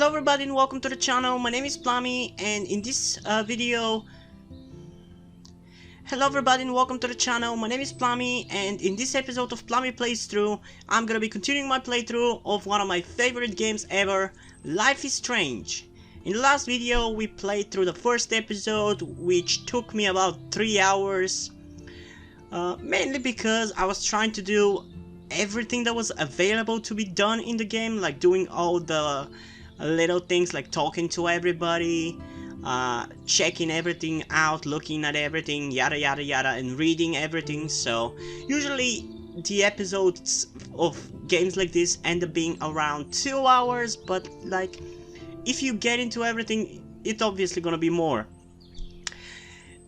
Hello everybody and welcome to the channel. My name is Plami, and in this video Hello everybody and welcome to the channel. My name is Plami, and in this episode of Plami Plays Through, I'm gonna be continuing my playthrough of one of my favorite games ever, Life is Strange. In the last video we played through the first episode, which took me about 3 hours, mainly because I was trying to do everything that was available to be done in the game, like doing all the little things like talking to everybody, checking everything out, looking at everything, yada yada yada, and reading everything. So usually the episodes of games like this end up being around 2 hours, but like if you get into everything, it's obviously gonna be more.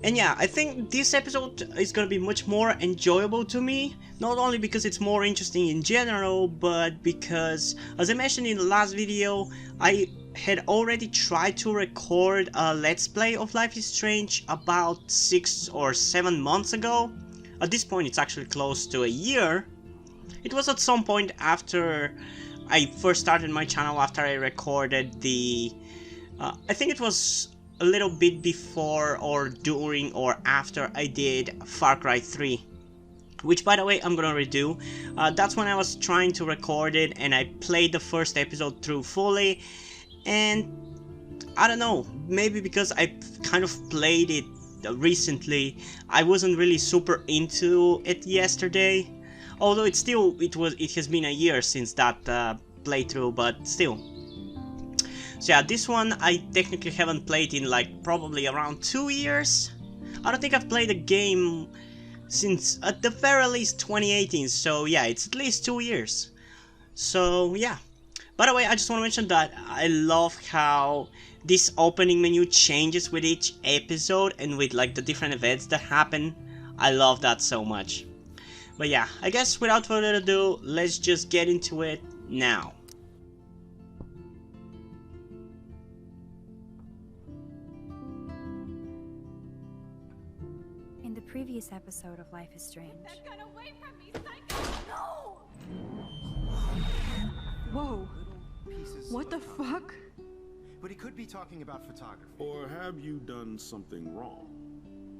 And yeah, I think this episode is gonna be much more enjoyable to me, not only because it's more interesting in general, but because, as I mentioned in the last video, I had already tried to record a Let's Play of Life is Strange about 6 or 7 months ago. At this point it's actually close to a year. It was at some point after I first started my channel, after I recorded the... I think it was a little bit before or during or after I did Far Cry 3, which by the way I'm gonna redo. That's when I was trying to record it and I played the first episode through fully, and I don't know, maybe because I kind of played it recently, I wasn't really super into it yesterday, although it has been a year since that playthrough, but still. So yeah, this one I technically haven't played in like probably around 2 years. I don't think I've played a game since at the very least 2018, so yeah, it's at least 2 years. So yeah. By the way, I just want to mention that I love how this opening menu changes with each episode and with like the different events that happen. I love that so much. But yeah, I guess without further ado, let's just get into it now. In the previous episode of Life is Strange. That gun away from me, psycho! No! Whoa, Pieces what the of fuck? But he could be talking about photography. Or have you done something wrong?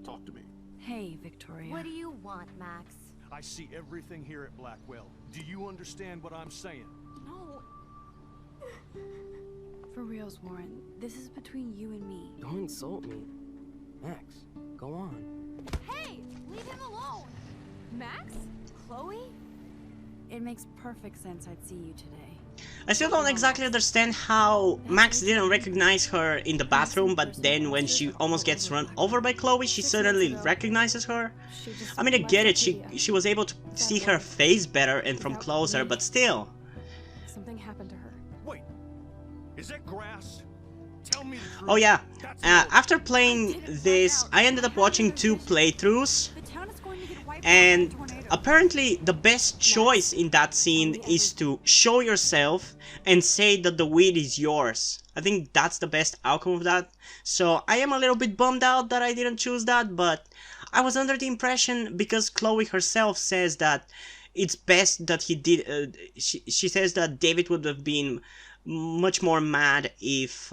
Talk to me. Hey, Victoria. What do you want, Max? I see everything here at Blackwell. Do you understand what I'm saying? No. For reals, Warren, this is between you and me. Don't insult me. Max, go on. Hey! Leave him alone! Max? Chloe? It makes perfect sense I'd see you today. I still don't exactly understand how Max didn't recognize her in the bathroom, but then when she almost gets run over by Chloe, she suddenly recognizes her. I mean, I get it, she was able to see her face better and from closer, but still. Something happened to her. Wait, is that grass? Tell me the truth. Oh yeah, That's after playing this, I ended up watching 2 playthroughs, The town is going to get wiped out by and a tornado. apparently the best choice in that scene is to show yourself and say that the weed is yours. I think that's the best outcome of that. So I am a little bit bummed out that I didn't choose that, but I was under the impression, because Chloe herself says that it's best that he did, she says that David would have been much more mad if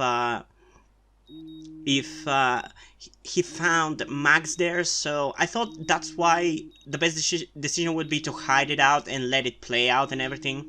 he found Max there, so I thought that's why the best decision would be to hide it out and let it play out and everything.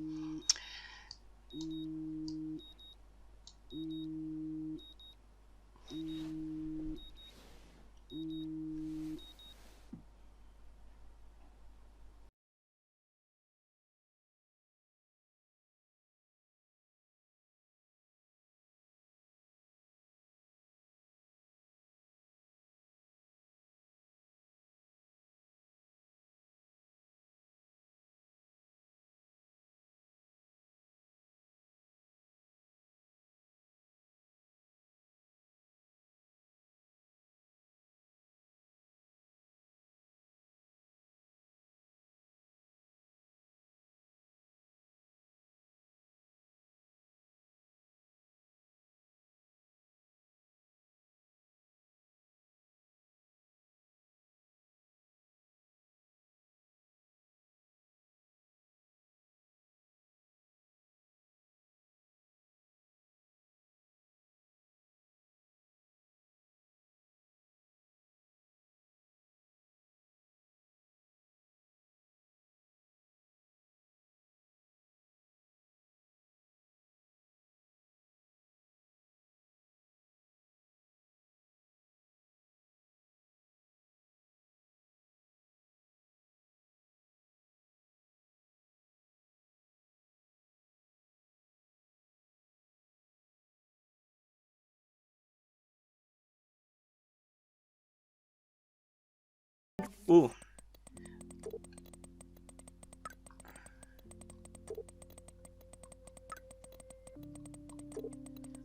Ooh.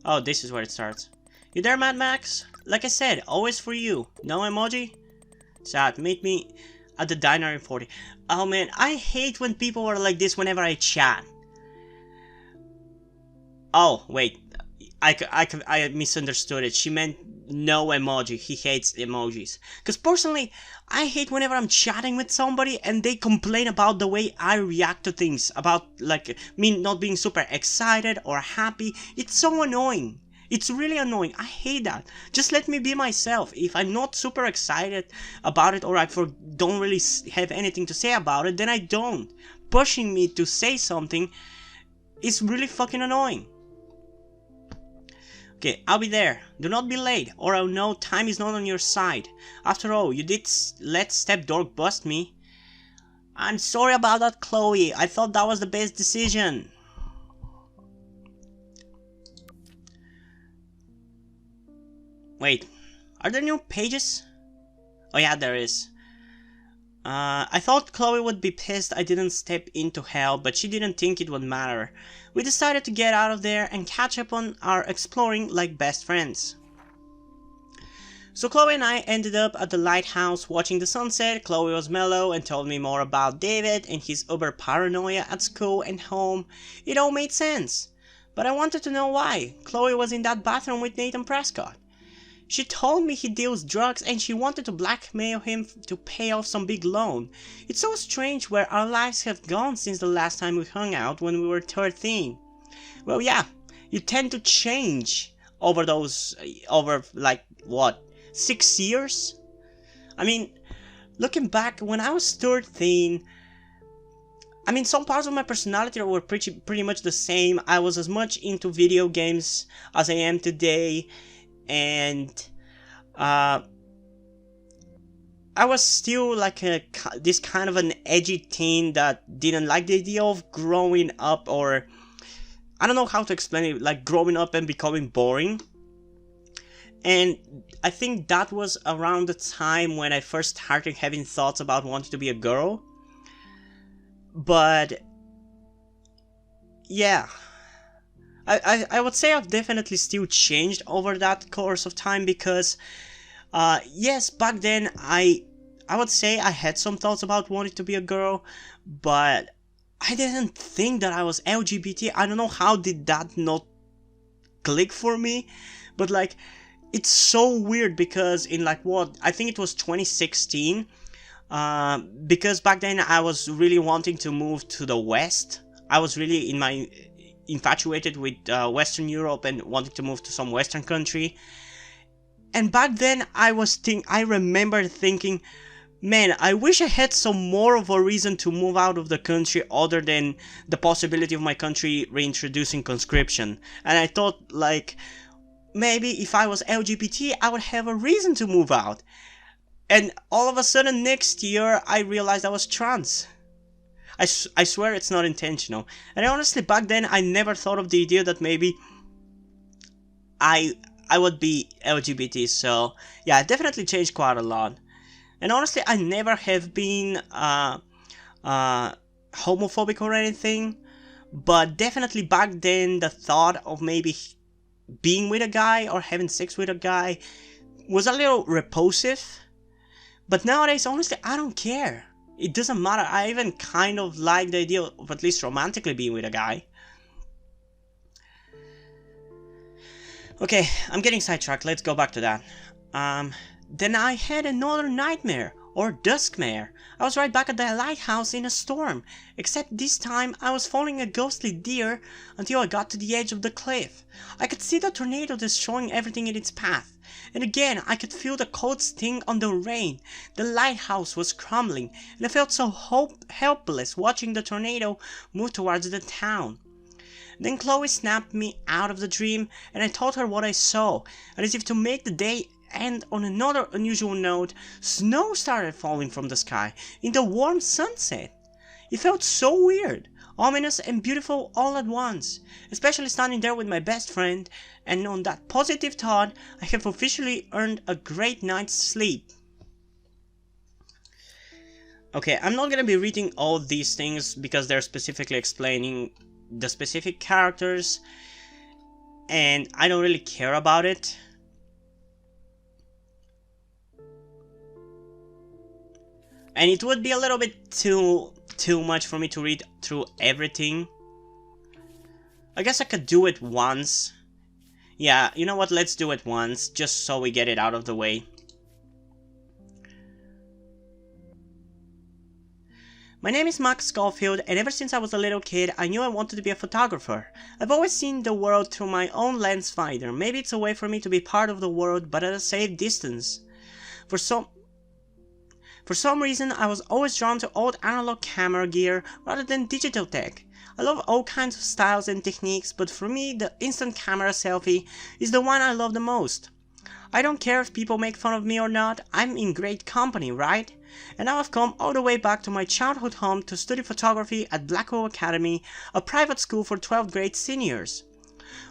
Oh, this is where it starts. You there, Mad Max? Like I said, always for you. No emoji? Sad. Meet me at the diner in 40. Oh man, I hate when people are like this whenever I chat. Oh, wait. I misunderstood it. She meant no emoji. He hates emojis. Because personally, I hate whenever I'm chatting with somebody and they complain about the way I react to things. About, like, me not being super excited or happy. It's so annoying. It's really annoying. I hate that. Just let me be myself. If I'm not super excited about it or I don't really have anything to say about it, then I don't. Pushing me to say something is really fucking annoying. Okay, I'll be there. Do not be late, or I'll know time is not on your side. After all, you did let Step Dork bust me. I'm sorry about that, Chloe. I thought that was the best decision. Wait, are there new pages? Oh yeah, there is. I thought Chloe would be pissed I didn't step in to help, but she didn't think it would matter. We decided to get out of there and catch up on our exploring like best friends. So Chloe and I ended up at the lighthouse watching the sunset. Chloe was mellow and told me more about David and his uber paranoia at school and home. It all made sense. But I wanted to know why Chloe was in that bathroom with Nathan Prescott. She told me he deals drugs and she wanted to blackmail him to pay off some big loan. It's so strange where our lives have gone since the last time we hung out when we were 13. Well, yeah, you tend to change over like, what, 6 years? I mean, looking back, when I was 13, I mean, some parts of my personality were pretty much the same. I was as much into video games as I am today. And I was still like this kind of an edgy teen that didn't like the idea of growing up, or I don't know how to explain it, like growing up and becoming boring. And I think that was around the time when I first started having thoughts about wanting to be a girl. But yeah, I would say I've definitely still changed over that course of time, because yes, back then I would say I had some thoughts about wanting to be a girl, but I didn't think that I was LGBT. I don't know how did that not click for me, but like, it's so weird because in like what, I think it was 2016, because back then I was really wanting to move to the West. I was really infatuated with Western Europe and wanting to move to some Western country. And back then I remember thinking, man, I wish I had some more of a reason to move out of the country other than the possibility of my country reintroducing conscription. And I thought, like, maybe if I was LGBT I would have a reason to move out. And all of a sudden next year I realized I was trans. I swear it's not intentional. And honestly, back then I never thought of the idea that maybe I would be LGBT. So yeah, it definitely changed quite a lot. And honestly, I never have been homophobic or anything, but definitely back then the thought of maybe being with a guy or having sex with a guy was a little repulsive. But nowadays, honestly, I don't care. It doesn't matter. I even kind of like the idea of at least romantically being with a guy. Okay, I'm getting sidetracked. Let's go back to that. Then I had another nightmare, or duskmare. I was right back at the lighthouse in a storm, except this time I was following a ghostly deer until I got to the edge of the cliff. I could see the tornado destroying everything in its path. And again, I could feel the cold sting on the rain. The lighthouse was crumbling, and I felt so helpless watching the tornado move towards the town. Then Chloe snapped me out of the dream, and I told her what I saw, and as if to make the day end on another unusual note, snow started falling from the sky in the warm sunset. It felt so weird, ominous and beautiful all at once, especially standing there with my best friend, and on that positive thought, I have officially earned a great night's sleep. Okay, I'm not gonna be reading all these things because they're specifically explaining the specific characters, and I don't really care about it. And it would be a little bit too much for me to read through everything. I guess I could do it once. Yeah, you know what, let's do it once, just so we get it out of the way. My name is Max Schofield, and ever since I was a little kid, I knew I wanted to be a photographer. I've always seen the world through my own lens finder. Maybe it's a way for me to be part of the world, but at a safe distance. For some reason, I was always drawn to old analog camera gear rather than digital tech. I love all kinds of styles and techniques, but for me, the instant camera selfie is the one I love the most. I don't care if people make fun of me or not, I'm in great company, right? And now I've come all the way back to my childhood home to study photography at Blackwell Academy, a private school for 12th grade seniors.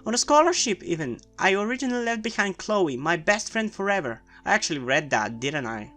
On a scholarship even. I originally left behind Chloe, my best friend forever. I actually read that, didn't I?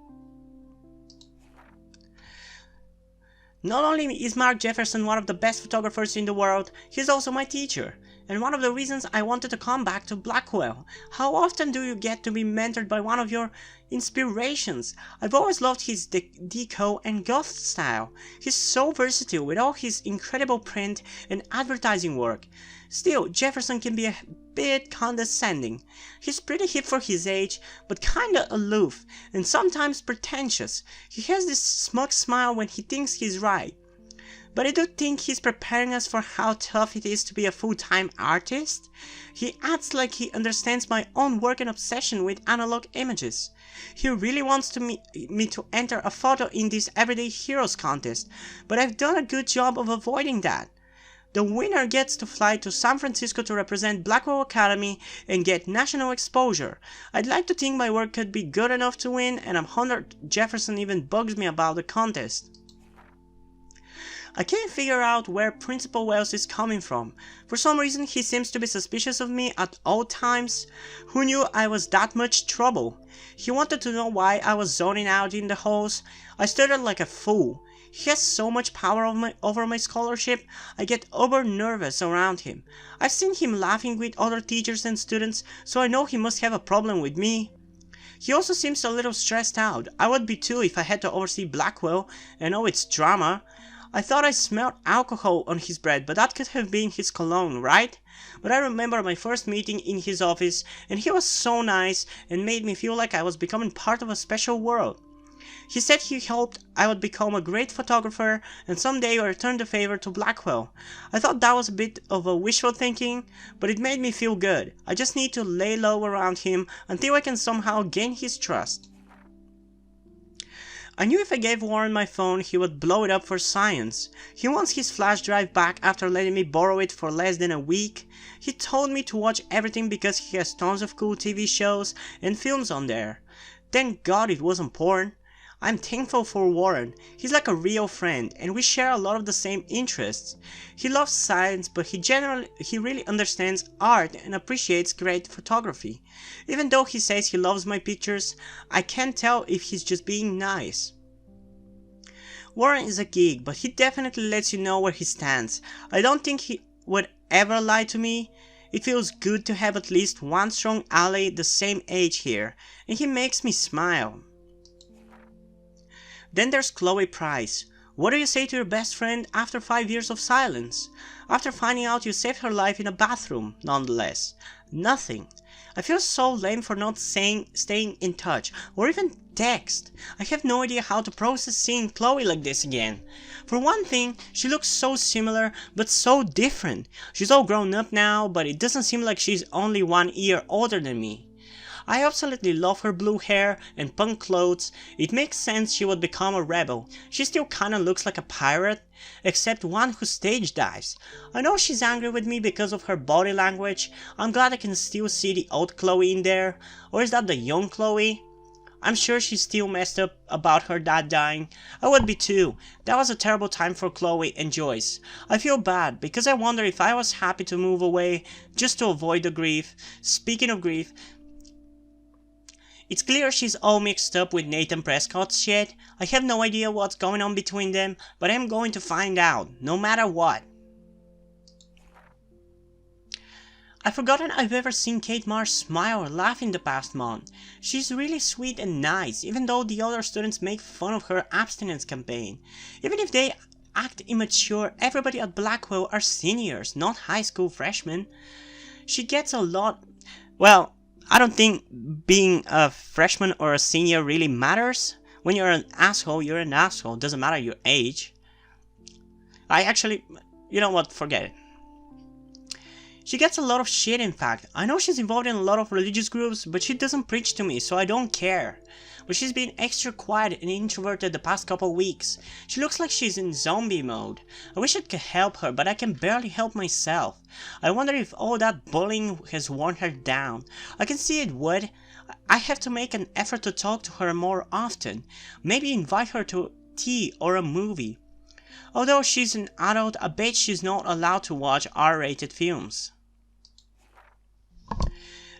Not only is Mark Jefferson one of the best photographers in the world, he's also my teacher. And one of the reasons I wanted to come back to Blackwell. How often do you get to be mentored by one of your inspirations? I've always loved his deco and goth style. He's so versatile with all his incredible print and advertising work. Still, Jefferson can be a bit condescending. He's pretty hip for his age, but kinda aloof, and sometimes pretentious. He has this smug smile when he thinks he's right. But I do think he's preparing us for how tough it is to be a full-time artist. He acts like he understands my own work and obsession with analog images. He really wants me to enter a photo in this Everyday Heroes contest, but I've done a good job of avoiding that. The winner gets to fly to San Francisco to represent Blackwell Academy and get national exposure. I'd like to think my work could be good enough to win, and I'm honored Jefferson even bugs me about the contest. I can't figure out where Principal Wells is coming from. For some reason he seems to be suspicious of me at all times. Who knew I was that much trouble? He wanted to know why I was zoning out in the halls. I stuttered like a fool. He has so much power over my scholarship, I get over nervous around him. I've seen him laughing with other teachers and students, so I know he must have a problem with me. He also seems a little stressed out. I would be too if I had to oversee Blackwell and all its drama. I thought I smelled alcohol on his breath, but that could have been his cologne, right? But I remember my first meeting in his office, and he was so nice and made me feel like I was becoming part of a special world. He said he hoped I would become a great photographer and someday return the favor to Blackwell. I thought that was a bit of a wishful thinking, but it made me feel good. I just need to lay low around him until I can somehow gain his trust. I knew if I gave Warren my phone, he would blow it up for science. He wants his flash drive back after letting me borrow it for less than a week. He told me to watch everything because he has tons of cool TV shows and films on there. Thank God it wasn't porn. I'm thankful for Warren. He's like a real friend, and we share a lot of the same interests. He loves science, but he really understands art and appreciates great photography. Even though he says he loves my pictures, I can't tell if he's just being nice. Warren is a geek, but he definitely lets you know where he stands. I don't think he would ever lie to me. It feels good to have at least one strong ally the same age here, and he makes me smile. Then there's Chloe Price. What do you say to your best friend after 5 years of silence? After finding out you saved her life in a bathroom, nonetheless. Nothing. I feel so lame for not staying in touch, or even text. I have no idea how to process seeing Chloe like this again. For one thing, she looks so similar, but so different. She's all grown up now, but it doesn't seem like she's only 1 year older than me. I absolutely love her blue hair and punk clothes. It makes sense she would become a rebel. She still kinda looks like a pirate, except one who stage dives. I know she's angry with me because of her body language. I'm glad I can still see the old Chloe in there. Or is that the young Chloe? I'm sure she's still messed up about her dad dying. I would be too. That was a terrible time for Chloe and Joyce. I feel bad because I wonder if I was happy to move away just to avoid the grief. Speaking of grief, It's clear she's all mixed up with Nathan Prescott's shit. I have no idea what's going on between them, but I'm going to find out, no matter what. I've forgotten I've ever seen Kate Marsh smile or laugh in the past month. She's really sweet and nice, even though the other students make fun of her abstinence campaign. Even if they act immature, everybody at Blackwell are seniors, not high school freshmen. She gets a lot... Well, I don't think being a freshman or a senior really matters. When you're an asshole, you're an asshole. Doesn't matter your age. You know what, forget it. She gets a lot of shit, in fact. I know she's involved in a lot of religious groups, but she doesn't preach to me, so I don't care. But she's been extra quiet and introverted the past couple weeks. She looks like she's in zombie mode. I wish I could help her, but I can barely help myself. I wonder if all that bullying has worn her down. I can see it would. I have to make an effort to talk to her more often. Maybe invite her to tea or a movie. Although she's an adult, I bet she's not allowed to watch R-rated films.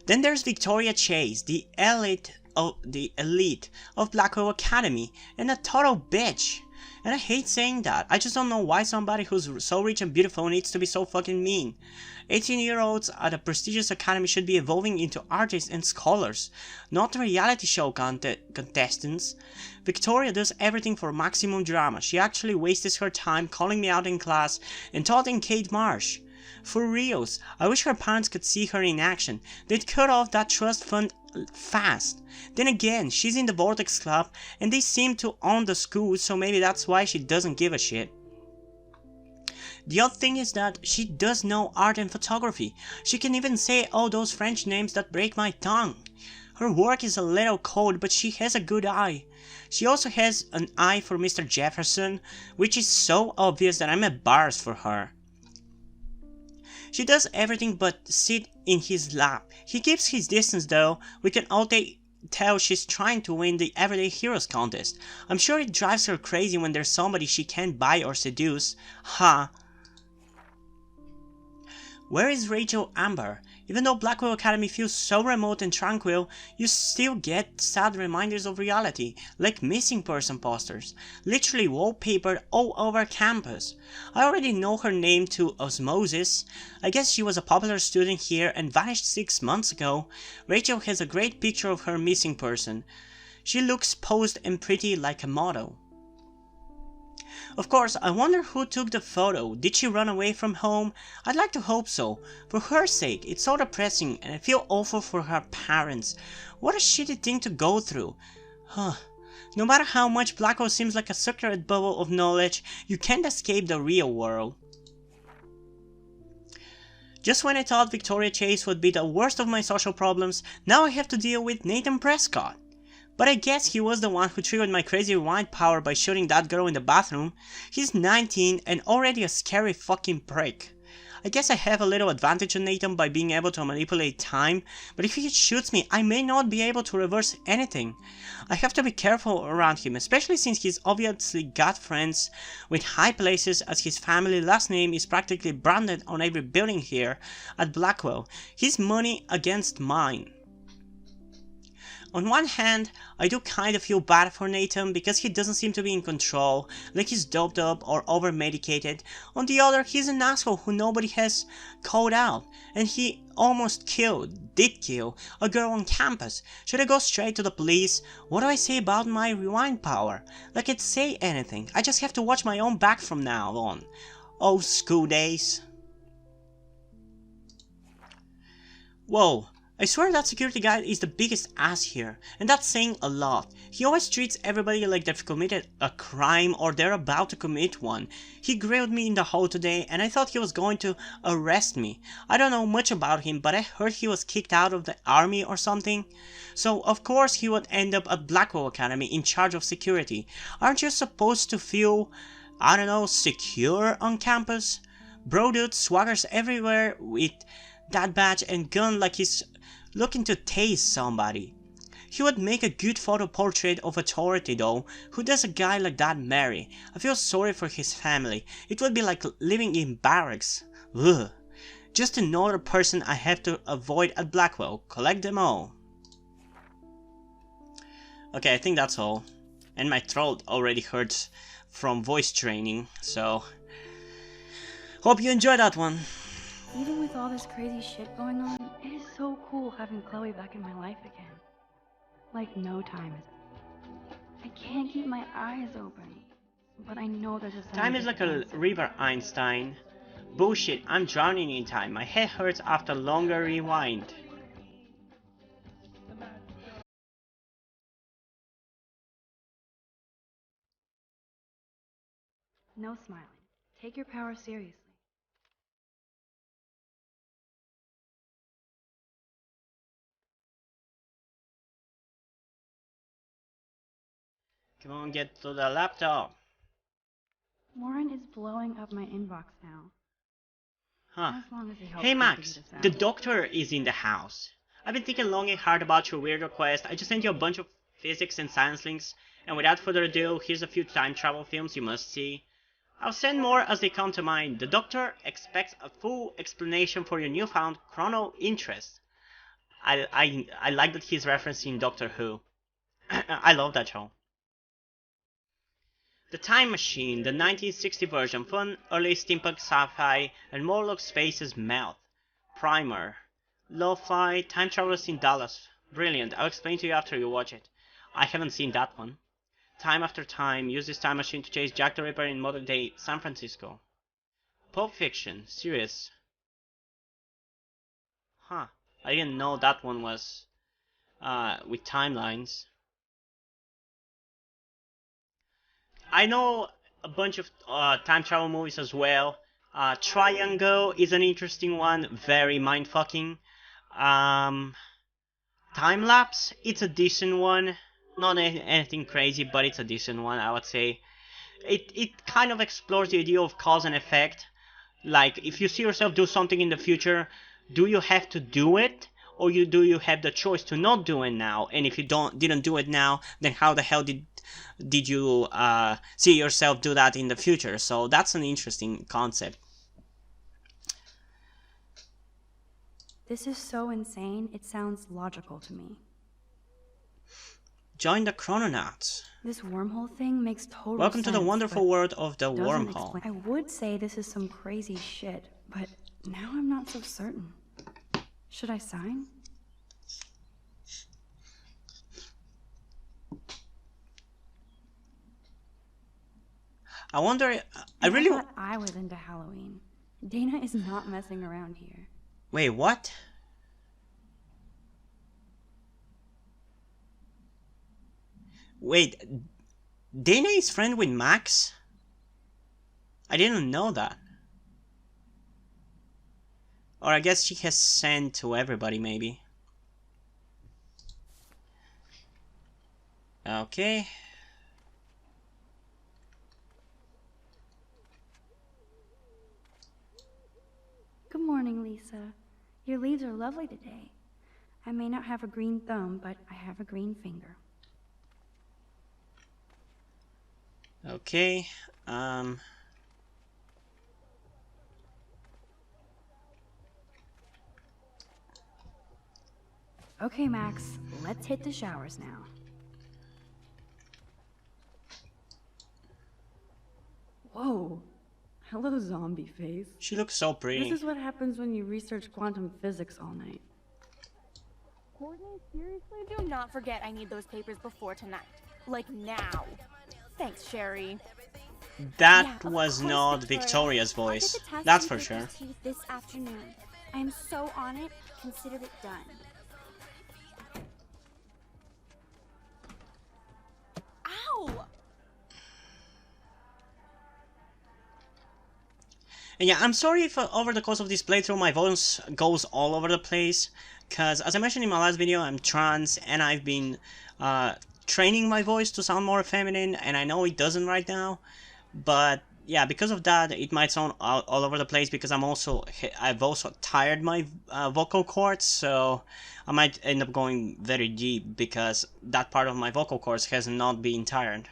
Then there's Victoria Chase, the elite of Blackwell Academy, and a total bitch. And I hate saying that. I just don't know why somebody who's so rich and beautiful needs to be so fucking mean. 18-year-olds at a prestigious academy should be evolving into artists and scholars, not reality show contestants. Victoria does everything for maximum drama. She actually wastes her time calling me out in class and taunting Kate Marsh. For reals, I wish her parents could see her in action. They'd cut off that trust fund fast. Then again, she's in the Vortex Club and they seem to own the school, so maybe that's why she doesn't give a shit. The odd thing is that she does know art and photography. She can even say all those French names that break my tongue. Her work is a little cold, but she has a good eye. She also has an eye for Mr. Jefferson, which is so obvious that I'm embarrassed for her. She does everything but sit in his lap. He keeps his distance though. We can all tell she's trying to win the Everyday Heroes contest. I'm sure it drives her crazy when there's somebody she can't buy or seduce. Ha! Where is Rachel Amber? Even though Blackwell Academy feels so remote and tranquil, you still get sad reminders of reality, like missing person posters, literally wallpapered all over campus. I already know her name to osmosis. I guess she was a popular student here and vanished 6 months ago. Rachel has a great picture of her missing person. She looks posed and pretty like a model. Of course, I wonder who took the photo. Did she run away from home? I'd like to hope so. For her sake, it's so depressing and I feel awful for her parents. What a shitty thing to go through. No matter how much Blackwell seems like a secret bubble of knowledge, you can't escape the real world. Just when I thought Victoria Chase would be the worst of my social problems, now I have to deal with Nathan Prescott. But I guess he was the one who triggered my crazy rewind power by shooting that girl in the bathroom. He's 19 and already a scary fucking prick. I guess I have a little advantage on Nathan by being able to manipulate time, but if he shoots me, I may not be able to reverse anything. I have to be careful around him, especially since he's obviously got friends with high places, as his family last name is practically branded on every building here at Blackwell. His money against mine. On one hand, I do kind of feel bad for Nathan because he doesn't seem to be in control, like he's doped up or over-medicated. On the other, he's an asshole who nobody has called out, and he almost did kill, a girl on campus. Should I go straight to the police? What do I say about my rewind power? Like I'd say anything, I just have to watch my own back from now on. Oh, school days. Whoa. I swear that security guy is the biggest ass here, and that's saying a lot. He always treats everybody like they've committed a crime or they're about to commit one. He grilled me in the hall today and I thought he was going to arrest me. I don't know much about him, but I heard he was kicked out of the army or something. So of course he would end up at Blackwell Academy in charge of security. Aren't you supposed to feel, I don't know, secure on campus? Bro dude swaggers everywhere with that badge and gun like he's looking to tase somebody. He would make a good photo portrait of authority though. Who does a guy like that marry? I feel sorry for his family. It would be like living in barracks. Ugh. Just another person I have to avoid at Blackwell. Collect them all. Okay, I think that's all. And my throat already hurts from voice training, so hope you enjoyed that one. Even with all this crazy shit going on, it is so cool having Chloe back in my life again. Like no time is. I can't keep my eyes open, but I know there's a Time is like a river, Einstein. Bullshit, I'm drowning in time. My head hurts after longer rewind. No smiling. Take your power seriously. Come on, get to the laptop. Warren is blowing up my inbox now. Huh. As long as he helps Hey me Max, figure this out. the doctor is in the house. I've been thinking long and hard about your weird request. I just sent you a bunch of physics and science links, and without further ado, here's a few time travel films you must see. I'll send more as they come to mind. The doctor expects a full explanation for your newfound chrono interest. I like that he's referencing Doctor Who. I love that show. The Time Machine, the 1960 version, fun, early steampunk sci-fi, and more like Space's mouth. Primer. Lo-fi, time travelers in Dallas. Brilliant, I'll explain to you after you watch it. I haven't seen that one. Time After Time, use this time machine to chase Jack the Ripper in modern day San Francisco. Pulp Fiction, serious. Huh, I didn't know that one was with timelines. I know a bunch of time travel movies as well. Triangle is an interesting one, very mindfucking. Time Lapse, it's a decent one. Not anything crazy, but it's a decent one, I would say. It kind of explores the idea of cause and effect. Like, if you see yourself do something in the future, do you have to do it? Or do you have the choice to not do it now? And if you didn't do it now, then how the hell did you see yourself do that in the future? So that's an interesting concept. This is so insane, it sounds logical to me. Join the Chrononauts. This wormhole thing makes total sense. Welcome to the wonderful world of the wormhole. I would say this is some crazy shit, but now I'm not so certain. Should I sign? I wonder, I thought I was into Halloween. Dana is not messing around here. Wait, what? Wait, Dana is friend with Max? I didn't know that. Or I guess she has sent to everybody, maybe. Okay. Good morning, Lisa. Your leaves are lovely today. I may not have a green thumb, but I have a green finger. Okay, Okay, Max, let's hit the showers now. Whoa. Hello, zombie face. she looks so pretty. This is what happens when you research quantum physics all night. Courtney, seriously? Do not forget I need those papers before tonight. Like now. Thanks, Sherry. That Yeah, was of course, not Victoria. Victoria's I'll get voice. the test That's and for papers sure. to you this afternoon. I am so on it. Consider it done. Ow! And yeah, I'm sorry if over the course of this playthrough my voice goes all over the place, because as I mentioned in my last video, I'm trans and I've been training my voice to sound more feminine, and I know it doesn't right now, but yeah, because of that it might sound all over the place, because I've also tired my vocal cords, so I might end up going very deep because that part of my vocal cords has not been tired.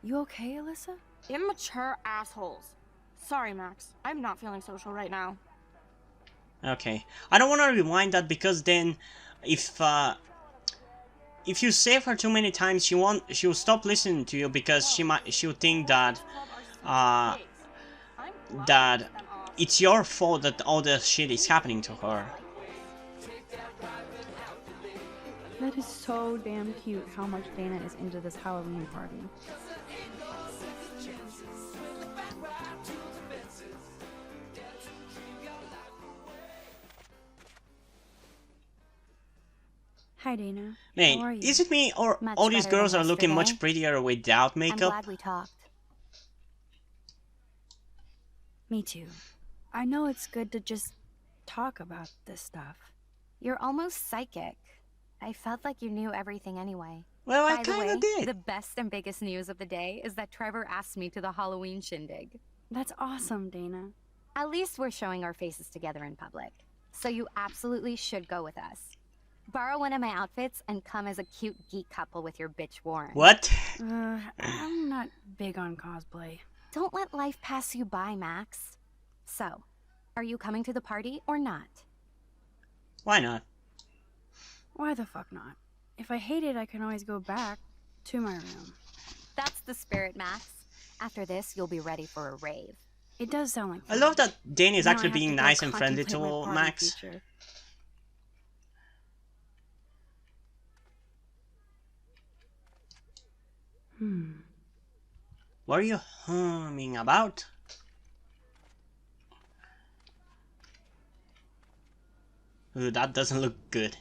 You okay, Alyssa? Immature assholes. Sorry, Max. I'm not feeling social right now. Okay, I don't want to rewind that, because then if if you save her too many times, she'll stop listening to you because she'll think that that it's your fault that all the shit is happening to her. That is so damn cute how much Dana is into this Halloween party. Hi, Dana. How are Man, you? is it me or Much all these better than girls are looking yesterday. much prettier without I'm makeup? glad we talked. Me too. I know it's good to just talk about this stuff. You're almost psychic. I felt like you knew everything anyway. Well, I By the kinda way, did. the best and biggest news of the day is that Trevor asked me to the Halloween shindig. That's awesome, Dana. At least we're showing our faces together in public. So you absolutely should go with us. Borrow one of my outfits and come as a cute geek couple with your bitch Warren. What? I'm not big on cosplay. Don't let life pass you by, Max. So, are you coming to the party or not? Why not? Why the fuck not? If I hate it, I can always go back to my room. That's the spirit, Max. After this, you'll be ready for a rave. It does sound like I fun. love that Dane is Now I actually have to being go nice and friendly contemplate my to party Max. future. What are you humming about? Ooh, that doesn't look good.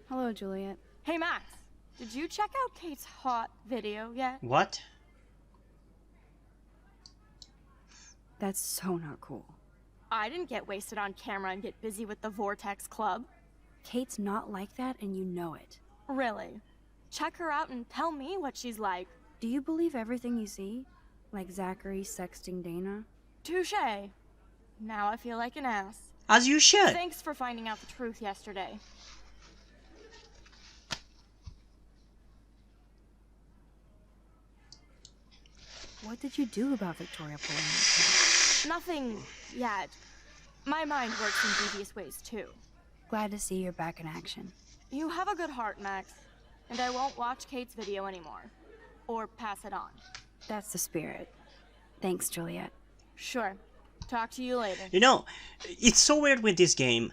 Hello, Juliet. Hey, Max. Did you check out Kate's hot video yet? What? That's so not cool. I didn't get wasted on camera and get busy with the Vortex Club. Kate's not like that, and you know it. Really? Check her out and tell me what she's like. Do you believe everything you see? Like Zachary sexting Dana? Touché. Now I feel like an ass. As you should. Thanks for finding out the truth yesterday. What did you do about Victoria pulling that? Nothing yet. My mind works in devious ways too. Glad to see you're back in action. You have a good heart, Max. And I won't watch Kate's video anymore. Or pass it on. That's the spirit. Thanks, Juliet. Sure. Talk to you later. You know, it's so weird with this game.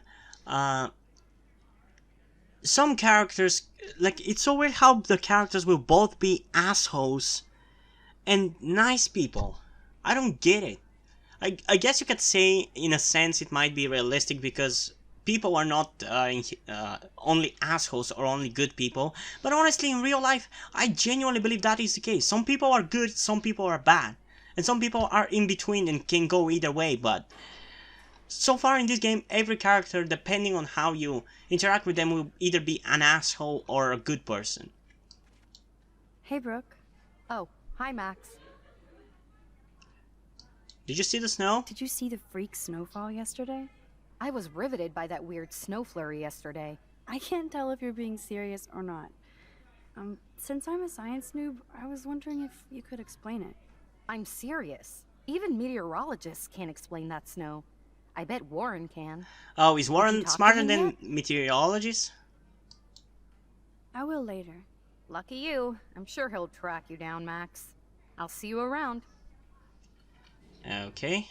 Some characters, like, it's so weird how the characters will both be assholes and nice people. I don't get it. I guess you could say, in a sense, it might be realistic because people are not only assholes or only good people. But honestly, in real life, I genuinely believe that is the case. Some people are good, some people are bad. And some people are in between and can go either way. But so far in this game, every character, depending on how you interact with them, will either be an asshole or a good person. Hey, Brooke. Oh, hi, Max. Did you see the snow? Did you see the freak snowfall yesterday? I was riveted by that weird snow flurry yesterday. I can't tell if you're being serious or not. Since I'm a science noob, I was wondering if you could explain it. I'm serious. Even meteorologists can't explain that snow. I bet Warren can. Oh, is Warren talk to smarter him than yet? meteorologists? I will later. Lucky you. I'm sure he'll track you down, Max. I'll see you around. Okay.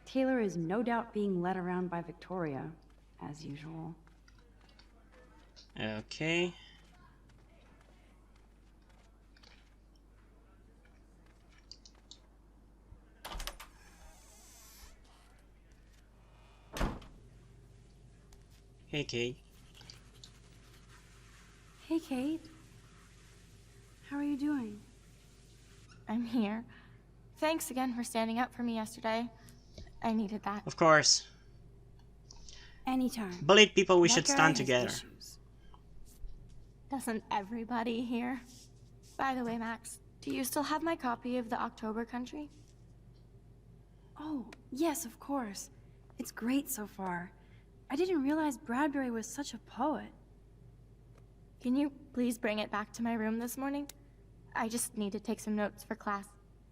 Taylor is no doubt being led around by Victoria, as usual. Okay. Hey, Kate. Hey, Kate. How are you doing? I'm here. Thanks again for standing up for me yesterday. I needed that. Of course. Anytime. Bullied people, we That should guy stand has together. issues. Doesn't everybody here? By the way, Max, do you still have my copy of the October Country? Oh, yes, of course. It's great so far. I didn't realize Bradbury was such a poet. Can you please bring it back to my room this morning? I just need to take some notes for class.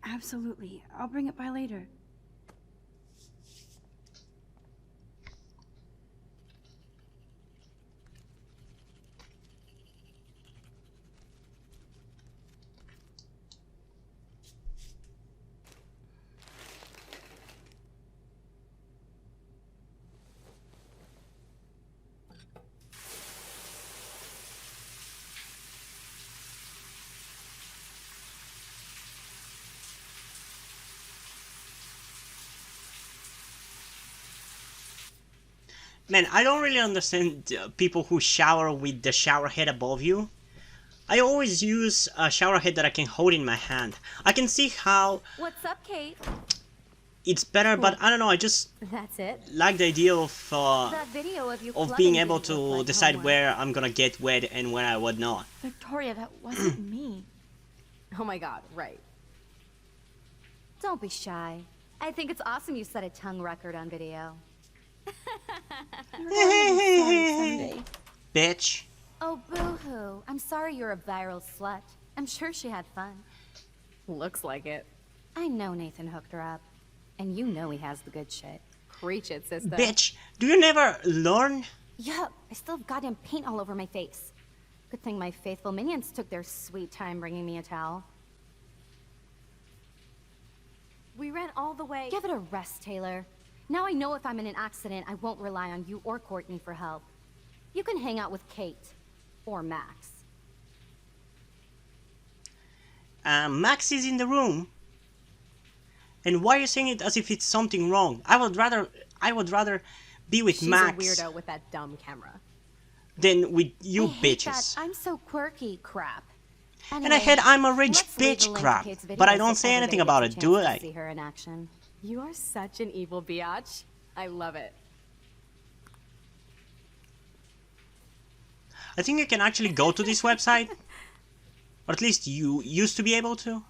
Absolutely. I'll bring it by later. Man, I don't really understand people who shower with the shower head above you. I always use a shower head that I can hold in my hand. I can see how What's up, Kate? it's better, but I don't know, I just That's it. like the idea That video of you of clubbing being able didn't look to like decide homework. where I'm gonna get wet and where I would not. Victoria, that wasn't me. Oh my god, right. Don't be shy. I think it's awesome you set a tongue record on video. Someday. Bitch. Oh, boo-hoo. I'm sorry you're a viral slut. I'm sure she had fun. Looks like it. I know Nathan hooked her up. And you know he has the good shit. Preach it, sister. Bitch, do you never learn? Yup, I still have goddamn paint all over my face. Good thing my faithful minions took their sweet time bringing me a towel. We ran all the way. Give it a rest, Taylor. Now I know if I'm in an accident, I won't rely on you or Courtney for help. You can hang out with Kate. Or Max. Max is in the room. And why are you saying it as if it's something wrong? I would rather be with She's Max a weirdo with that dumb camera. than with you I hate bitches. that I'm so quirky crap. And I had I'm a rich let's leave the bitch link to crap, Kate's video but I so don't say everybody anything gets about a it, chance do to I? see her in action. You are such an evil biatch. I love it. I think you can actually go to this website. Or at least you used to be able to.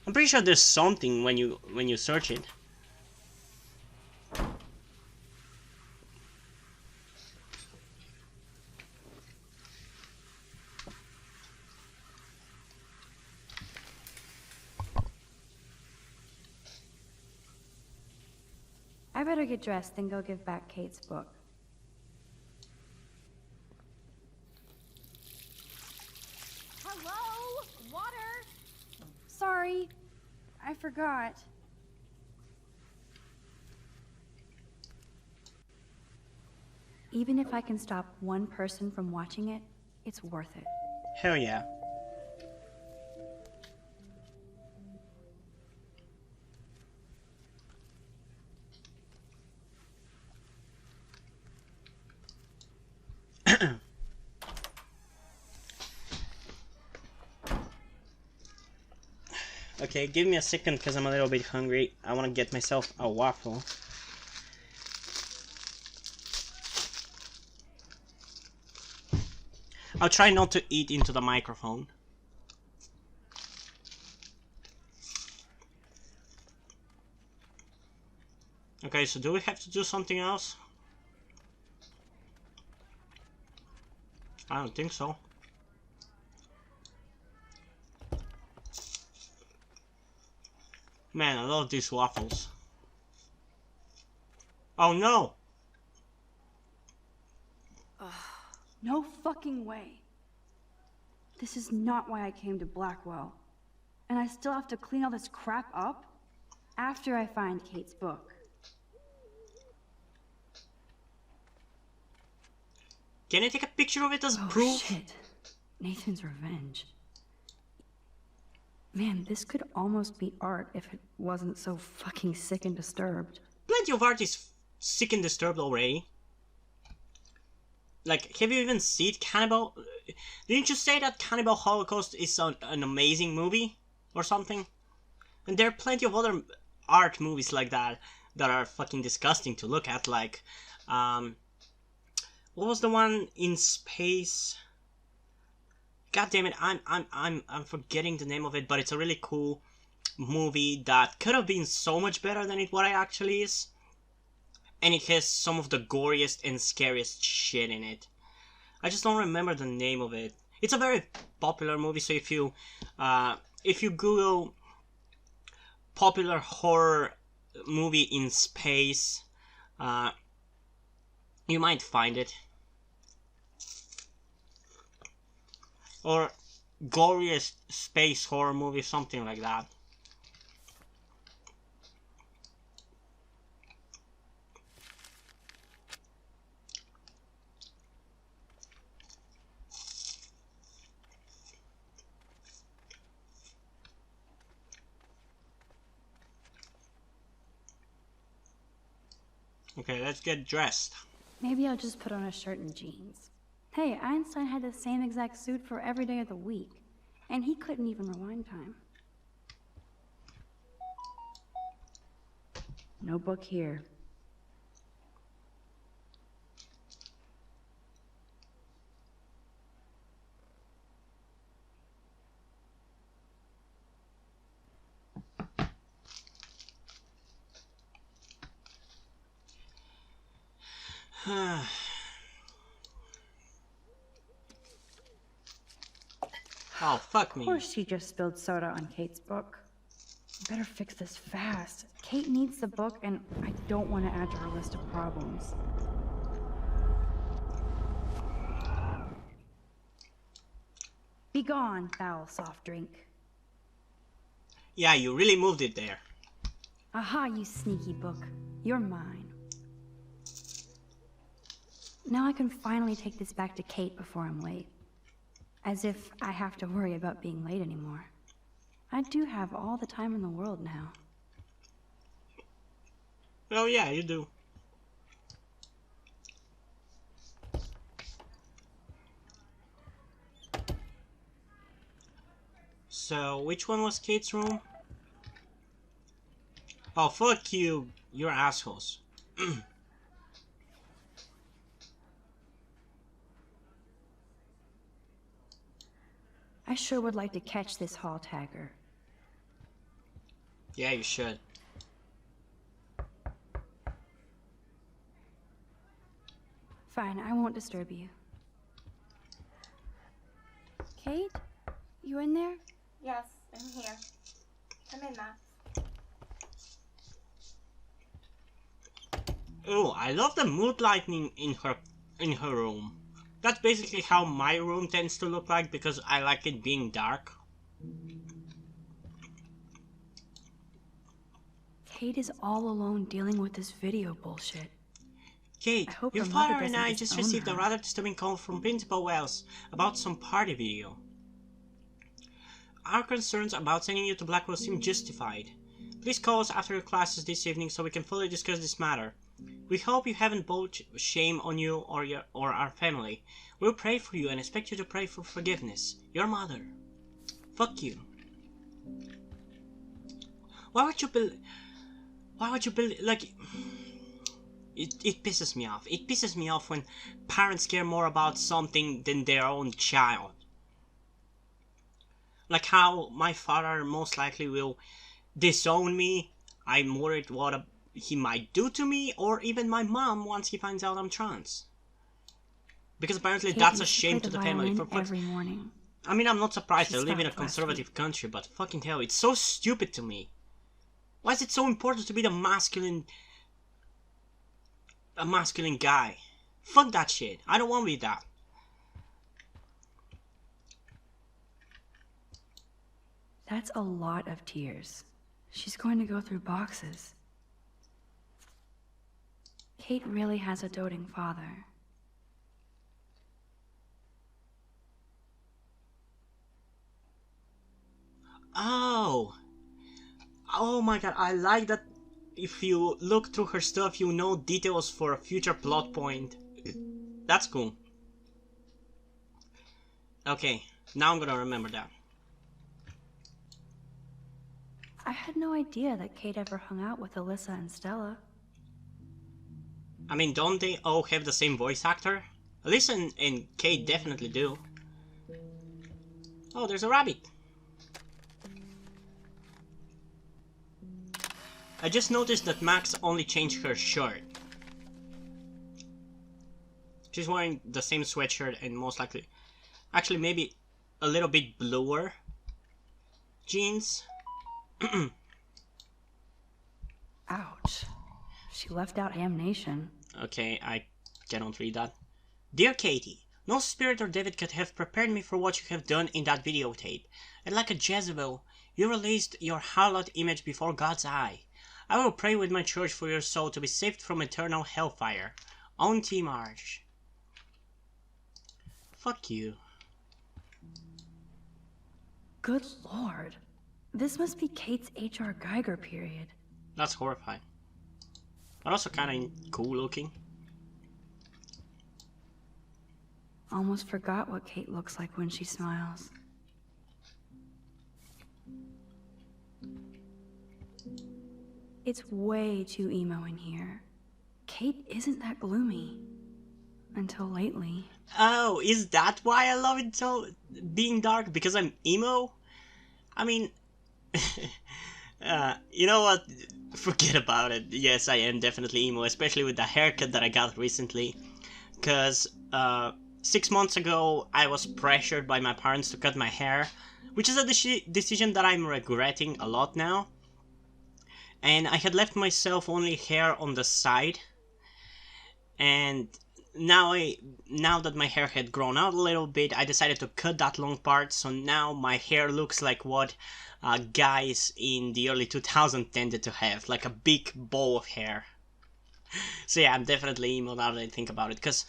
I'm pretty sure there's something when you search it. I better get dressed and go give back Kate's book. Hello? Water? Sorry, I forgot. Even if I can stop one person from watching it, it's worth it. Hell yeah. Okay, give me a second because I'm a little bit hungry. I want to get myself a waffle. I'll try not to eat into the microphone. Okay, so do we have to do something else? I don't think so. Man, I love these waffles. Oh no! No fucking way. This is not why I came to Blackwell. And I still have to clean all this crap up after I find Kate's book. Can I take a picture of it as Oh proof? shit. Nathan's revenge. Man, this could almost be art if it wasn't so fucking sick and disturbed. Plenty of art is sick and disturbed already. Like, have you even seen Cannibal? Didn't you say that Cannibal Holocaust is an amazing movie? Or something? And there are plenty of other art movies like that that are fucking disgusting to look at, like, what was the one in space? God damn it, I'm forgetting the name of it, but it's a really cool movie that could have been so much better than what it actually is. And it has some of the goriest and scariest shit in it. I just don't remember the name of it. It's a very popular movie, so if you Google popular horror movie in space, you might find it. Or goriest space horror movie, something like that. Okay, let's get dressed. Maybe I'll just put on a shirt and jeans. Hey, Einstein had the same exact suit for every day of the week, and he couldn't even rewind time. No book here. Oh, fuck Of me. course she just spilled soda on Kate's book. Better fix this fast. Kate needs the book, and I don't want to add to her list of problems. Be gone, foul soft drink. Yeah, you really moved it there. Aha, you sneaky book. You're mine. Now I can finally take this back to Kate before I'm late. As if I have to worry about being late anymore. I do have all the time in the world now. Well, yeah, you do. So, which one was Kate's room? Oh, fuck you. You're assholes. I sure would like to catch this hall tagger. Yeah, you should. Fine, I won't disturb you. Kate? You in there? Yes, I'm here. Come in, Max. Oh, I love the mood lighting in her room. That's basically how my room tends to look like because I like it being dark. Kate is all alone dealing with this video bullshit. Kate, I hope your her mother father and doesn't I just disown received a her. rather disturbing call from Principal Wells about some party video. Our concerns about sending you to Blackwell seem justified. Please call us after your classes this evening so we can fully discuss this matter. We hope you haven't brought shame on you or our family. We'll pray for you and expect you to pray for forgiveness. Your mother. Fuck you. Why would you like... It pisses me off. It pisses me off when parents care more about something than their own child. Like how my father most likely will disown me. I'm worried what he might do to me, or even my mom once he finds out I'm trans. Because apparently Kate that's a used shame play to the the family. violin every morning. I mean, I'm not surprised. She I live in a stopped last conservative week. country, but fucking hell, it's so stupid to me. Why is it so important to be a masculine guy? Fuck that shit. I don't want to be that. That's a lot of tears. She's going to go through boxes. Kate really has a doting father. Oh my god, I like that. If you look through her stuff, you know details for a future plot point. That's cool. Okay, now I'm gonna remember that. I had no idea that Kate ever hung out with Alyssa and Stella. I mean, don't they all have the same voice actor? Alyssa and Kate definitely do. Oh, there's a rabbit. I just noticed that Max only changed her shirt. She's wearing the same sweatshirt and most likely... Actually, maybe a little bit bluer jeans. Ouch. She left out Amnation. Okay, I cannot read that. Dear Katie, no spirit or David could have prepared me for what you have done in that videotape. And like a Jezebel, you released your harlot image before God's eye. I will pray with my church for your soul to be saved from eternal hellfire. Auntie Marge. Fuck you. Good lord. This must be Kate's H.R. Geiger period. That's horrifying. But also kinda cool looking. Almost forgot what Kate looks like when she smiles. It's way too emo in here. Kate isn't that gloomy. Until lately. Oh, is that why I love it so being dark? Because I'm emo? I mean, you know what? Forget about it. Yes, I am definitely emo, especially with the haircut that I got recently. Because 6 months ago, I was pressured by my parents to cut my hair, which is a decision that I'm regretting a lot now. And I had left myself only hair on the side, and now that my hair had grown out a little bit, I decided to cut that long part, so now my hair looks like what guys in the early 2000s tended to have, like a big ball of hair. So yeah, I'm definitely emo now that I think about it, because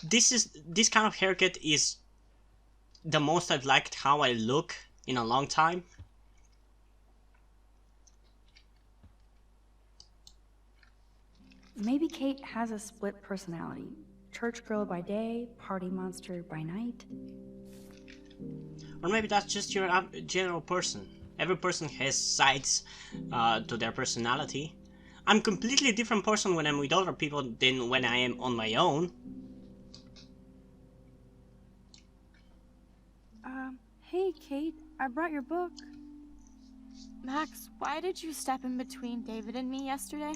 this kind of haircut is the most I've liked how I look in a long time. Maybe Kate has a split personality. Church girl by day, party monster by night. Or maybe that's just your general person. Every person has sides to their personality. I'm a completely different person when I'm with other people than when I am on my own. Hey Kate, I brought your book. Max, why did you step in between David and me yesterday?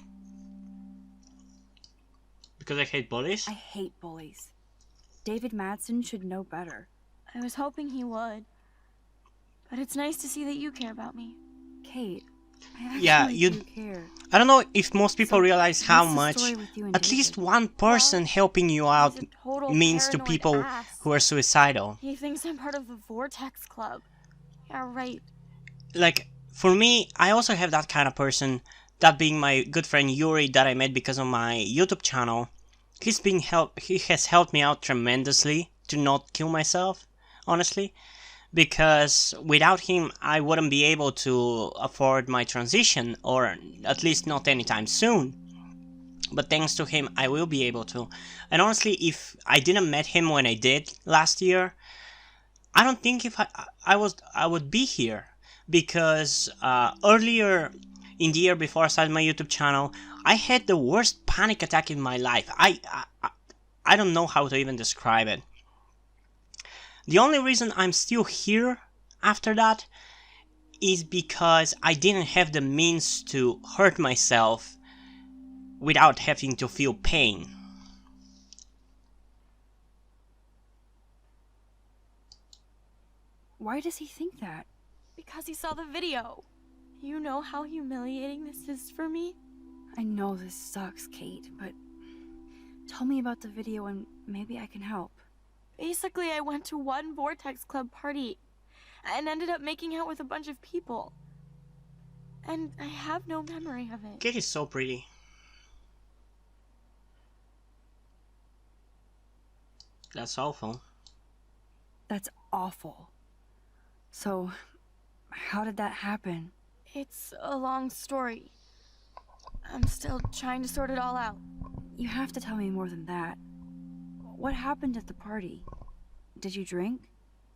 Because I hate bullies? I hate bullies. David Madsen should know better. I was hoping he would. But it's nice to see that you care about me. Kate, I actually do care. I don't know if most people realize how what's the much story with you and at least David? one person helping you out He's a total means to paranoid people ass. who are suicidal. He thinks I'm part of the Vortex Club. Yeah, right. Like, for me, I also have that kind of person, that being my good friend Yuri that I met because of my YouTube channel. He has helped me out tremendously to not kill myself, honestly, because without him I wouldn't be able to afford my transition, or at least not anytime soon. But thanks to him I will be able to. And honestly, if I didn't met him when I did last year, I don't think if I would be here, because earlier in the year before I started my YouTube channel, I had the worst panic attack in my life. I don't know how to even describe it. The only reason I'm still here after that is because I didn't have the means to hurt myself without having to feel pain. Why does he think that? Because he saw the video. You know how humiliating this is for me? I know this sucks, Kate, but tell me about the video and maybe I can help. Basically, I went to one Vortex Club party and ended up making out with a bunch of people. And I have no memory of it. Kate is so pretty. That's awful. That's awful. So, how did that happen? It's a long story. I'm still trying to sort it all out. You have to tell me more than that. What happened at the party? Did you drink?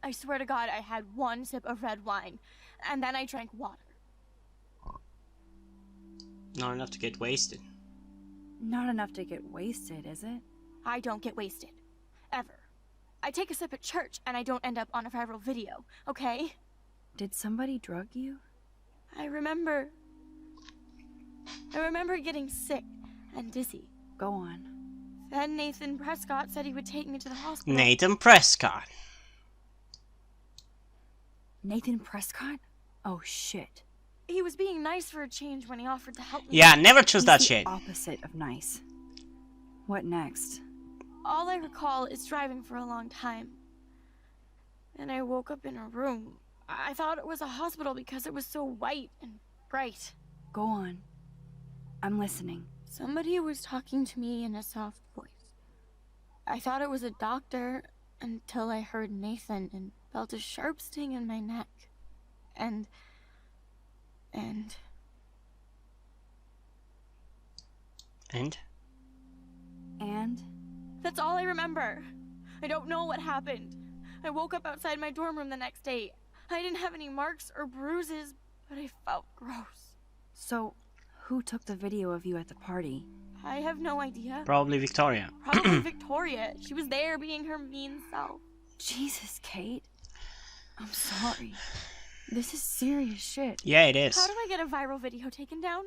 I swear to God, I had one sip of red wine, and then I drank water. Not enough to get wasted. Not enough to get wasted, is it? I don't get wasted. Ever. I take a sip at church, and I don't end up on a viral video, okay? Did somebody drug you? I remember getting sick and dizzy. Go on. Then Nathan Prescott said he would take me to the hospital. Nathan Prescott. Nathan Prescott? Oh shit. He was being nice for a change when he offered to help me. Yeah, never choose that He's shit. the opposite of nice. What next? All I recall is driving for a long time. Then I woke up in a room. I thought it was a hospital because it was so white and bright. Go on. I'm listening. Somebody was talking to me in a soft voice. I thought it was a doctor until I heard Nathan and felt a sharp sting in my neck. And... And? And? That's all I remember. I don't know what happened. I woke up outside my dorm room the next day. I didn't have any marks or bruises, but I felt gross. So, who took the video of you at the party? I have no idea. Probably Victoria. Probably Victoria. She was there being her mean self. Jesus, Kate. I'm sorry. This is serious shit. Yeah, it is. How do I get a viral video taken down?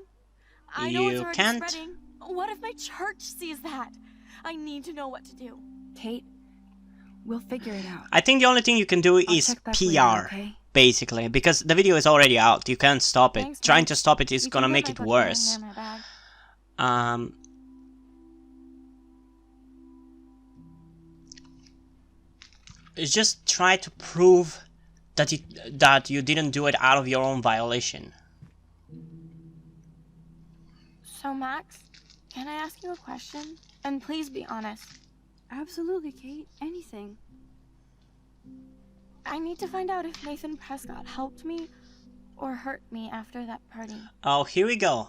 I know it's You already can't. spreading. What if my church sees that? I need to know what to do. Kate, we'll figure it out. I think the only thing you can do I'll is check back PR, later, okay? basically, because the video is already out. You can't stop it. Thanks, Trying man. to stop it is You gonna can make put it my book in worse. my bag. Just try to prove that you didn't do it out of your own violation. So, Max, can I ask you a question? And please be honest. Absolutely, Kate. Anything. I need to find out if Nathan Prescott helped me or hurt me after that party. Oh, here we go.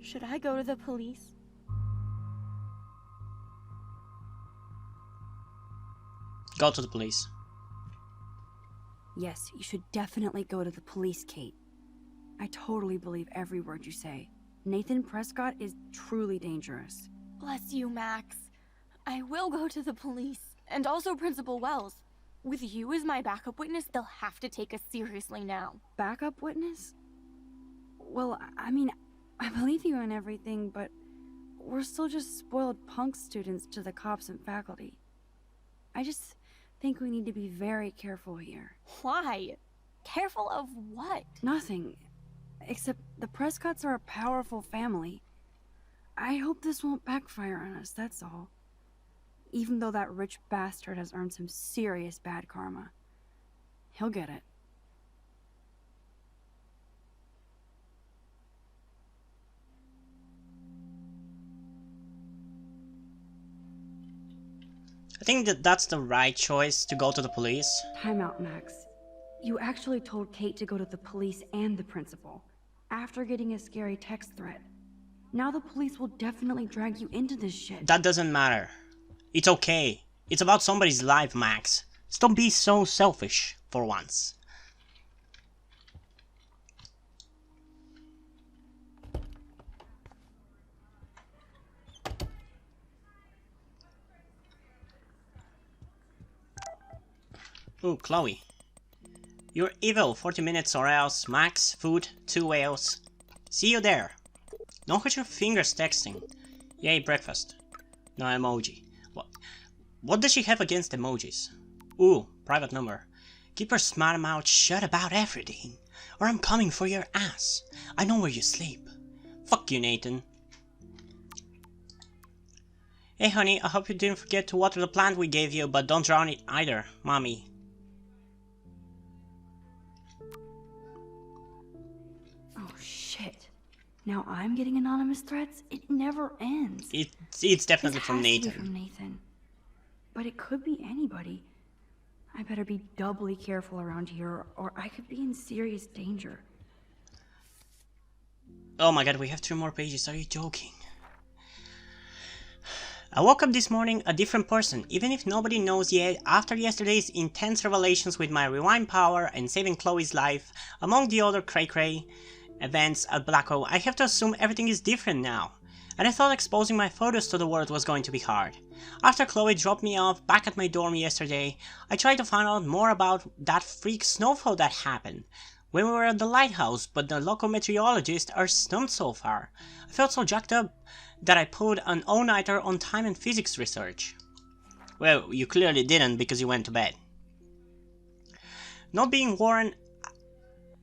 Should I go to the police? Go to the police. Yes, you should definitely go to the police, Kate. I totally believe every word you say. Nathan Prescott is truly dangerous. Bless you, Max. I will go to the police. And also Principal Wells. With you as my backup witness, they'll have to take us seriously now. Backup witness? Well, I mean, I believe you in everything, but we're still just spoiled punk students to the cops and faculty. I just think we need to be very careful here. Why? Careful of what? Nothing. Except the Prescotts are a powerful family. I hope this won't backfire on us, that's all. Even though that rich bastard has earned some serious bad karma. He'll get it. I think that's the right choice, to go to the police. Time out, Max. You actually told Kate to go to the police and the principal, after getting a scary text threat. Now the police will definitely drag you into this shit. That doesn't matter. It's okay. It's about somebody's life, Max. So don't be so selfish, for once. Ooh, Chloe. You're evil, 40 minutes or else. Max, food, 2 whales. See you there. Don't hurt your fingers texting. Yay, breakfast. No emoji. What does she have against emojis? Ooh, private number. Keep your smart mouth shut about everything, or I'm coming for your ass. I know where you sleep. Fuck you, Nathan. Hey honey, I hope you didn't forget to water the plant we gave you, but don't drown it either, mommy. Oh shit. Now I'm getting anonymous threats? It never ends. It's definitely This from has to be Nathan. from Nathan. But it could be anybody. I better be doubly careful around here, or I could be in serious danger. Oh my god, we have 2 more pages, are you joking? I woke up this morning a different person, even if nobody knows yet. After yesterday's intense revelations with my rewind power and saving Chloe's life, among the other cray-cray events at Blackwell, I have to assume everything is different now. And I thought exposing my photos to the world was going to be hard. After Chloe dropped me off back at my dorm yesterday, I tried to find out more about that freak snowfall that happened when we were at the lighthouse, but the local meteorologists are stumped so far. I felt so jacked up that I pulled an all-nighter on time and physics research. Well, you clearly didn't because you went to bed. Not being Warren,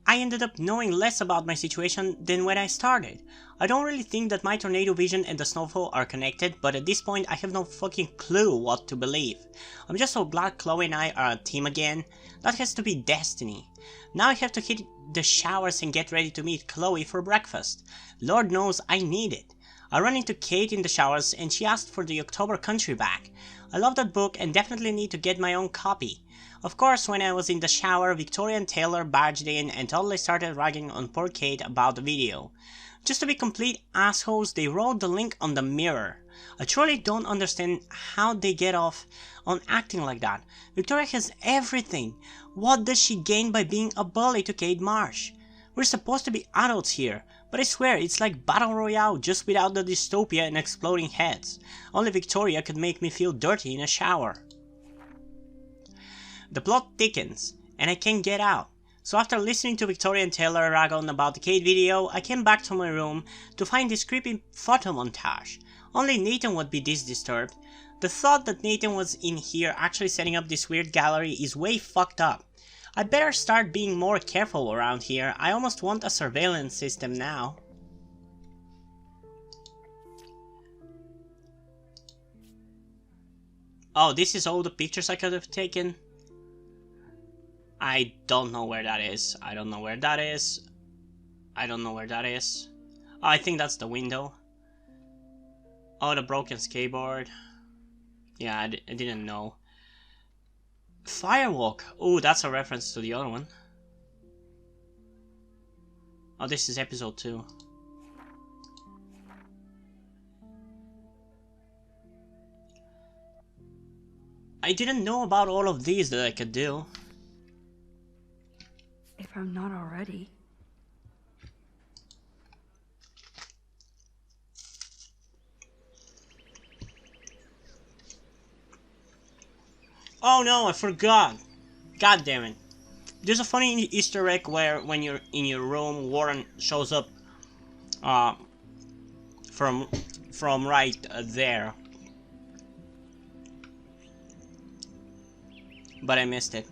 I ended up knowing less about my situation than when I started. I don't really think that my tornado vision and the snowfall are connected, but at this point I have no fucking clue what to believe. I'm just so glad Chloe and I are a team again. That has to be destiny. Now I have to hit the showers and get ready to meet Chloe for breakfast. Lord knows I need it. I ran into Kate in the showers and she asked for the October Country back. I love that book and definitely need to get my own copy. Of course, when I was in the shower, Victoria and Taylor barged in and totally started ragging on poor Kate about the video. Just to be complete assholes, they wrote the link on the mirror. I truly don't understand how they get off on acting like that. Victoria has everything. What does she gain by being a bully to Kate Marsh? We're supposed to be adults here, but I swear it's like Battle Royale just without the dystopia and exploding heads. Only Victoria could make me feel dirty in a shower. The plot thickens, and I can't get out. So after listening to Victoria and Taylor rag on about the Kate video, I came back to my room to find this creepy photo montage. Only Nathan would be this disturbed. The thought that Nathan was in here actually setting up this weird gallery is way fucked up. I better start being more careful around here. I almost want a surveillance system now. Oh, this is all the pictures I could have taken. I don't know where that is. I don't know where that is. I don't know where that is. Oh, I think that's the window. Oh, the broken skateboard. Yeah, I didn't know. Firewalk. Oh, that's a reference to the other one. Oh, this is episode 2. I didn't know about all of these that I could do. If I'm not already. Oh no, I forgot. God damn it. There's a funny Easter egg where when you're in your room, Warren shows up from right there. But I missed it.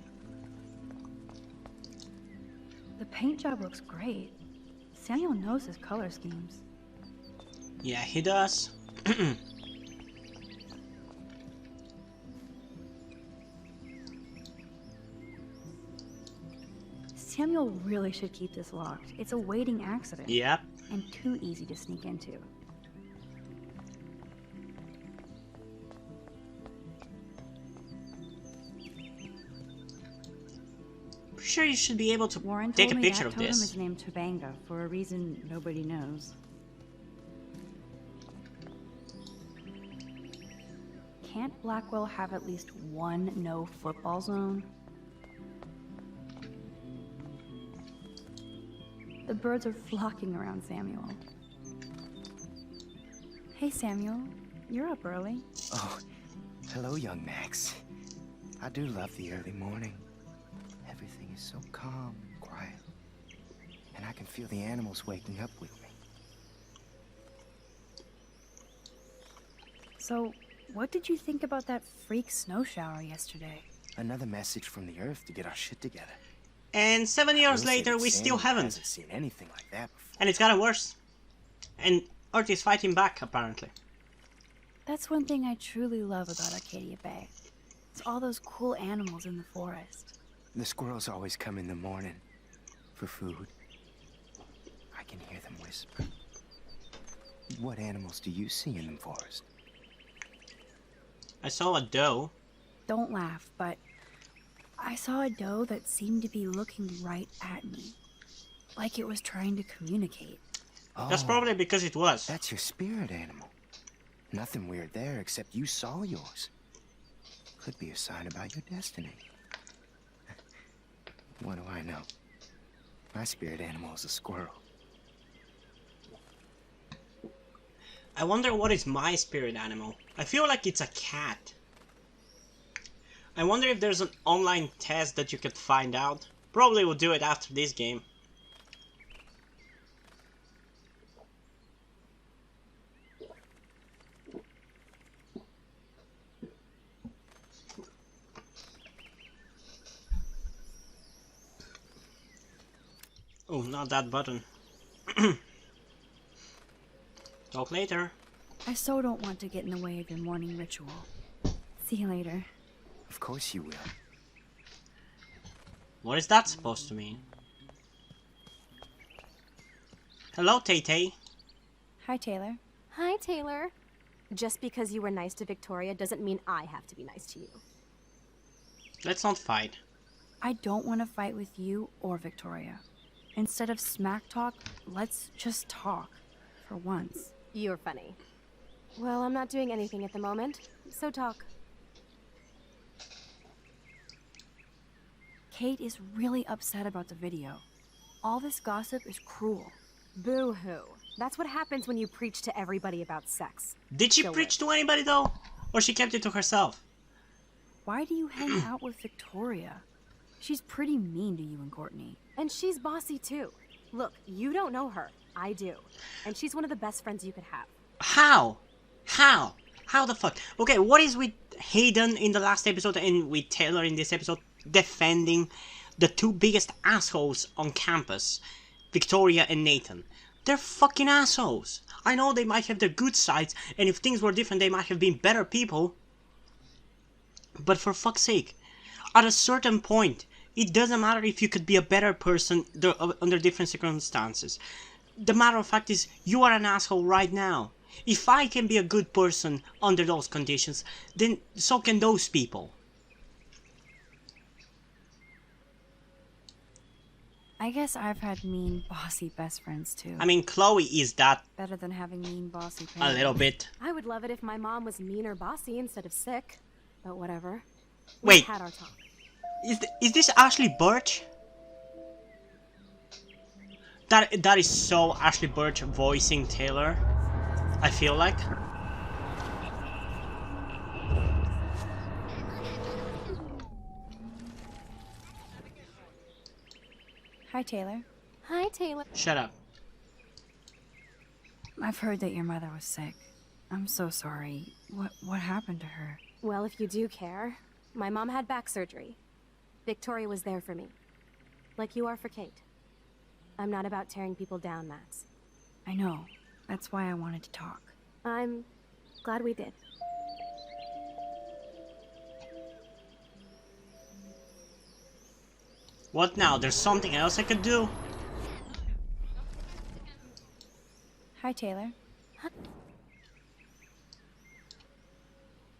The paint job looks great. Samuel knows his color schemes. Yeah, he does. Samuel really should keep this locked. It's a waiting accident. Yep. And too easy to sneak into. Pretty sure you should be able to Warren take a told me picture that of totem this. is named Tobanga for a reason nobody knows. Can't Blackwell have at least one no football zone? The birds are flocking around Samuel. Hey Samuel, you're up early. Oh, hello, young Max. I do love the early morning. Everything is so calm and quiet. And I can feel the animals waking up with me. So, what did you think about that freak snow shower yesterday? Another message from the Earth to get our shit together. And 7 years later, we still haven't. Seen anything like that before. And it's gotten worse. And Earth is fighting back, apparently. That's one thing I truly love about Arcadia Bay. It's all those cool animals in the forest. The squirrels always come in the morning for food. I can hear them whisper. What animals do you see in the forest? I saw a doe. Don't laugh, but I saw a doe that seemed to be looking right at me. Like it was trying to communicate. Oh, That's probably because it was. that's your spirit animal. Nothing weird there, except you saw yours. Could be a sign about your destiny. What do I know? My spirit animal is a squirrel. I wonder what is my spirit animal. I feel like it's a cat. I wonder if there's an online test that you could find out. Probably will do it after this game. Oh, not that button. Talk later. I so don't want to get in the way of your morning ritual. See you later. Of course you will. What is that supposed to mean? Hello, Tay-Tay. Hi, Taylor. Hi, Taylor. Just because you were nice to Victoria doesn't mean I have to be nice to you. Let's not fight. I don't want to fight with you or Victoria. Instead of smack talk, let's just talk. For once. You're funny. Well, I'm not doing anything at the moment, so talk. Kate is really upset about the video. All this gossip is cruel. Boo-hoo. That's what happens when you preach to everybody about sex. Did she Killer. preach to anybody though? Or she kept it to herself? Why do you hang out with Victoria? She's pretty mean to you and Courtney. And she's bossy too. Look, you don't know her. I do. And she's one of the best friends you could have. How? How? How the fuck? Okay, what is with Hayden in the last episode and with Taylor in this episode defending the two biggest assholes on campus, Victoria and Nathan? They're fucking assholes. I know they might have their good sides, and if things were different they might have been better people. But for fuck's sake, at a certain point, it doesn't matter if you could be a better person under different circumstances. The matter of fact is, you are an asshole right now. If I can be a good person under those conditions, then so can those people. I guess I've had mean, bossy best friends too. I mean, Chloe is that Better than having mean, bossy a parents. little bit. I would love it if my mom was mean or bossy instead of sick. But whatever. Wait. We've had our talk. Is this Ashley Birch? That is so Ashley Birch voicing Taylor, I feel like. Hi, Taylor. Hi, Taylor. Shut up. I've heard that your mother was sick. I'm so sorry. What happened to her? Well, if you do care, my mom had back surgery. Victoria was there for me. Like you are for Kate. I'm not about tearing people down, Max. I know. That's why I wanted to talk. I'm glad we did. What now? There's something else I could do? Hi, Taylor.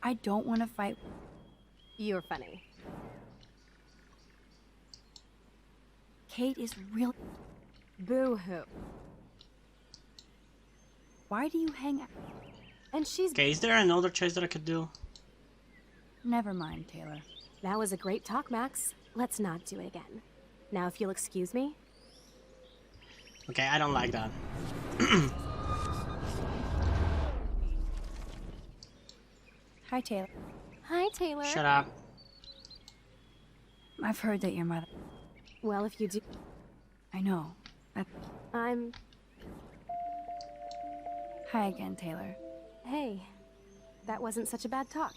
I don't want to fight. You're funny. Kate is real. Boo-hoo. Why do you hang out? And she's... Okay, is there another choice that I could do? Never mind, Taylor. That was a great talk, Max. Let's not do it again. Now, if you'll excuse me. Okay, I don't like that. Hi, Taylor. Hi, Taylor. Shut up. I've heard that your mother... Well, if you do... I know. I'm... Hi again, Taylor. Hey, that wasn't such a bad talk.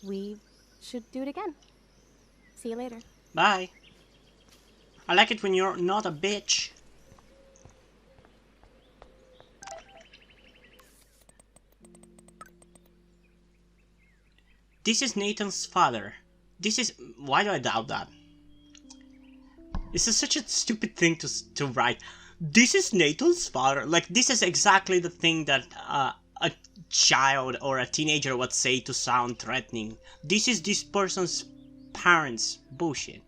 We should do it again. See you later. Bye. I like it when you're not a bitch. This is Nathan's father. This is... Why do I doubt that? This is such a stupid thing to write. This is Nathan's father. Like, this is exactly the thing that a child or a teenager would say to sound threatening. This is this person's parents. Bullshit.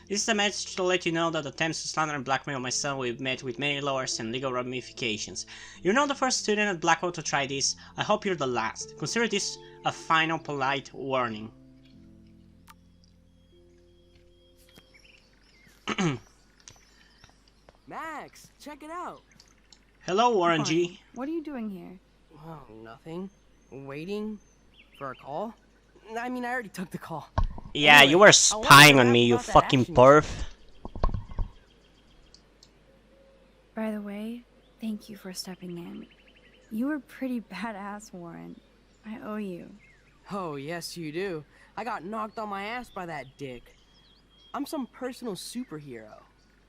This is a message to let you know that attempts to slander and blackmail my son will be met with many lawyers and legal ramifications. You're not the first student at Blackwell to try this. I hope you're the last. Consider this a final polite warning. Max, check it out. Hello, Warren G. What are you doing here? Oh, nothing. Waiting for a call? I mean, I already took the call. Yeah, Anyway, you were I spying wanted to on me, rap you about that fucking action perv. By the way, thank you for stepping in. You were pretty badass, Warren. I owe you. Oh, yes, you do. I got knocked on my ass by that dick. I'm some personal superhero.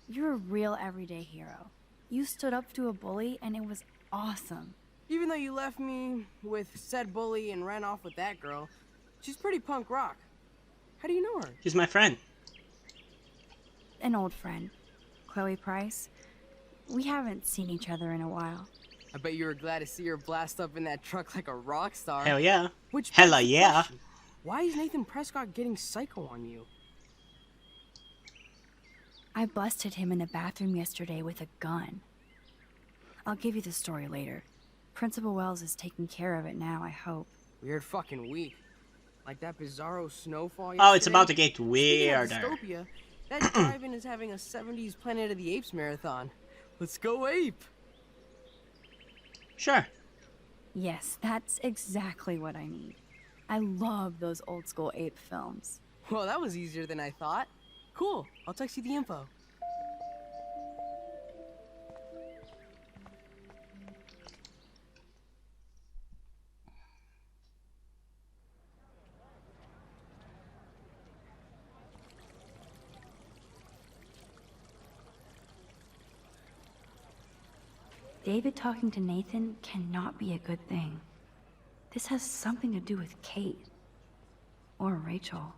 You're a real everyday hero. You stood up to a bully and it was awesome. Even though you left me with said bully and ran off with that girl, she's pretty punk rock. How do you know her? She's my friend. An old friend, Chloe Price. We haven't seen each other in a while. I bet you were glad to see her blast up in that truck like a rock star. Hell yeah. Which Hella begs the yeah. question, why is Nathan Prescott getting psycho on you? I busted him in a bathroom yesterday with a gun. I'll give you the story later. Principal Wells is taking care of it now, I hope. Weird fucking week. Like that bizarro snowfall Oh, it's yesterday. about to get Speaking of weirder. dystopia, that drive-in is having a 70s Planet of the Apes marathon. Let's go ape! Sure. Yes, that's exactly what I need. I love those old school ape films. Well, that was easier than I thought. Cool, I'll text you the info. David talking to Nathan cannot be a good thing. This has something to do with Kate. Or Rachel.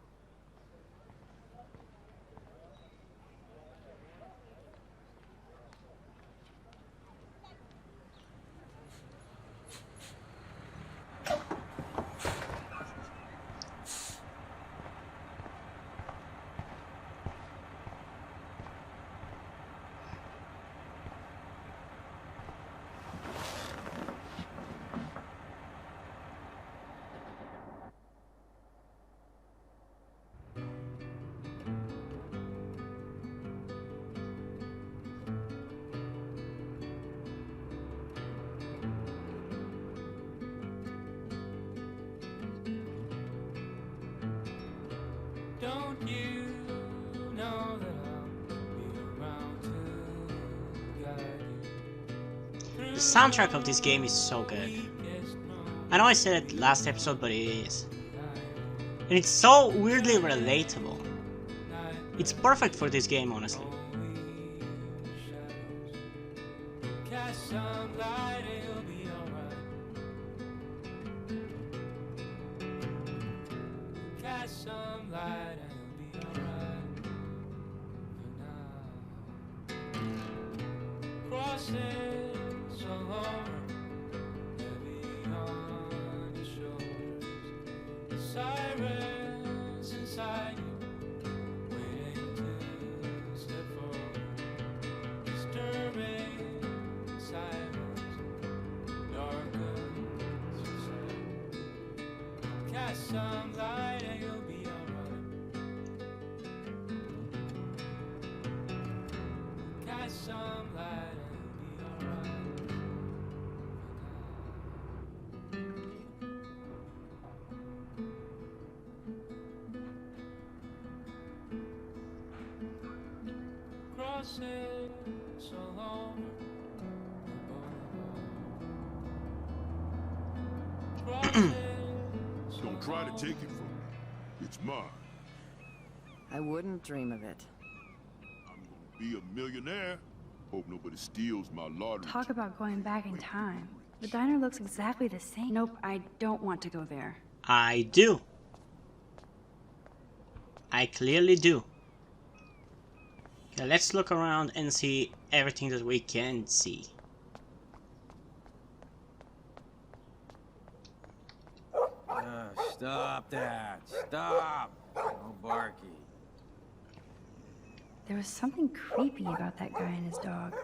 Don't you know that I'll be around to guide you? The soundtrack of this game is so good. I know I said it last episode, but it is. And it's so weirdly relatable. It's perfect for this game, honestly. Cast some light, it'll be alright. Cast some light, it'll be alright. For now, crosses along, heavy on your shoulders. Sirens inside you, waiting to step forward. Disturbing silence, darkens inside. Cast some light and you'll be alright. Cast some light and you'll be alright. Crosses along the boulevard. Don't try to take it from me. It's mine. I wouldn't dream of it. I'm gonna be a millionaire. Hope nobody steals my lottery. Talk about going back in time. The diner looks exactly the same. Nope, I don't want to go there. I do. I clearly do. Okay, let's look around and see everything that we can see. Stop that. Stop. No barky. There was something creepy about that guy and his dog.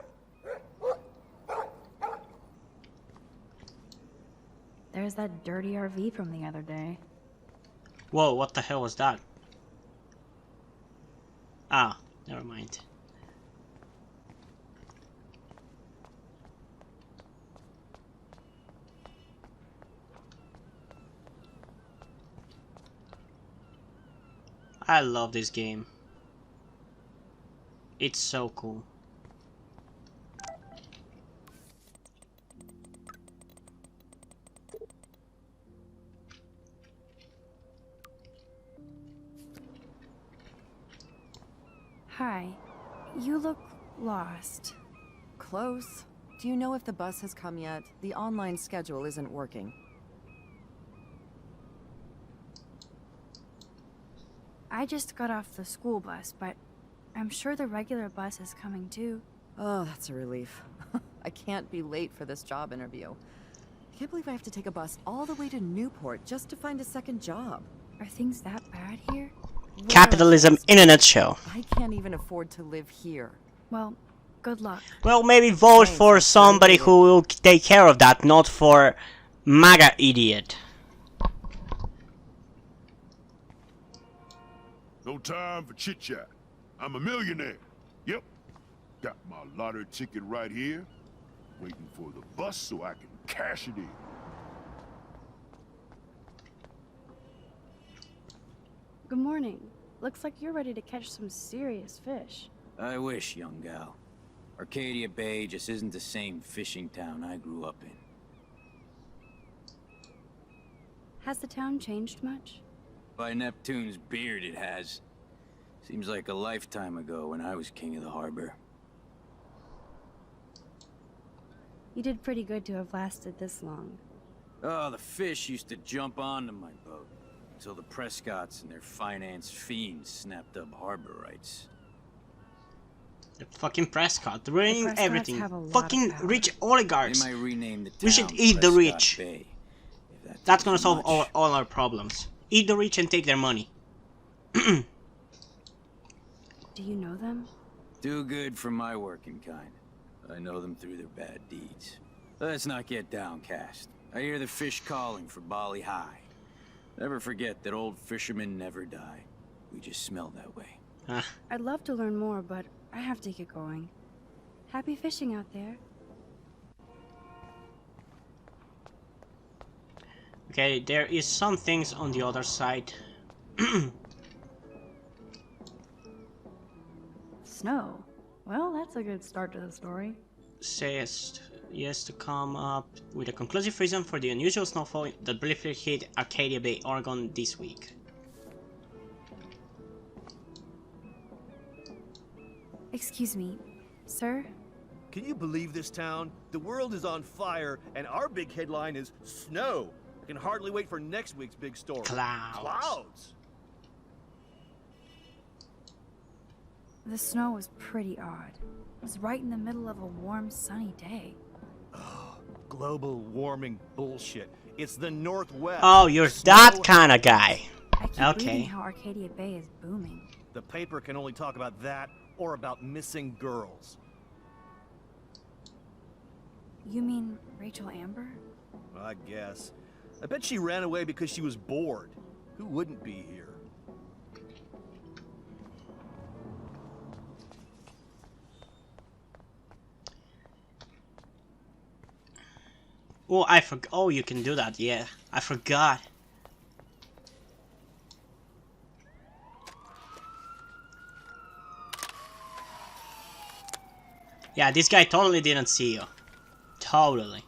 There's that dirty RV from the other day. Whoa, what the hell was that? Ah, never mind. I love this game. It's so cool. Hi. You look lost. Close. Do you know if the bus has come yet? The online schedule isn't working. I just got off the school bus, but I'm sure the regular bus is coming too. Oh, that's a relief. I can't be late for this job interview. I can't believe I have to take a bus all the way to Newport just to find a second job. Are things that bad here? Capitalism in a nutshell. I can't even afford to live here. Well, Good luck. Well, maybe vote for somebody who will take care of that, not for MAGA idiot. No time for chit-chat. I'm a millionaire. Yep. Got my lottery ticket right here. Waiting for the bus so I can cash it in. Good morning. Looks like you're ready to catch some serious fish. I wish, young gal. Arcadia Bay just isn't the same fishing town I grew up in. Has the town changed much? By Neptune's beard, it has. Seems like a lifetime ago when I was king of the harbor. You did pretty good to have lasted this long. Oh, the fish used to jump onto my boat. Until the Prescotts and their finance fiends snapped up harbor rights. The fucking Prescott ruining Prescotts everything. have a lot of Fucking power. rich oligarchs. They might rename the town We should eat the Prescott rich. Bay, if That's gonna too solve much. all our problems. Eat the rich and take their money. Do you know them? Too good for my working kind. I know them through their bad deeds. Let's not get downcast. I hear the fish calling for Bali High. Never forget that old fishermen never die. We just smell that way. I'd love to learn more, but I have to get going. Happy fishing out there. Okay, there is some things on the other side. Snow. Well, that's a good start to the story. Says yes to come up with a conclusive reason for the unusual snowfall that briefly hit Arcadia Bay, Oregon this week. Excuse me, sir? Can you believe this town? The world is on fire, and our big headline is snow. I can hardly wait for next week's big story. Clouds. Clouds? The snow was pretty odd. It was right in the middle of a warm, sunny day. Global warming bullshit. It's the Northwest. Oh, you're Snow that kind of guy. I keep Okay. reading how Arcadia Bay is booming. The paper can only talk about that or about missing girls. You mean Rachel Amber? I guess. I bet she ran away because she was bored. Who wouldn't be here? Oh, I forgot. Oh, you can do that. Yeah, I forgot. Yeah, this guy totally didn't see you. Totally.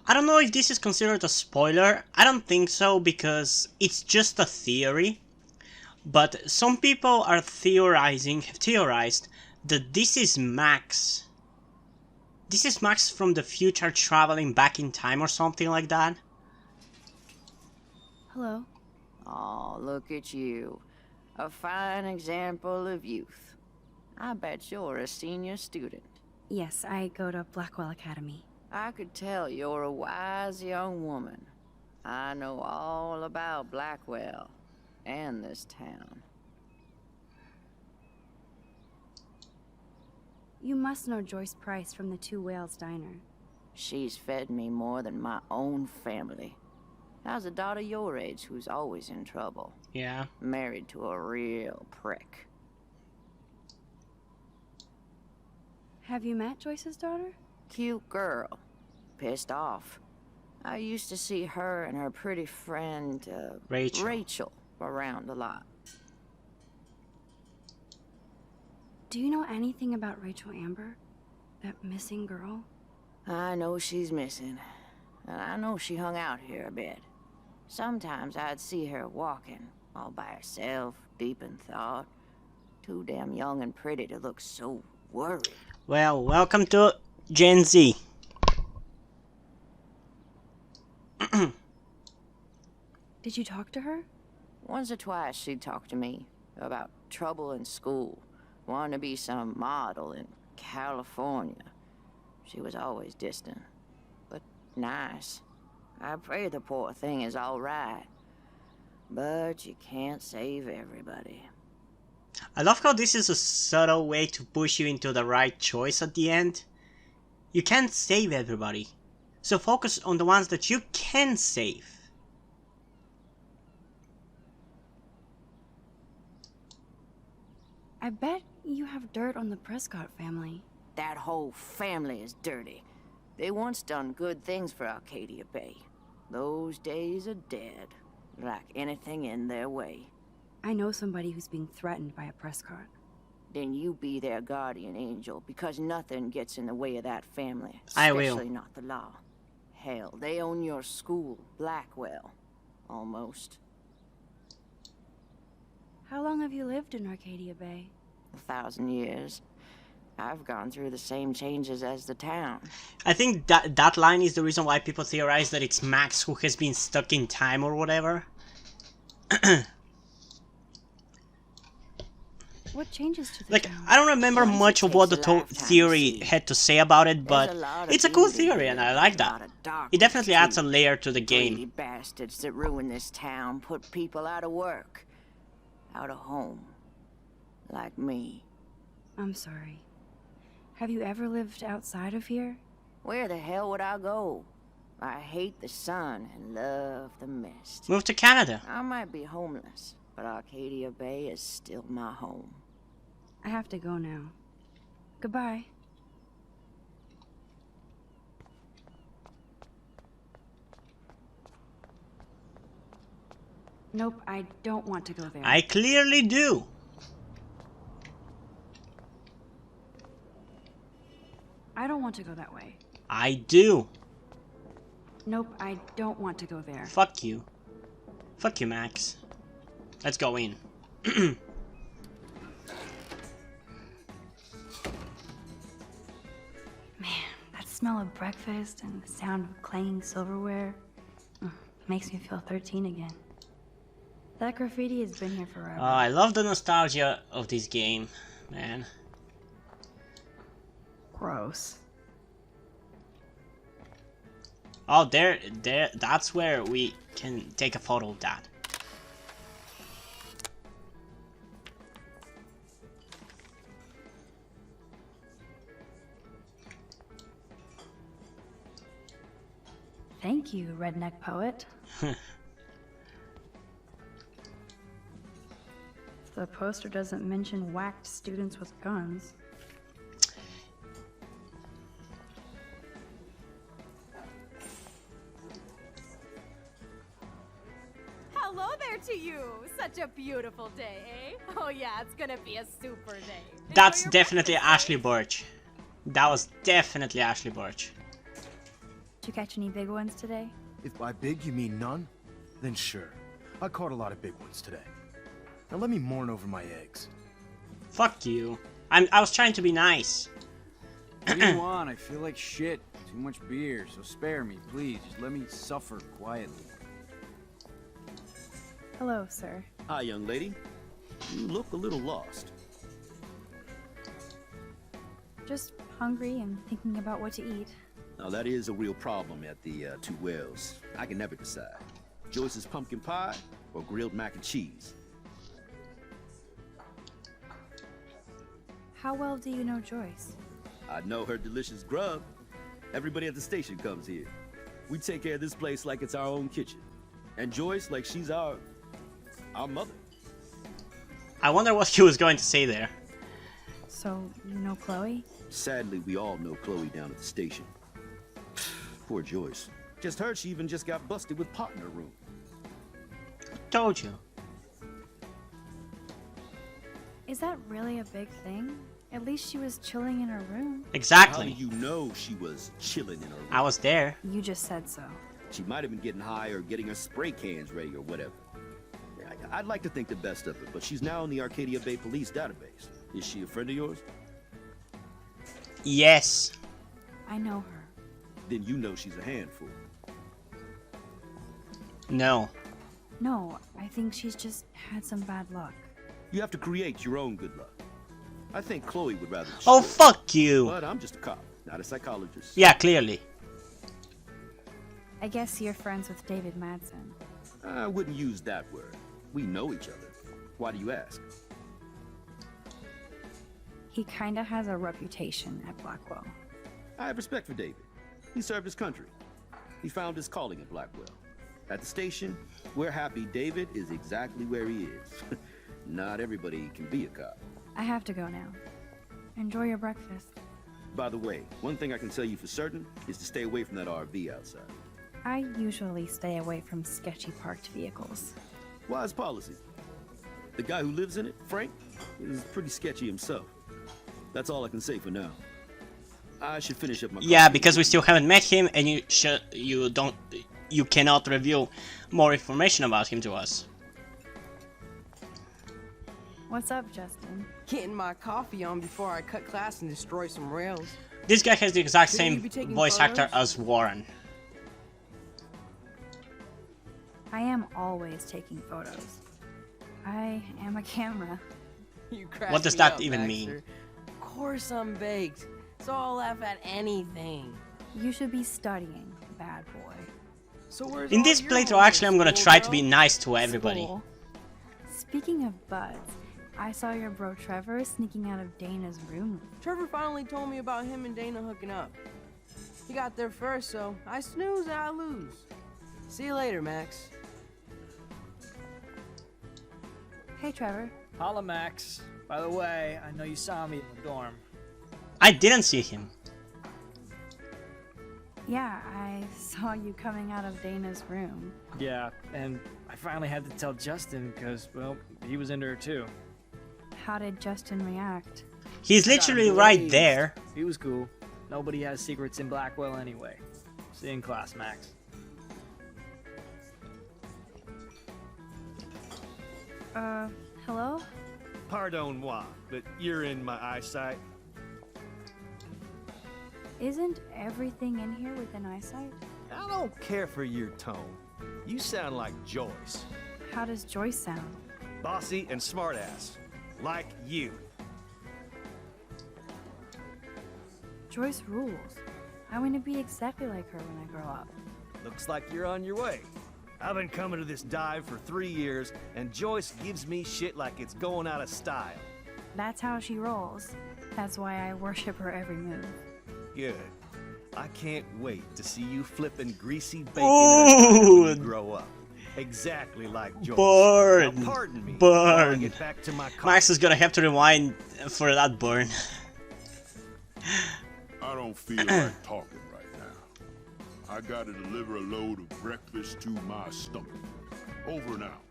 I don't know if this is considered a spoiler. I don't think so because it's just a theory. But some people are have theorized that this is Max. This is Max from the future traveling back in time or something like that. Hello. Oh, look at you. A fine example of youth. I bet you're a senior student. Yes, I go to Blackwell Academy. I could tell you're a wise young woman. I know all about Blackwell and this town. You must know Joyce Price from the Two Whales Diner. She's fed me more than my own family. How's a daughter your age who's always in trouble? Yeah. Married to a real prick. Have you met Joyce's daughter? Cute girl. Pissed off. I used to see her and her pretty friend, Rachel around a lot. Do you know anything about Rachel Amber? That missing girl? I know she's missing. And I know she hung out here a bit. Sometimes I'd see her walking, all by herself, deep in thought. Too damn young and pretty to look so worried. Well, welcome to Gen Z. Did you talk to her? Once or twice she'd talk to me about trouble in school, wanting to be some model in California. She was always distant, but nice. I pray the poor thing is all right. But you can't save everybody. I love how this is a subtle way to push you into the right choice at the end. You can't save everybody, so focus on the ones that you can save. I bet you have dirt on the Prescott family. That whole family is dirty. They once done good things for Arcadia Bay. Those days are dead, like anything in their way. I know somebody who's being threatened by a Prescott. Then you be their guardian angel, because nothing gets in the way of that family. I will. Especially not the law. Hell, they own your school, Blackwell. Almost. How long have you lived in Arcadia Bay? 1,000 years. I've gone through the same changes as the town. I think that line is the reason why people theorize that it's Max who has been stuck in time or whatever. What changes to the Like, town? I don't remember much of what the theory had to say about it, but it's a cool theory and I like that. It definitely adds a layer to the Greedy game. bastards that ruin this town, put people out of work, out of home, like me. I'm sorry. Have you ever lived outside of here? Where the hell would I go? I hate the sun and love the mist. Move to Canada. I might be homeless, but Arcadia Bay is still my home. I have to go now. Goodbye. Nope, I don't want to go there. I clearly do. I don't want to go that way. I do. Nope, I don't want to go there. Fuck you. Fuck you, Max. Let's go in. Man, that smell of breakfast and the sound of clanging silverware makes me feel 13 again. That graffiti has been here forever. I love the nostalgia of this game, man. Gross. Oh, there, that's where we can take a photo of that. Thank you, redneck poet. The poster doesn't mention whacked students with guns. Hello there to you! Such a beautiful day, eh? Oh yeah, it's gonna be a super day. That's definitely Ashley Birch. That was definitely Ashley Birch. Did you catch any big ones today? If by big you mean none, then sure. I caught a lot of big ones today. Now let me mourn over my eggs. Fuck you. I was trying to be nice. What do you want? I feel like shit. Too much beer, so spare me, please. Just let me suffer quietly. Hello, sir. Hi, young lady. You look a little lost. Just hungry and thinking about what to eat. Now, that is a real problem at the Two Wells. I can never decide. Joyce's pumpkin pie or grilled mac and cheese? How well do you know Joyce? I know her delicious grub. Everybody at the station comes here. We take care of this place like it's our own kitchen. And Joyce like she's our mother. I wonder what he was going to say there. So, you know Chloe? Sadly, we all know Chloe down at the station. Poor Joyce. Just heard she even just got busted with pot in her room. Told you. Is that really a big thing? At least she was chilling in her room. Exactly. How do you know she was chilling in her room? I was there. You just said so. She might have been getting high or getting her spray cans ready or whatever. I'd like to think the best of it, but she's now in the Arcadia Bay Police database. Is she a friend of yours? Yes. I know her. Then you know she's a handful. No. No, I think she's just had some bad luck. You have to create your own good luck. I think Chloe would rather. Oh, show. Oh, fuck fuck you. But I'm just a cop, not a psychologist. Yeah, clearly. I guess you're friends with David Madsen. I wouldn't use that word. We know each other. Why do you ask? He kinda has a reputation at Blackwell. I have respect for David. He served his country. He found his calling at Blackwell. At the station, we're happy David is exactly where he is. Not everybody can be a cop. I have to go now. Enjoy your breakfast. By the way, one thing I can tell you for certain is to stay away from that RV outside. I usually stay away from sketchy parked vehicles. Wise policy. The guy who lives in it, Frank, is pretty sketchy himself. That's all I can say for now. I should finish up my Yeah, because we still haven't met him, and you cannot reveal more information about him to us. What's up, Justin? Getting my coffee on before I cut class and destroy some rails. This guy has the exact Shouldn't you same be taking voice actor photos? as Warren. I am always taking photos. I am a camera. You crack What does me that up, even Baxter. mean? Of course I'm baked, so I'll laugh at anything. You should be studying, bad boy. So where's In all this your playthrough, homework, actually, I'm gonna school try to girl? be nice to everybody. School. Speaking of buds, I saw your bro Trevor sneaking out of Dana's room. Trevor finally told me about him and Dana hooking up. He got there first, so I snooze and I lose. See you later, Max. Hey, Trevor. Holla, Max. By the way, I know you saw me in the dorm. I didn't see him. Yeah, I saw you coming out of Dana's room. Yeah, and I finally had to tell Justin because, well, he was into her too. How did Justin react? He's literally right there. He was cool. Nobody has secrets in Blackwell anyway. See you in class, Max. Hello? Pardon moi, but you're in my eyesight. Isn't everything in here within eyesight? I don't care for your tone. You sound like Joyce. How does Joyce sound? Bossy and smartass. Like you. Joyce rules. I want to be exactly like her when I grow up. Looks like you're on your way. I've been coming to this dive for 3 years, and Joyce gives me shit like it's going out of style. That's how she rolls. That's why I worship her every move. Good. I can't wait to see you flipping greasy bacon Ooh. when you grow up. Exactly like Joyce. Burn. Now, pardon me while I Burn. get back to my Max is gonna have to rewind for that burn. I don't feel like talking right now. I gotta deliver a load of breakfast to my stomach. Over and out.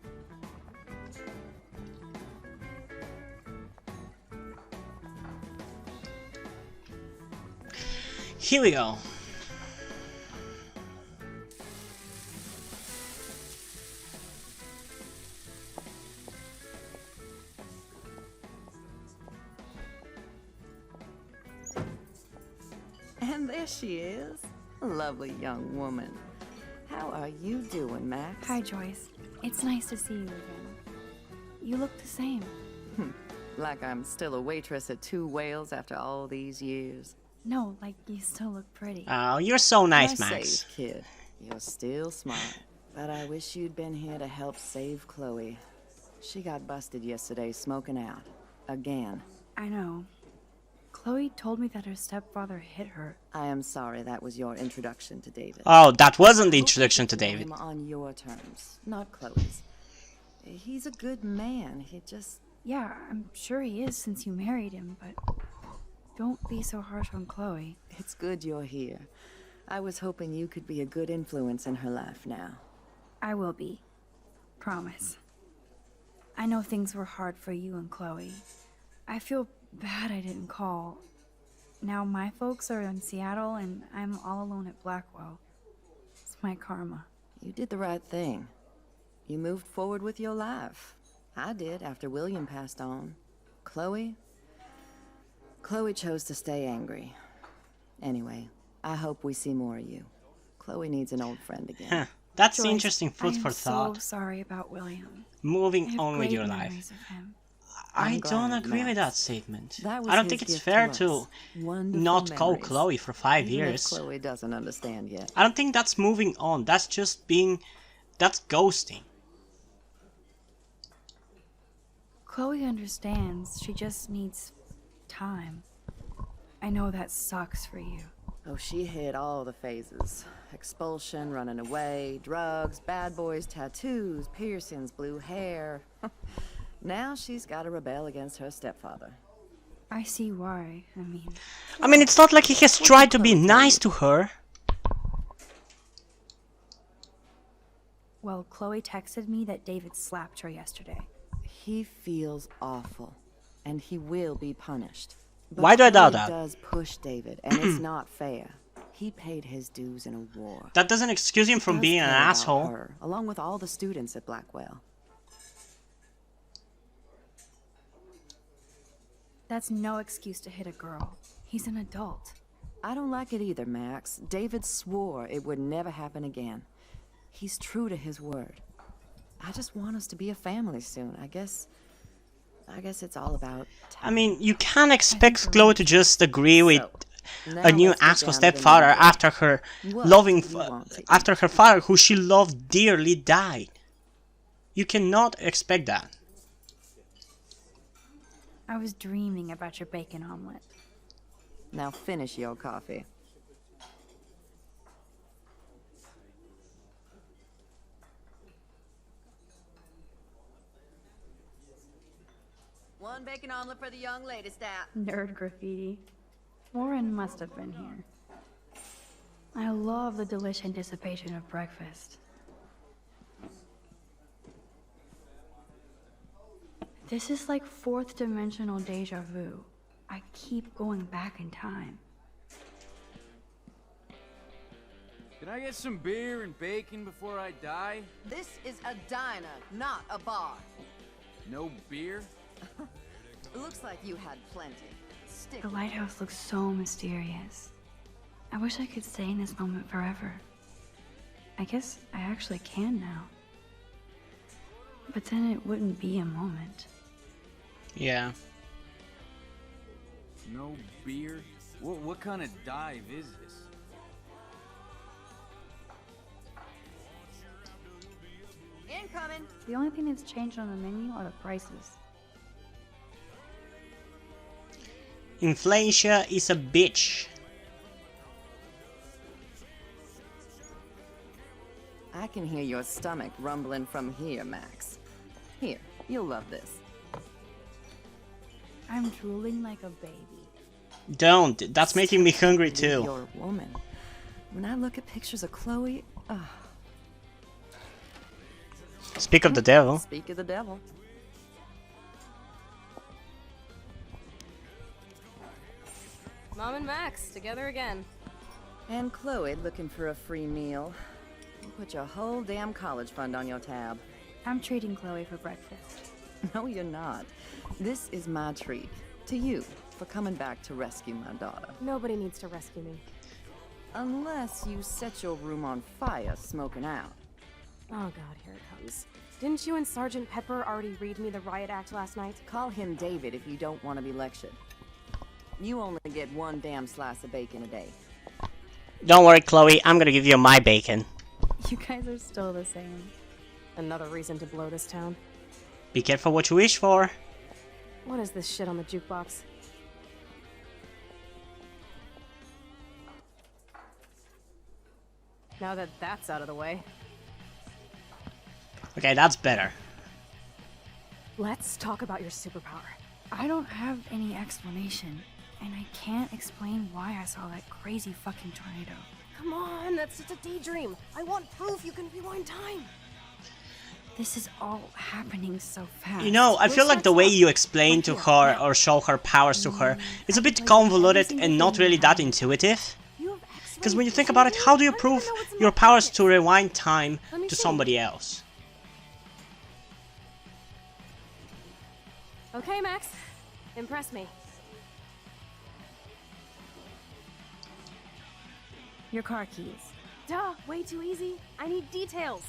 Here we go. And there she is. Lovely young woman. How are you doing, Max? Hi, Joyce. It's nice to see you again. You look the same. Like I'm still a waitress at Two Whales after all these years. No, like you still look pretty. Oh, you're so nice, Well Max. saved, kid. You're still smart. But I wish you'd been here to help save Chloe. She got busted yesterday smoking out. Again. I know. Chloe told me that her stepfather hit her. I am sorry that was your introduction to David. Oh, that wasn't the introduction to David. Him on your terms, not Chloe's. He's a good man. He just... Yeah, I'm sure he is since you married him, but don't be so harsh on Chloe. It's good you're here. I was hoping you could be a good influence in her life now. I will be. Promise. I know things were hard for you and Chloe. I feel bad I didn't call. Now my folks are in Seattle and I'm all alone at Blackwell. It's my karma. You did the right thing. You moved forward with your life. I did after William passed on. Chloe chose to stay angry. Anyway, I hope we see more of you. Chloe needs an old friend again. Huh. That's Joyce, interesting food for I'm thought. so sorry about William. I Moving have on with great your memories life. of him. I don't glad, agree with that Max. statement. That was I don't his think it's gift fair to to us. Wonderful not call memories. Chloe for 5 Even if years. Chloe doesn't understand yet. I don't think that's moving on. That's just being... That's ghosting. Chloe understands. She just needs time. I know that sucks for you. Oh, she hit all the phases. Expulsion, running away, drugs, bad boys, tattoos, piercings, blue hair. Now she's got to rebel against her stepfather. I see why. I mean, it's not like he has tried to be nice to her. Well, Chloe texted me that David slapped her yesterday. He feels awful, and he will be punished. But Why do I doubt Chloe that? does push David, and it's not fair. He paid his dues in a war. That doesn't excuse him from Does being an care about asshole. her, along with all the students at Blackwell. That's no excuse to hit a girl. He's an adult. I don't like it either, Max. David swore it would never happen again. He's true to his word. I just want us to be a family soon. I guess it's all about time. I mean, you can't expect Chloe to just agree with now a new let's get asshole down to the stepfather main after her What loving, do you want to after her father, who she loved dearly, died. You cannot expect that. I was dreaming about your bacon omelet. Now finish your coffee. One bacon omelet for the young lady, stat. Nerd graffiti. Warren must have been here. I love the delicious anticipation of breakfast. This is like fourth dimensional deja vu. I keep going back in time. Can I get some beer and bacon before I die? This is a diner, not a bar. No beer? Looks like you had plenty. Stick. The lighthouse looks so mysterious. I wish I could stay in this moment forever. I guess I actually can now. But then it wouldn't be a moment. Yeah. No beer? What kind of dive is this? Incoming. The only thing that's changed on the menu are the prices. Inflation is a bitch. I can hear your stomach rumbling from here, Max. Here, you'll love this. I'm drooling like a baby. Don't. That's making me hungry too. You're a woman. When I look at pictures of Chloe, Speak of the devil. Speak of the devil. Mom and Max, together again. And Chloe looking for a free meal. You put your whole damn college fund on your tab. I'm treating Chloe for breakfast. No, you're not. This is my treat. To you, for coming back to rescue my daughter. Nobody needs to rescue me. Unless you set your room on fire smoking out. Oh god, here it comes. Didn't you and Sergeant Pepper already read me the riot act last night? Call him David if you don't want to be lectured. You only get one damn slice of bacon a day. Don't worry, Chloe. I'm gonna give you my bacon. You guys are still the same. Another reason to blow this town. Be careful what you wish for. What is this shit on the jukebox? Now that that's out of the way, Okay, that's better. let's talk about your superpower. I don't have any explanation, and I can't explain why I saw that crazy fucking tornado. Come on, that's just a daydream. I want proof you can rewind time. This is all happening so fast. You know, I feel like the way you explain to her or show her powers to her is a bit convoluted and not really that intuitive. Because when you think about it, how do you prove your powers to rewind time to somebody else? Okay, Max. Impress me. Your car keys. Duh, way too easy. I need details.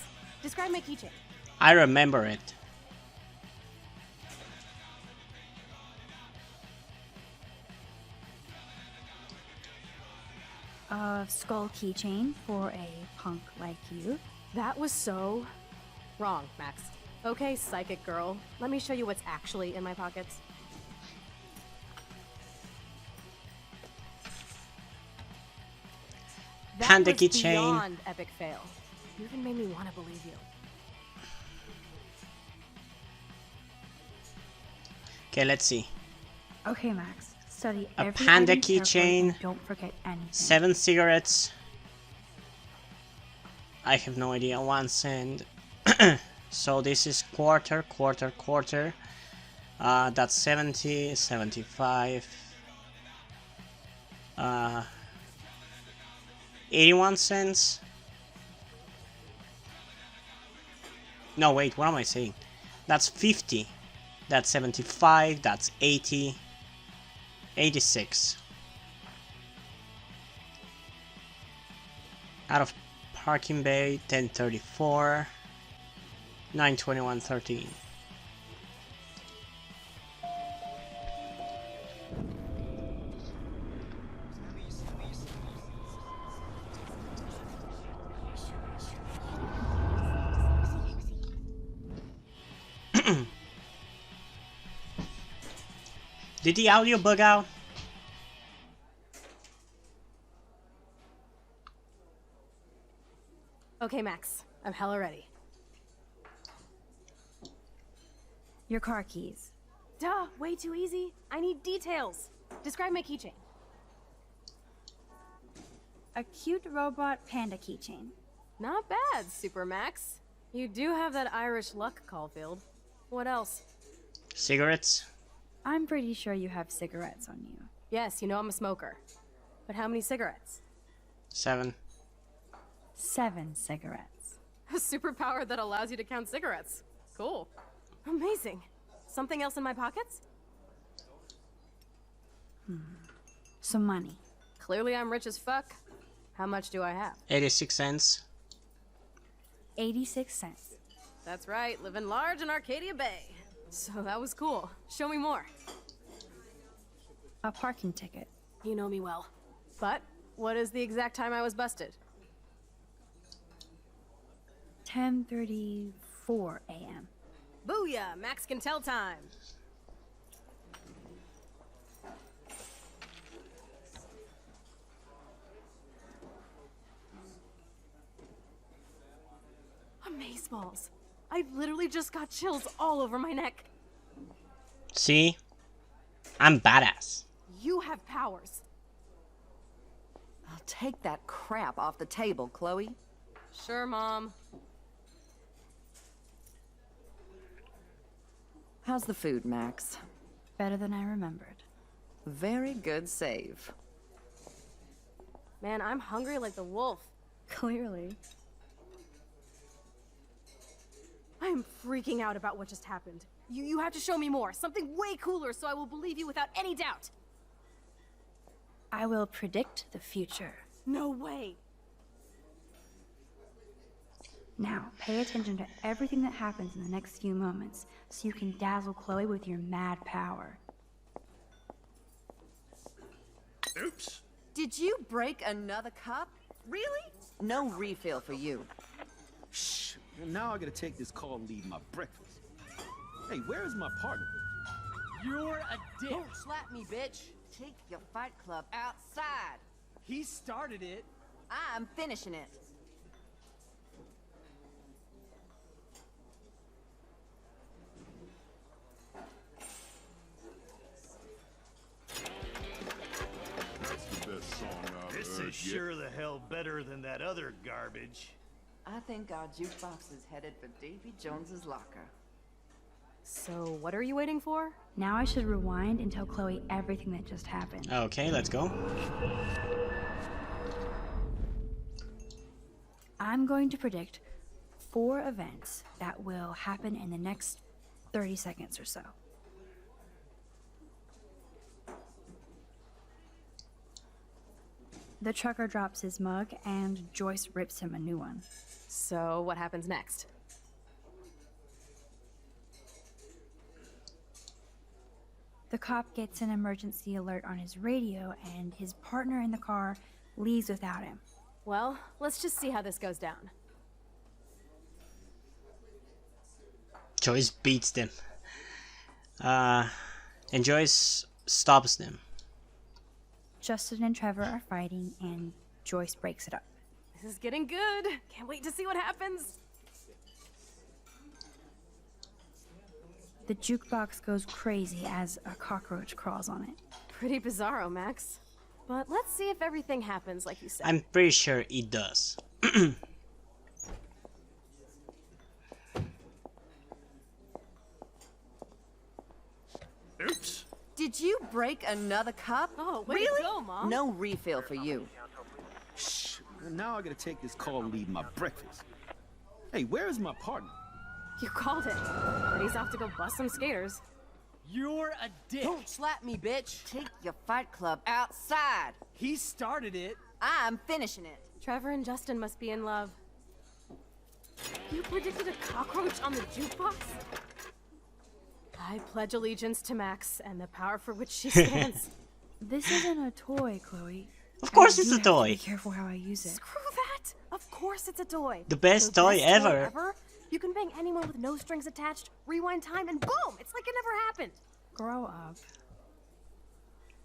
Describe my keychain. I remember it. A skull keychain for a punk like you. That was so wrong, Max. Okay, psychic girl. Let me show you what's actually in my pockets. Panda That was keychain. beyond epic fail. You even made me want to believe you. Okay, let's see. Okay, Max. Study A every panda item carefully and keychain. don't forget anything. 7 cigarettes. I have no idea. 1 cent. So this is quarter. That's 70, 75. 81 cents. No, wait, what am I saying? That's 50. That's 75. That's 80. 86. Out of parking bay, 1034. 921.13. Did the audio bug out? Okay, Max. I'm hella ready. Your car keys. Duh, way too easy. I need details. Describe my keychain. A cute robot panda keychain. Not bad, Super Max. You do have that Irish luck, Caulfield. What else? Cigarettes? I'm pretty sure you have cigarettes on you. Yes, you know I'm a smoker. But how many cigarettes? 7. 7 cigarettes. A superpower that allows you to count cigarettes. Cool. Amazing. Something else in my pockets? Some money. Clearly I'm rich as fuck. How much do I have? 86 cents. 86 cents. That's right, living large in Arcadia Bay. So that was cool. Show me more. A parking ticket. You know me well. But what is the exact time I was busted? 10:34 a.m. Booyah! Max can tell time. Amazeballs. I literally just got chills all over my neck. See? I'm badass. You have powers. I'll take that crap off the table, Chloe. Sure, Mom. How's the food, Max? Better than I remembered. Very good save. Man, I'm hungry like the wolf. Clearly. I am freaking out about what just happened. You have to show me more. Something way cooler so I will believe you without any doubt. I will predict the future. No way. Now, pay attention to everything that happens in the next few moments, so you can dazzle Chloe with your mad power. Oops. Did you break another cup? Really? No refill for you. Shh. And now I gotta take this call and leave my breakfast. Hey, where is my partner? You're a dick. Don't slap me, bitch. Take your fight club outside. He started it. I'm finishing it. That's the best song I've This heard is yet. sure the hell better than that other garbage. I think our jukebox is headed for Davy Jones's locker. So, what are you waiting for? Now I should rewind and tell Chloe everything that just happened. Okay, let's go. I'm going to predict 4 events that will happen in the next 30 seconds or so. The trucker drops his mug and Joyce rips him a new one. So, what happens next? The cop gets an emergency alert on his radio and his partner in the car leaves without him. Well, let's just see how this goes down. Joyce beats them. And Joyce stops them. Justin and Trevor are fighting, and Joyce breaks it up. This is getting good. Can't wait to see what happens. The jukebox goes crazy as a cockroach crawls on it. Pretty bizarro, Max. But let's see if everything happens like you said. I'm pretty sure it does. Oops. Did you break another cup? Oh, way really? to go, Mom. No refill for you. Shh. Now I gotta take this call and leave my breakfast. Hey, where is my partner? You called it. But he's off to go bust some skaters. You're a dick. Don't slap me, bitch. Take your fight club outside. He started it. I'm finishing it. Trevor and Justin must be in love. You predicted a cockroach on the jukebox? I pledge allegiance to Max and the power for which she stands. This isn't a toy, Chloe. Of course I it's do a have to toy. Be careful how I use it. Screw that! Of course it's a toy. The best toy ever. You can bang anyone with no strings attached, rewind time, and boom! It's like it never happened. Grow up.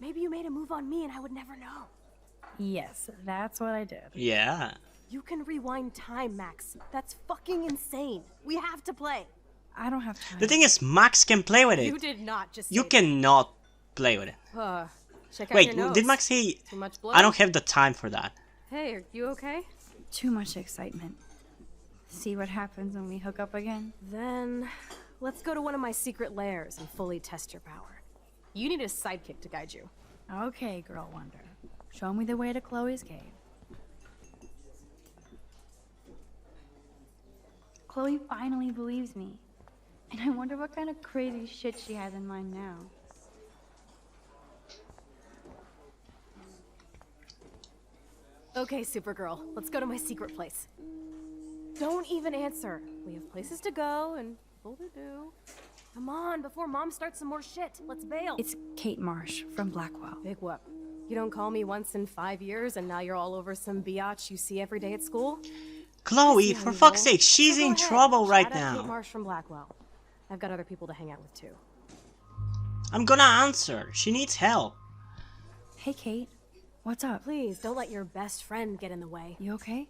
Maybe you made a move on me and I would never know. Yes, that's what I did. Yeah. You can rewind time, Max. That's fucking insane. We have to play. I don't have time. The thing is, Max can play with it. You did not just You say cannot play with it. that. Check out Wait, your nose. did Max say... Too much blood? I don't have the time for that. Hey, are you okay? Too much excitement. See what happens when we hook up again? Then, let's go to one of my secret lairs and fully test your power. You need a sidekick to guide you. Okay, Girl Wonder. Show me the way to Chloe's cave. Chloe finally believes me. And I wonder what kind of crazy shit she has in mind now. Okay, Supergirl, let's go to my secret place. Don't even answer. We have places to go and people to do. Come on, before Mom starts some more shit. Let's bail. It's Kate Marsh from Blackwell. Big whoop. You don't call me once in 5 years and now you're all over some biatch you see every day at school? Chloe, for fuck's sake, she's in trouble right Shout out Kate now. Marsh from Blackwell. I've got other people to hang out with too. I'm gonna answer. She needs help. Hey, Kate. What's up? Please, don't let your best friend get in the way. You okay?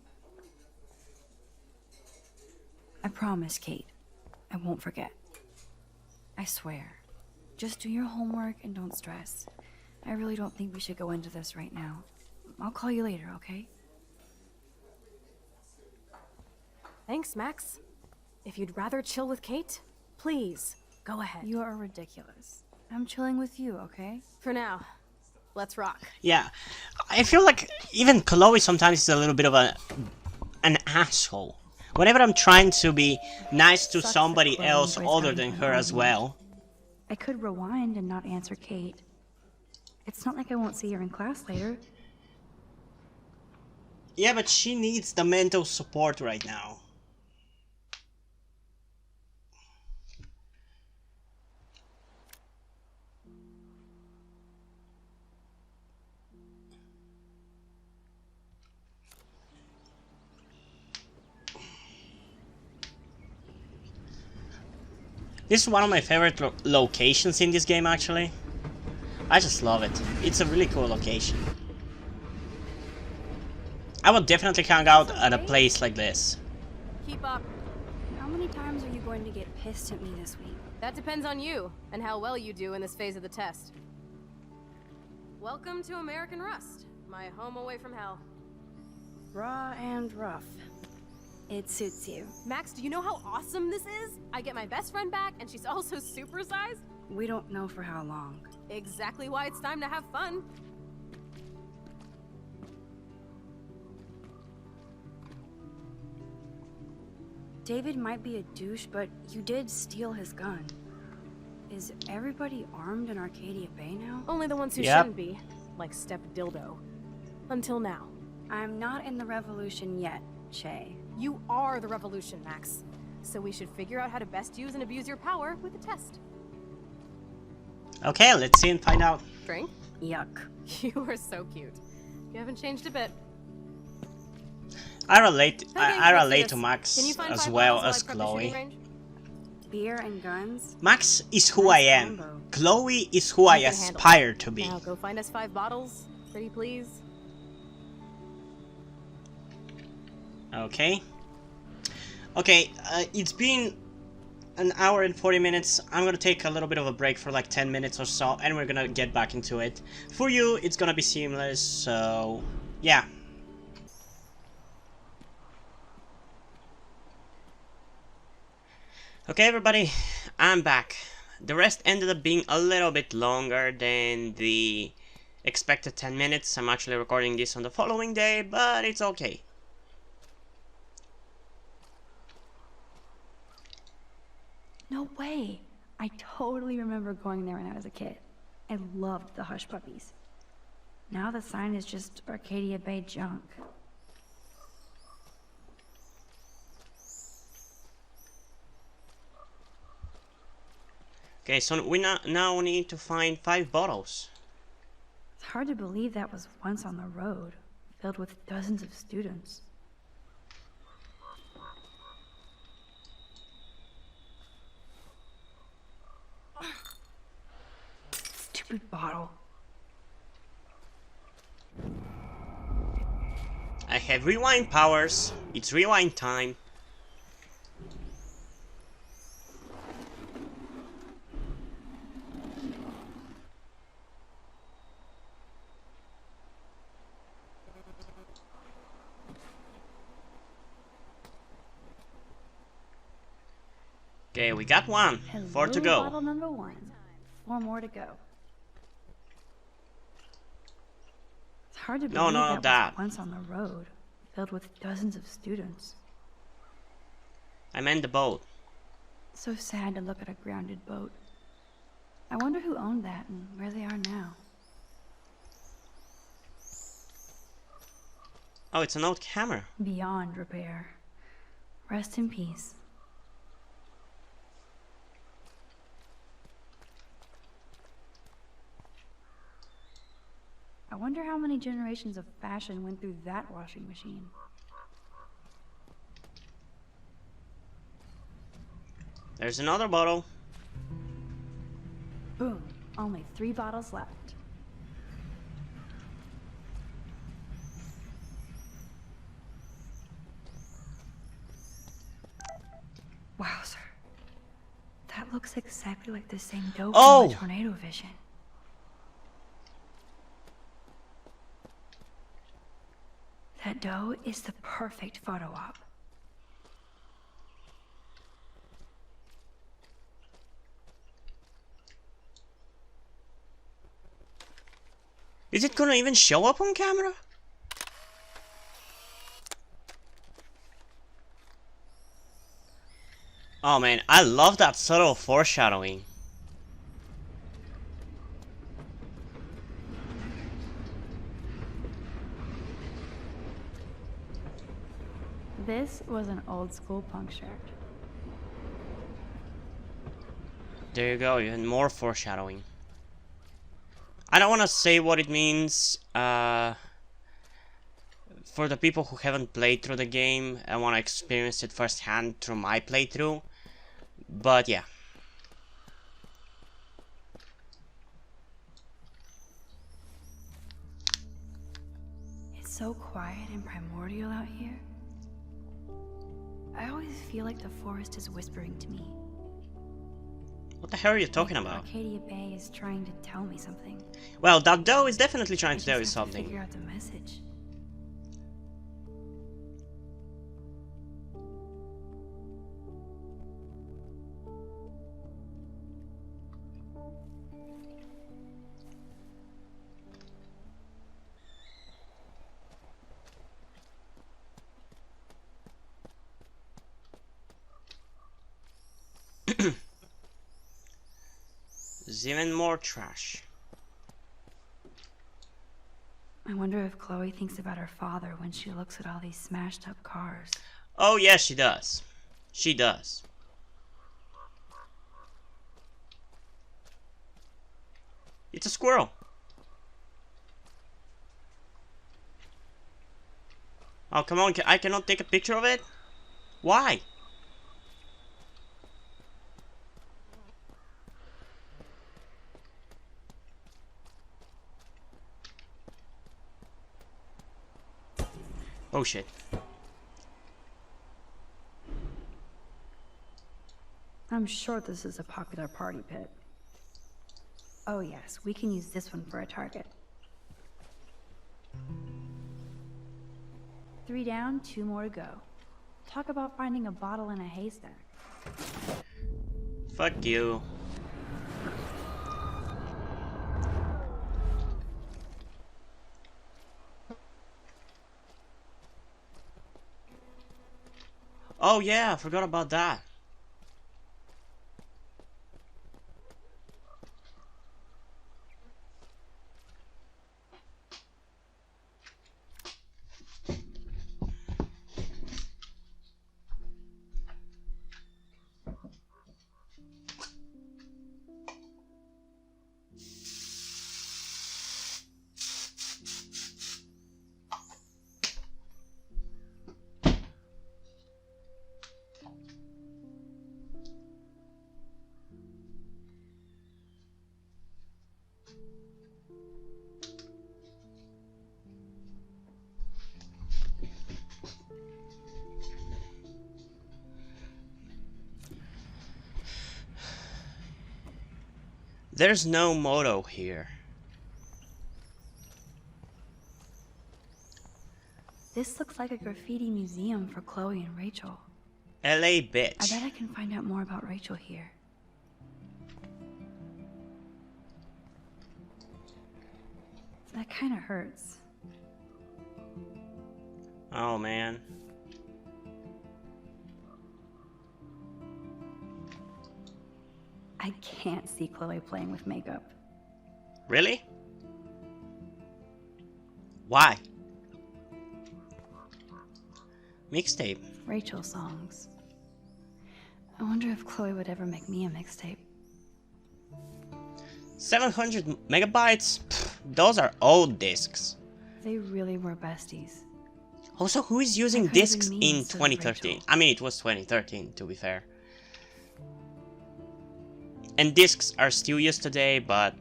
I promise, Kate. I won't forget. I swear. Just do your homework and don't stress. I really don't think we should go into this right now. I'll call you later, okay? Thanks, Max. If you'd rather chill with Kate, please, go ahead. You are ridiculous. I'm chilling with you, okay? For now, let's rock. Yeah, I feel like even Chloe sometimes is a little bit of an asshole. Whenever I'm trying to be nice to somebody else other than her as well. I could rewind and not answer Kate. It's not like I won't see her in class later. Yeah, but she needs the mental support right now. This is one of my favorite locations in this game, actually. I just love it. It's a really cool location. I would definitely hang out at a place like this. Keep up. How many times are you going to get pissed at me this week? That depends on you and how well you do in this phase of the test. Welcome to American Rust, my home away from hell. Raw and rough. It suits you. Max, do you know how awesome this is? I get my best friend back and she's also supersized. We don't know for how long. Exactly why it's time to have fun. David might be a douche, but you did steal his gun. Is everybody armed in Arcadia Bay now? Only the ones who shouldn't be, like Step Dildo. Until now. I'm not in the revolution yet, Che. You are the revolution, Max. So we should figure out how to best use and abuse your power with a test. Okay, let's see and find out. Drink? Yuck. You are so cute. You haven't changed a bit. I relate. Okay, I let's do relate this. to Max Can you find as 5 well bottles while I as prep the shooting Chloe. range? Beer and guns? Max is who I Nice am. combo. Chloe is who I You can handle aspire it. to be. Now go find us 5 bottles, pretty please. Okay. Okay, it's been an hour and 40 minutes. I'm gonna take a little bit of a break for like 10 minutes or so, and we're gonna get back into it. For you, it's gonna be seamless, so yeah. Okay, everybody, I'm back. The rest ended up being a little bit longer than the expected 10 minutes. I'm actually recording this on the following day, but it's okay. No way. I totally remember going there when I was a kid. I loved the Hush Puppies. Now the sign is just Arcadia Bay junk. Okay, so we now need to find 5 bottles. It's hard to believe that was once on the road, filled with dozens of students. Stupid bottle. I have rewind powers. It's rewind time. Okay, we got 1. 4 to go. Bottle number 1. 4 more to go. It's hard to believe that was once on the road, filled with dozens of students. I meant the boat. So sad to look at a grounded boat. I wonder who owned that and where they are now. Oh, it's an old camera. Beyond repair. Rest in peace. I wonder how many generations of fashion went through that washing machine. There's another bottle. Boom. Only 3 bottles left. Wowzer. That looks exactly like the same dough from the tornado vision. That dough is the perfect photo op. Is it gonna even show up on camera? Oh man, I love that subtle foreshadowing. This was an old school punk shirt. There you go, even more foreshadowing. I don't want to say what it means for the people who haven't played through the game and want to experience it firsthand through my playthrough, but yeah. It's so quiet and primordial out here. I always feel like the forest is whispering to me. What the hell are you talking about? Arcadia Bay is trying to tell me something. Well, that dough is definitely trying to tell you I just have to something. figure out the message. There's even more trash. I wonder if Chloe thinks about her father when she looks at all these smashed up cars. Oh yes, she does. She does. It's a squirrel. Oh, come on, I cannot take a picture of it? Why? Oh shit. I'm sure this is a popular party pit. Oh yes, we can use this one for a target. 3 down, 2 more to go. Talk about finding a bottle in a haystack. Fuck you. Oh yeah, I forgot about that. There's no motto here. This looks like a graffiti museum for Chloe and Rachel. LA I bitch. bet I can find out more about Rachel here. That kind of hurts. Oh man. I can't see Chloe playing with makeup. Really? Why? Mixtape. Rachel songs. I wonder if Chloe would ever make me a mixtape. 700 megabytes? Pfft, those are old discs. They really were besties. Also, who is using That could've discs been me in instead of 2013? Rachel. I mean, it was 2013, to be fair. And discs are still used today, but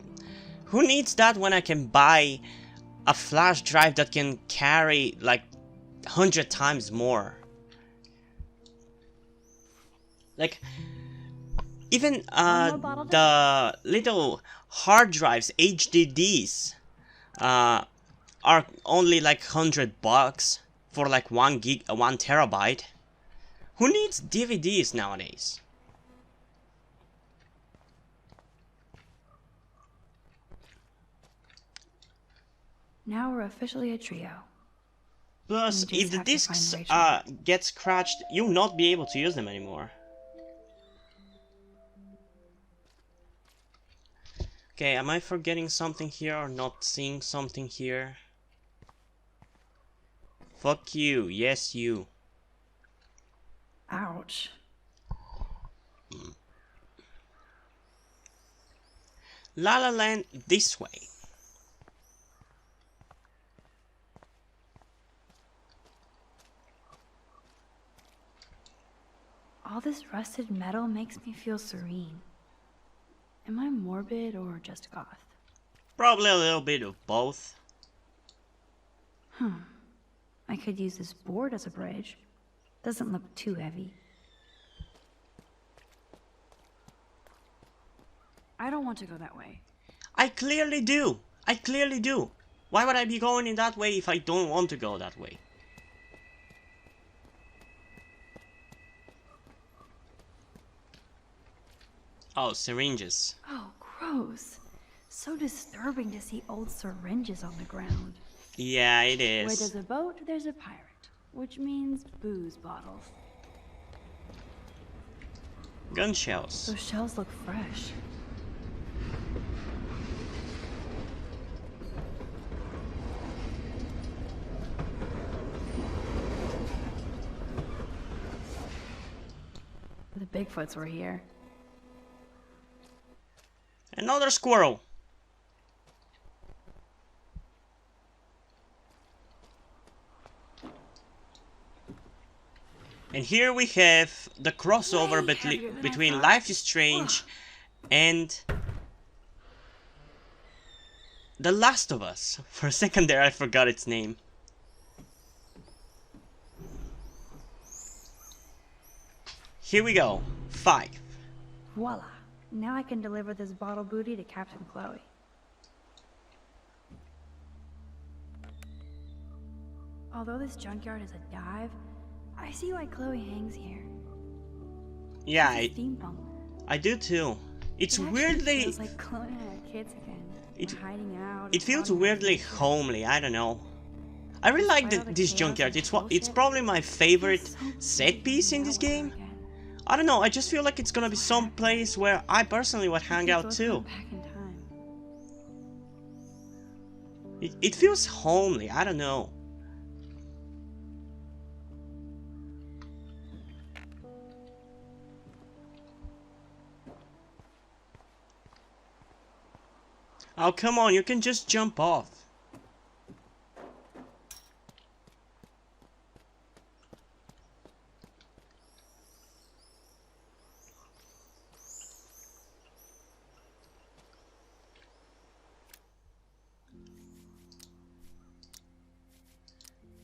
who needs that when I can buy a flash drive that can carry like 100 times more? Like, even the little hard drives, HDDs, are only like $100 for like 1 terabyte. Who needs DVDs nowadays? Now we're officially a trio. Plus, We just if the have to find discs Rachel. get scratched, you'll not be able to use them anymore. Okay, am I forgetting something here or not seeing something here? Fuck you, yes you. Ouch. La La Land this way. All this rusted metal makes me feel serene. Am I morbid or just goth? Probably a little bit of both. I could use this board as a bridge. Doesn't look too heavy. I don't want to go that way. I clearly do. I clearly do. Why would I be going in that way if I don't want to go that way? Oh, syringes. Oh, gross. So disturbing to see old syringes on the ground. Yeah, it Where is. there's a boat, there's a pirate. Which means booze bottles. Gun shells. Those shells look fresh. The Bigfoots were here. Another squirrel. And here we have the crossover between Life is Strange and The Last of Us. For a second there I forgot its name. Here we go. 5. Voila. Now I can deliver this bottle booty to Captain Chloe. Although this junkyard is a dive, I see why Chloe hangs here. Yeah, Steampunk. I do too. It's It weirdly... feels like Chloe and I are kids again. We're hiding out. It feels weirdly homely, I don't know. I really like this junkyard. It's probably my favorite set piece in this game. I don't know, I just feel like it's gonna be some place where I personally would hang out too. It feels homely, I don't know. Oh, come on, you can just jump off.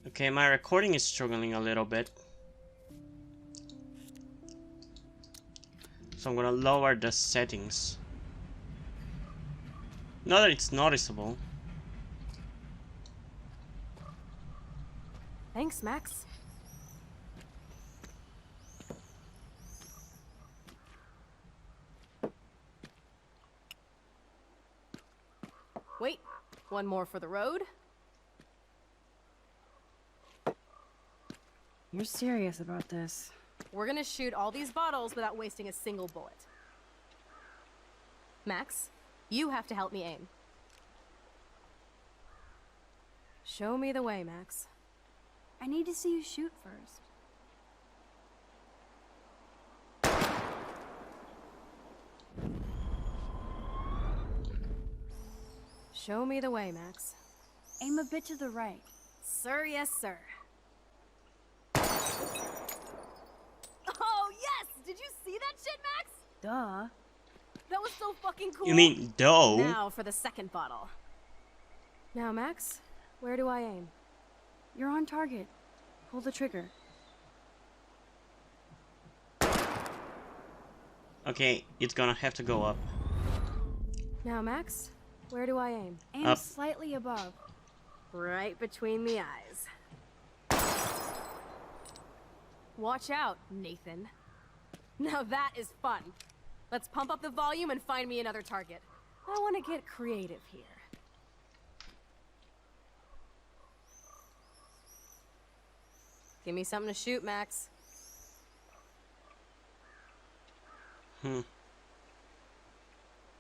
Okay, my recording is struggling a little bit. So I'm gonna lower the settings. Not that it's noticeable. Thanks, Max. Wait, one more for the road. You're serious about this. We're gonna shoot all these bottles without wasting a single bullet. Max, you have to help me aim. Show me the way, Max. I need to see you shoot first. Show me the way, Max. Aim a bit to the right. Sir, yes, sir. Oh, yes! Did you see that shit, Max? Duh. That was so fucking cool. You mean dough? Now for the second bottle. Now, Max, where do I aim? You're on target. Pull the trigger. Okay, it's gonna have to go up. Now, Max, where do I aim? Aim Up. slightly above. Right between the eyes. Watch out, Nathan. Now that is fun. Let's pump up the volume and find me another target. I want to get creative here. Give me something to shoot, Max.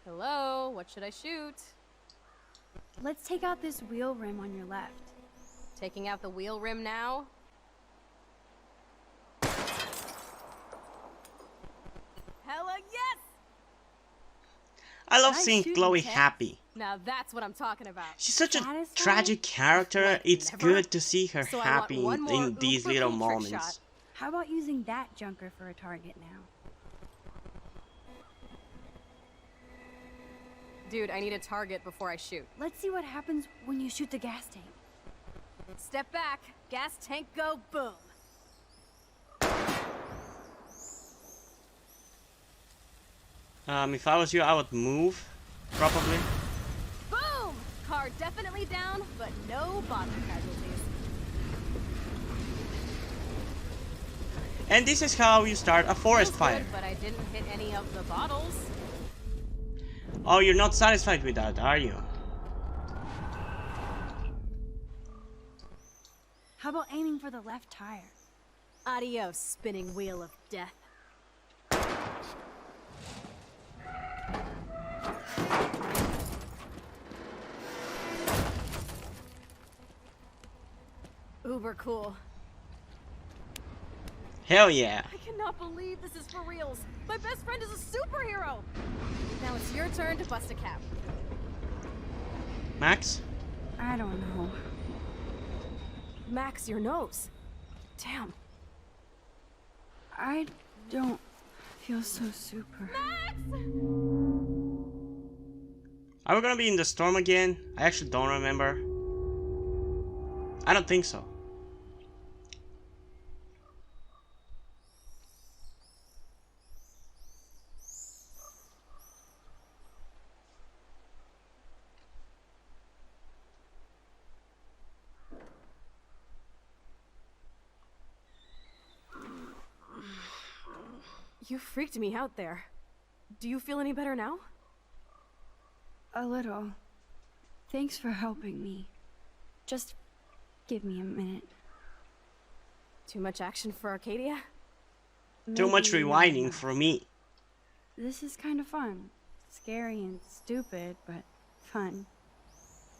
Hello, what should I shoot? Let's take out this wheel rim on your left. Taking out the wheel rim now? Hella yes! I love Nice seeing shooting, Chloe Ted. happy. Now that's what I'm talking about. She's such a tragic character. It's good to see her So I want happy one more in these uber little cool trick moments. shot. How about using that junker for a target now? Dude, I need a target before I shoot. Let's see what happens when you shoot the gas tank. Step back, gas tank go, boom. If I was you, I would move, probably. Boom! Car definitely down, but no bottom casualties. And this is how you start a forest Feels fire. good, but I didn't hit any of the bottles. Oh, you're not satisfied with that, are you? How about aiming for the left tire? Adios, spinning wheel of death. Uber cool. Hell yeah. I cannot believe this is for reals. My best friend is a superhero. Now it's your turn to bust a cap. Max? I don't know. Max, your nose. Damn. I don't feel so super. Are we gonna be in the storm again? I actually don't remember. I don't think so. You freaked me out there. Do you feel any better now? A little. Thanks for helping me. Just give me a minute. Too much action for Arcadia? Too much rewinding for me. This is kind of fun. Scary and stupid, but fun.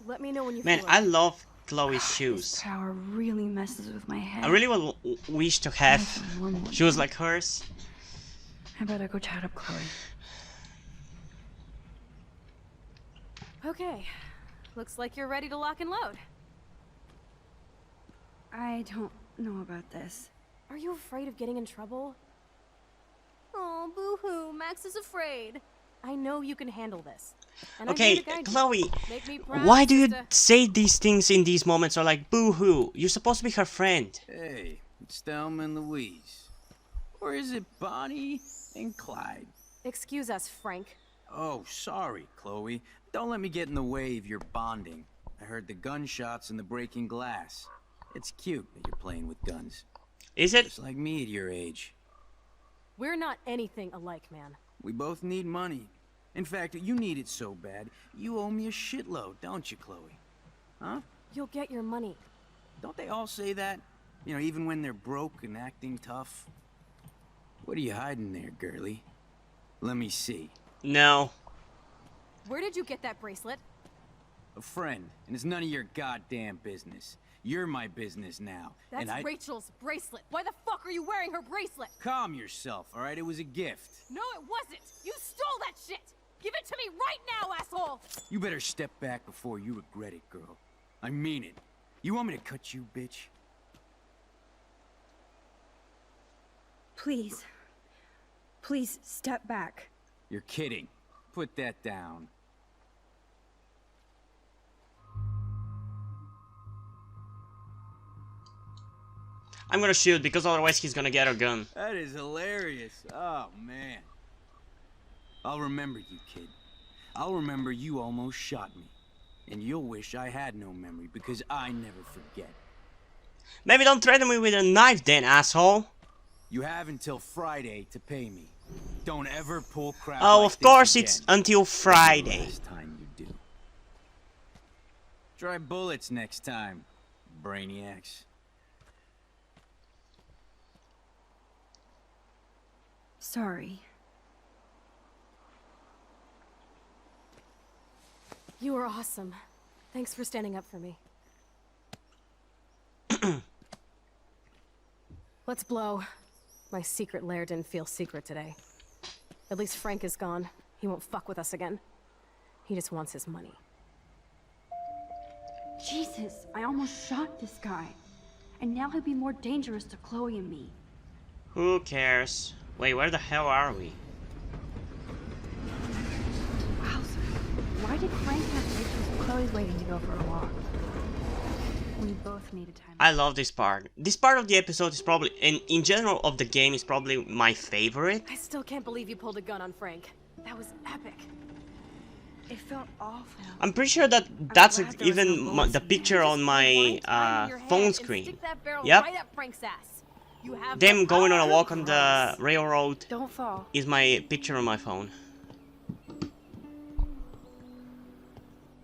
Let me know when you Man, feel I love Chloe's shoes. This power really messes with my head. I really would wish to have shoes like hers. I better go chat up Chloe. Okay. Looks like you're ready to lock and load. I don't know about this. Are you afraid of getting in trouble? Oh, boo-hoo, Max is afraid. I know you can handle this. And Okay, I'm here to guide Chloe, you. Make me proud, why do you sister. say these things in these moments? Or like, boo-hoo, you're supposed to be her friend. Hey, it's Thelma and Louise. Or is it Bonnie and Clyde? Excuse us, Frank. Oh, sorry, Chloe. Don't let me get in the way of your bonding. I heard the gunshots and the breaking glass. It's cute that you're playing with guns. Is it? Just like me at your age. We're not anything alike, man. We both need money. In fact, you need it so bad, you owe me a shitload, don't you, Chloe? Huh? You'll get your money. Don't they all say that? You know, even when they're broke and acting tough? What are you hiding there, girlie? Let me see. No. Where did you get that bracelet? A friend, and it's none of your goddamn business. You're my business now. That's and Rachel's bracelet. Why the fuck are you wearing her bracelet? Calm yourself, alright? It was a gift. No, it wasn't. You stole that shit. Give it to me right now, asshole. You better step back before you regret it, girl. I mean it. You want me to cut you, bitch? Please. Please, step back. You're kidding. Put that down. I'm gonna shoot because otherwise he's gonna get a gun. That is hilarious. Oh, man. I'll remember you, kid. I'll remember you almost shot me. And you'll wish I had no memory because I never forget. Maybe don't threaten me with a knife then, asshole. You have until Friday to pay me. Don't ever pull crap Oh, like of course this it's again. until Friday. Last time you do. Try bullets next time, brainiacs. Sorry. You were awesome. Thanks for standing up for me. Let's blow. My secret lair didn't feel secret today. At least Frank is gone. He won't fuck with us again. He just wants his money. Jesus, I almost shot this guy. And now he'll be more dangerous to Chloe and me. Who cares? Wait, where the hell are we? Why did Frank have Rachel's Chloe's waiting to go for a walk? We both needed time. I love this part. This part of the episode is probably, and in general of the game, is probably my favorite. I still can't believe you pulled a gun on Frank. That was epic. It felt awful. I'm pretty sure that that's even the picture on my phone screen. Yep. Right at Frank's ass. You have Them the going on a power. walk on the railroad Don't fall. is my picture on my phone.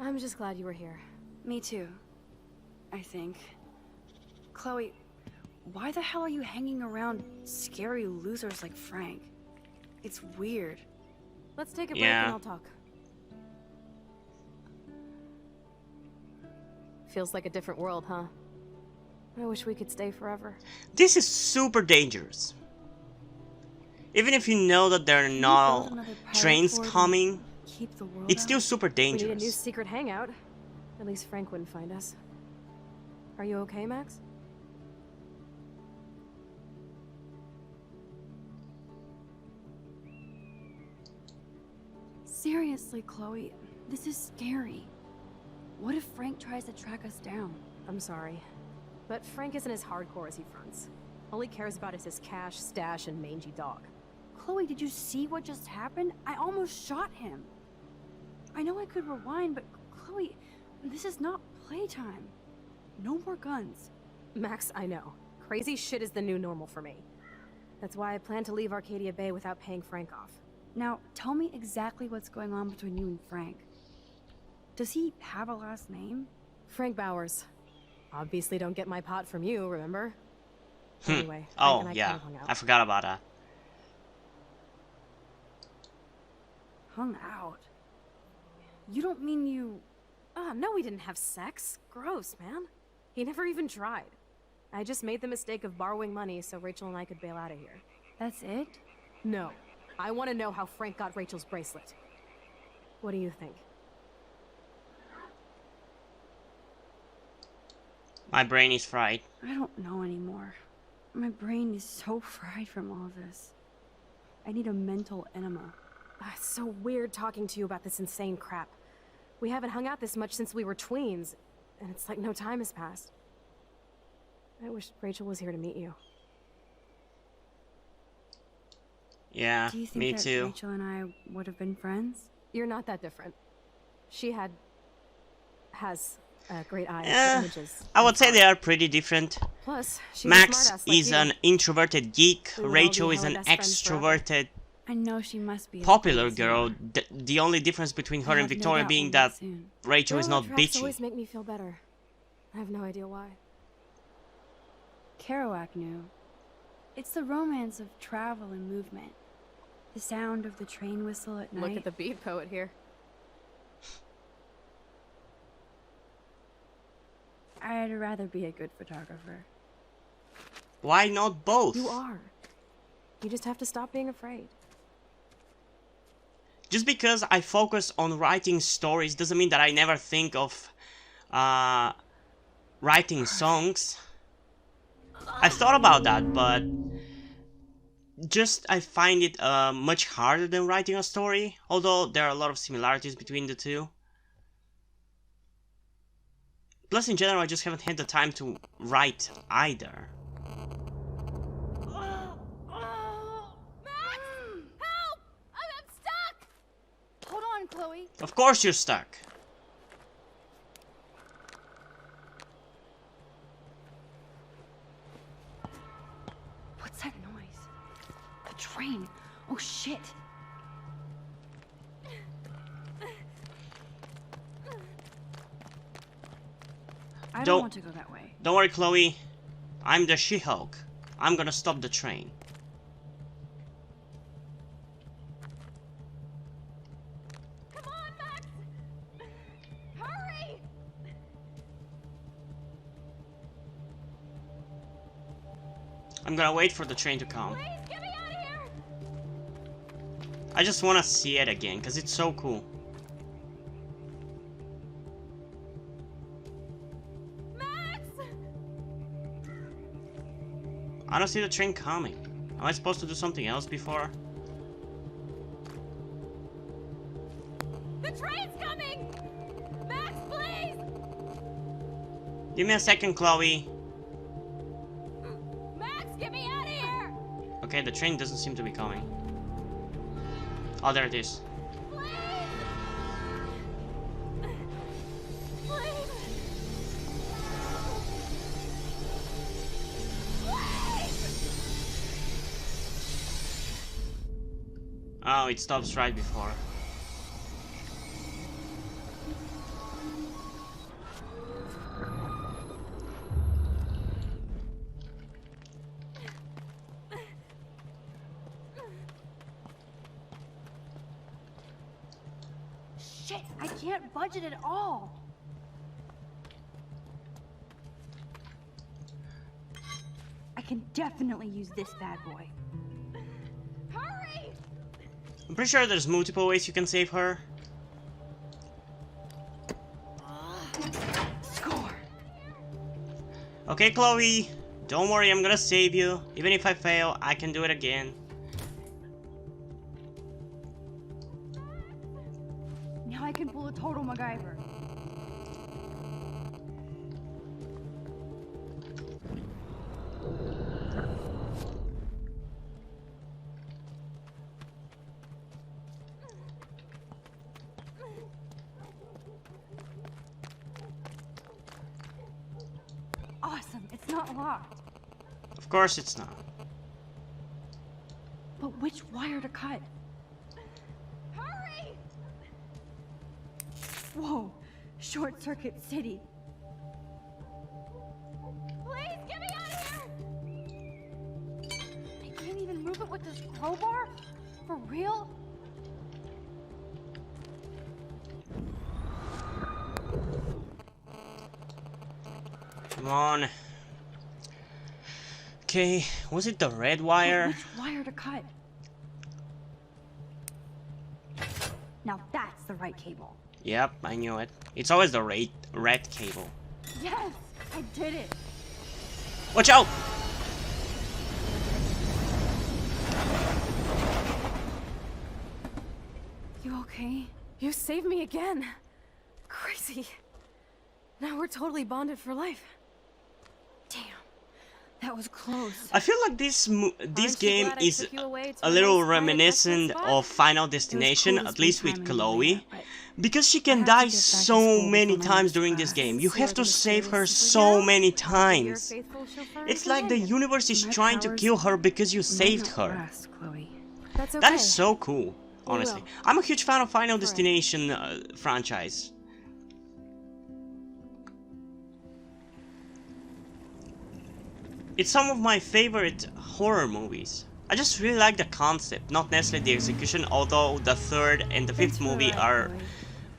I'm just glad you were here. Me too. I think. Chloe, why the hell are you hanging around scary losers like Frank? It's weird. Let's take a break Yeah. and I'll talk. Feels like a different world, huh? I wish we could stay forever. This is super dangerous. Even if you know that there are no trains coming, Keep the world it's out? still super We need a new dangerous. secret hangout. At least Frank wouldn't find us. Are you okay, Max? Seriously, Chloe, this is scary. What if Frank tries to track us down? I'm sorry, but Frank isn't as hardcore as he fronts. All he cares about is his cash, stash, and mangy dog. Chloe, did you see what just happened? I almost shot him. I know I could rewind, but Chloe, this is not playtime. No more guns. Max, I know. Crazy shit is the new normal for me. That's why I plan to leave Arcadia Bay without paying Frank off. Now, tell me exactly what's going on between you and Frank. Does he have a last name? Frank Bowers. Obviously don't get my pot from you, remember? Anyway, oh, Frank and I yeah. kind of hung out. I forgot about that. Hung out? You don't mean you... No, we didn't have sex. Gross, man. He never even tried. I just made the mistake of borrowing money so Rachel and I could bail out of here. That's it? No. I want to know how Frank got Rachel's bracelet. What do you think? My brain is fried. I don't know anymore. My brain is so fried from all this. I need a mental enema. It's so weird talking to you about this insane crap. We haven't hung out this much since we were tweens, and it's like no time has passed. I wish Rachel was here to meet you. Yeah, do you think me that too. Rachel and I would have been friends? You're not that different. She has great eyes for images. I would say they are pretty different. Plus, she Max was like is you. an introverted geek. We would all Rachel be is an hella best friends forever. extroverted, I know she must be popular girl. The only difference between her I and have no Victoria doubt being we'll that meet soon. Rachel is Girl not traps bitchy. always make me feel better. I have no idea why. Kerouac knew. It's the romance of travel and movement. The sound of the train whistle at night. Look at the beat poet here. I'd rather be a good photographer. Why not both? You are. You just have to stop being afraid. Just because I focus on writing stories doesn't mean that I never think of writing songs. I thought about that, but just I find it much harder than writing a story, although there are a lot of similarities between the two. Plus, in general, I just haven't had the time to write either. Chloe. Of course you're stuck. What's that noise? The train. Oh shit. I don't want to go that way. Don't worry, Chloe. I'm the She-Hulk. I'm gonna stop the train. I'm gonna wait for the train to come. Please, get me out of here! I just wanna see it again, because it's so cool. Max! I don't see the train coming. Am I supposed to do something else before? The train's coming! Max, please! Give me a second, Chloe. Get me out of here! Okay, the train doesn't seem to be coming. Oh, there it is. Oh, it stops right before. Shit, I can't budget at all. I can definitely use this bad boy. Hurry! I'm pretty sure there's multiple ways you can save her. Score. Okay, Chloe. Don't worry, I'm gonna save you. Even if I fail, I can do it again. total MacGyver. Awesome, it's not locked. Of course it's not. But which wire to cut? Hurry! Whoa, Short Circuit City. Please get me out of here! I can't even move it with this crowbar? For real? Come on. Okay, was it the red wire? Which wire to cut? Now that's the right cable. Yep, I knew it. It's always the red cable. Yes, I did it. Watch out! You okay? You saved me again. Crazy. Now we're totally bonded for life. Damn. That was close. I feel like this game glad I is took you away to a a little nice, quiet reminiscent resting spot? of Final Destination, cool to at least spend with time in Chloe, Maria, but because she I can have to die get back to so school many before my times next during this class. game. You So have you're to the save her mysterious so superhero? many Your times. faithful chauffeur It's and like the companion. universe is My trying to powers kill her because you might saved not her. last, Chloe. That's okay. That is so cool, honestly. will. I'm a huge fan of Final Destination franchise. It's some of my favorite horror movies. I just really like the concept, not necessarily the execution, although the third and the fifth Thanks for the movie ride, are Chloe.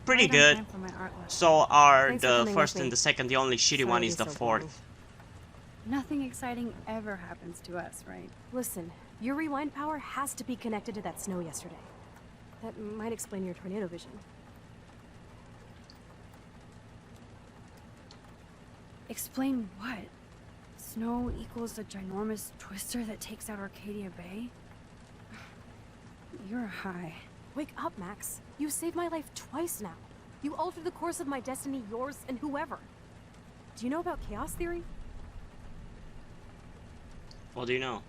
pretty Right on good. time for my art lesson. So are Thanks for the coming first with and me. the second. The only shitty Sorry one to is be the so fourth. boring. Nothing exciting ever happens to us, right? Listen, your rewind power has to be connected to that snow yesterday. That might explain your tornado vision. Explain what? Snow equals the ginormous twister that takes out Arcadia Bay? You're high. Wake up, Max. You saved my life twice now. You altered the course of my destiny, yours, and whoever. Do you know about chaos theory? What do you know?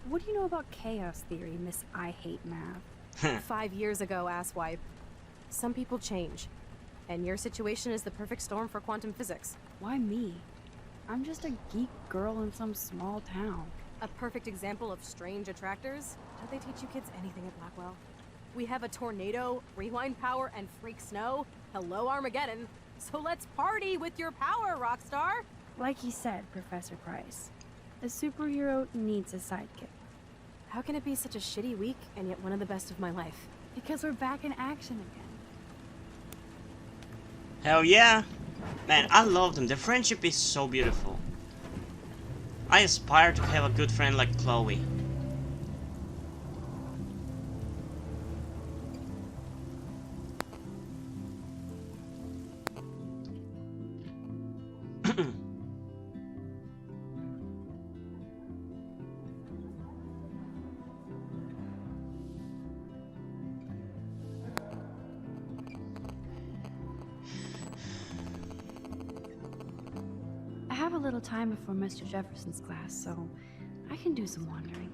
What do you know about chaos theory, Miss I Hate Math? 5 years ago, asswipe. Some people change. And your situation is the perfect storm for quantum physics. Why me? I'm just a geek girl in some small town. A perfect example of strange attractors? How'd they teach you kids anything at Blackwell? We have a tornado, rewind power, and freak snow. Hello, Armageddon. So let's party with your power, Rockstar! Like you said, Professor Price, a superhero needs a sidekick. How can it be such a shitty week and yet one of the best of my life? Because we're back in action again. Hell yeah! Man, I love them. Their friendship is so beautiful. I aspire to have a good friend like Chloe. I have a little time before Mr. Jefferson's class, so I can do some wandering.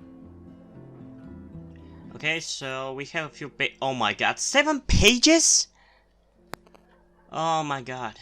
Okay, so we have a few oh my god, 7 pages? Oh my god.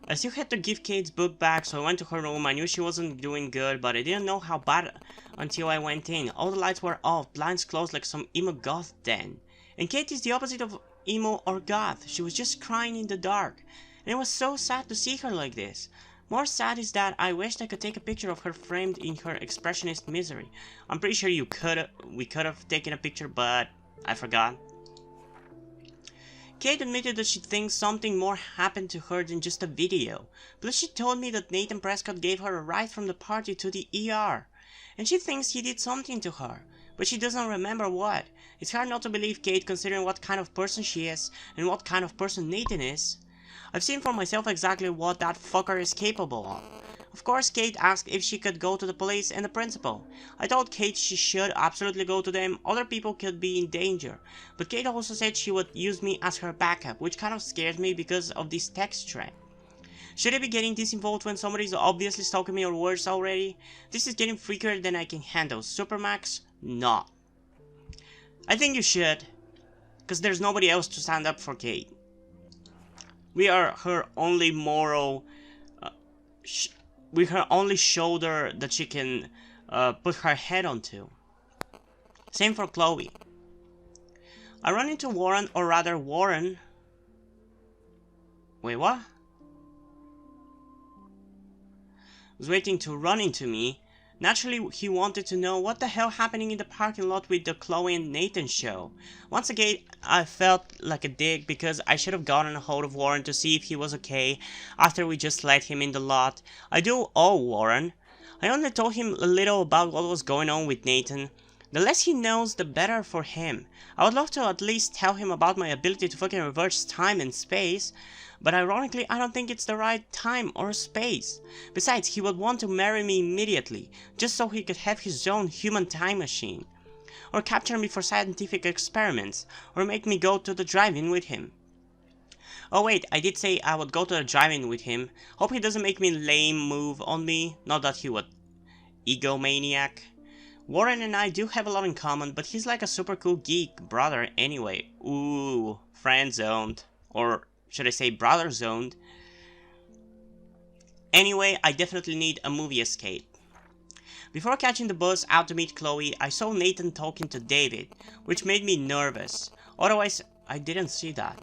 I still had to give Kate's book back, so I went to her room. I knew she wasn't doing good, but I didn't know how bad until I went in. All the lights were off, blinds closed like some emo goth den. And Kate is the opposite of emo or goth. She was just crying in the dark. And it was so sad to see her like this. More sad is that I wished I could take a picture of her framed in her expressionist misery. I'm pretty sure we could have taken a picture, but I forgot. Kate admitted that she thinks something more happened to her than just a video. Plus she told me that Nathan Prescott gave her a ride from the party to the ER. And she thinks he did something to her, but she doesn't remember what. It's hard not to believe Kate considering what kind of person she is and what kind of person Nathan is. I've seen for myself exactly what that fucker is capable of. Of course, Kate asked if she could go to the police and the principal. I told Kate she should absolutely go to them, other people could be in danger. But Kate also said she would use me as her backup, which kind of scared me because of this text thread. Should I be getting this involved when somebody is obviously stalking me or worse already? This is getting freakier than I can handle. Supermax? No. I think you should, because there's nobody else to stand up for Kate. We are her only moral... we're her only shoulder that she can put her head onto. Same for Chloe. I run into Warren, or rather Warren... Wait, what? Was waiting to run into me. Naturally, he wanted to know what the hell happening in the parking lot with the Chloe and Nathan show. Once again, I felt like a dick because I should have gotten a hold of Warren to see if he was okay after we just let him in the lot. I do owe Warren. I only told him a little about what was going on with Nathan. The less he knows, the better for him. I would love to at least tell him about my ability to fucking reverse time and space, but ironically, I don't think it's the right time or space. Besides, he would want to marry me immediately, just so he could have his own human time machine. Or capture me for scientific experiments, or make me go to the drive-in with him. Oh wait, I did say I would go to the drive-in with him. Hope he doesn't make me lame move on me, not that he would. Egomaniac. Warren and I do have a lot in common, but he's like a super cool geek brother anyway. Ooh, friend-zoned. Or should I say brother-zoned? Anyway, I definitely need a movie escape. Before catching the bus out to meet Chloe, I saw Nathan talking to David, which made me nervous. Otherwise, I didn't see that.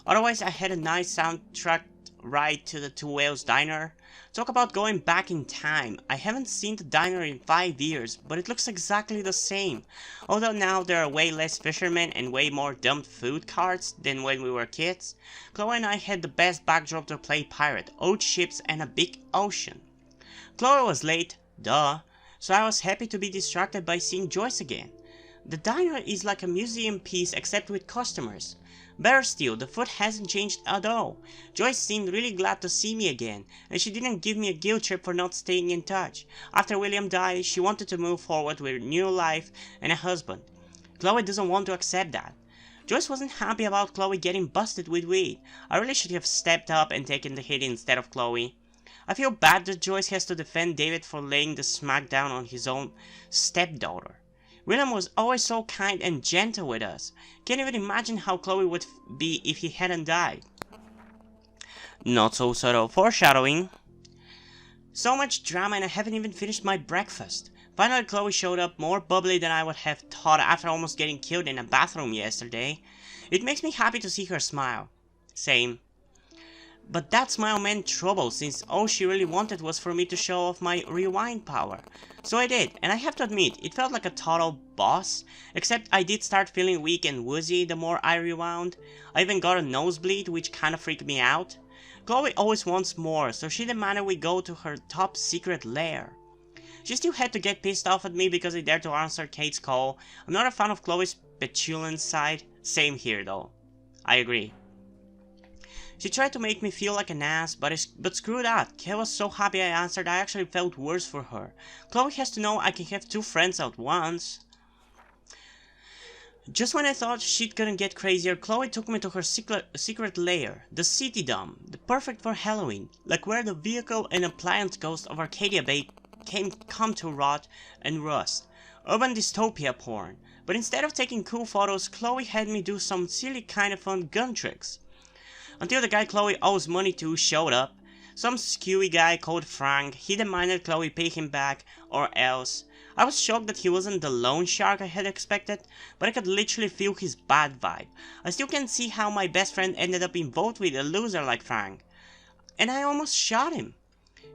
Otherwise, I had a nice soundtrack ride to the Two Whales Diner. Talk about going back in time. I haven't seen the diner in 5 years, but it looks exactly the same. Although now there are way less fishermen and way more dumped food carts than when we were kids. Chloe and I had the best backdrop to play pirate, old ships and a big ocean. Chloe was late, duh, so I was happy to be distracted by seeing Joyce again. The diner is like a museum piece except with customers. Better still, the food hasn't changed at all. Joyce seemed really glad to see me again, and she didn't give me a guilt trip for not staying in touch. After William died, she wanted to move forward with a new life and a husband. Chloe doesn't want to accept that. Joyce wasn't happy about Chloe getting busted with weed. I really should have stepped up and taken the hit instead of Chloe. I feel bad that Joyce has to defend David for laying the smackdown on his own stepdaughter. William was always so kind and gentle with us. Can't even imagine how Chloe would be if he hadn't died. Not so subtle foreshadowing. So much drama and I haven't even finished my breakfast. Finally Chloe showed up, more bubbly than I would have thought after almost getting killed in a bathroom yesterday. It makes me happy to see her smile. Same. But that smile meant trouble, since all she really wanted was for me to show off my rewind power. So I did, and I have to admit, it felt like a total boss, except I did start feeling weak and woozy the more I rewound. I even got a nosebleed, which kinda freaked me out. Chloe always wants more, so she demanded we go to her top secret lair. She still had to get pissed off at me because I dared to answer Kate's call. I'm not a fan of Chloe's petulant side. Same here though. I agree. She tried to make me feel like an ass, but screw that. Kate was so happy I answered, I actually felt worse for her. Chloe has to know I can have 2 friends at once. Just when I thought shit couldn't get crazier, Chloe took me to her secret lair, the City Dome, the perfect for Halloween, like where the vehicle and appliance ghost of Arcadia Bay come to rot and rust. Urban dystopia porn. But instead of taking cool photos, Chloe had me do some silly kind of fun gun tricks. Until the guy Chloe owes money to showed up. Some skewy guy called Frank. He demanded Chloe pay him back or else. I was shocked that he wasn't the loan shark I had expected, but I could literally feel his bad vibe. I still can't see how my best friend ended up involved with a loser like Frank. And I almost shot him.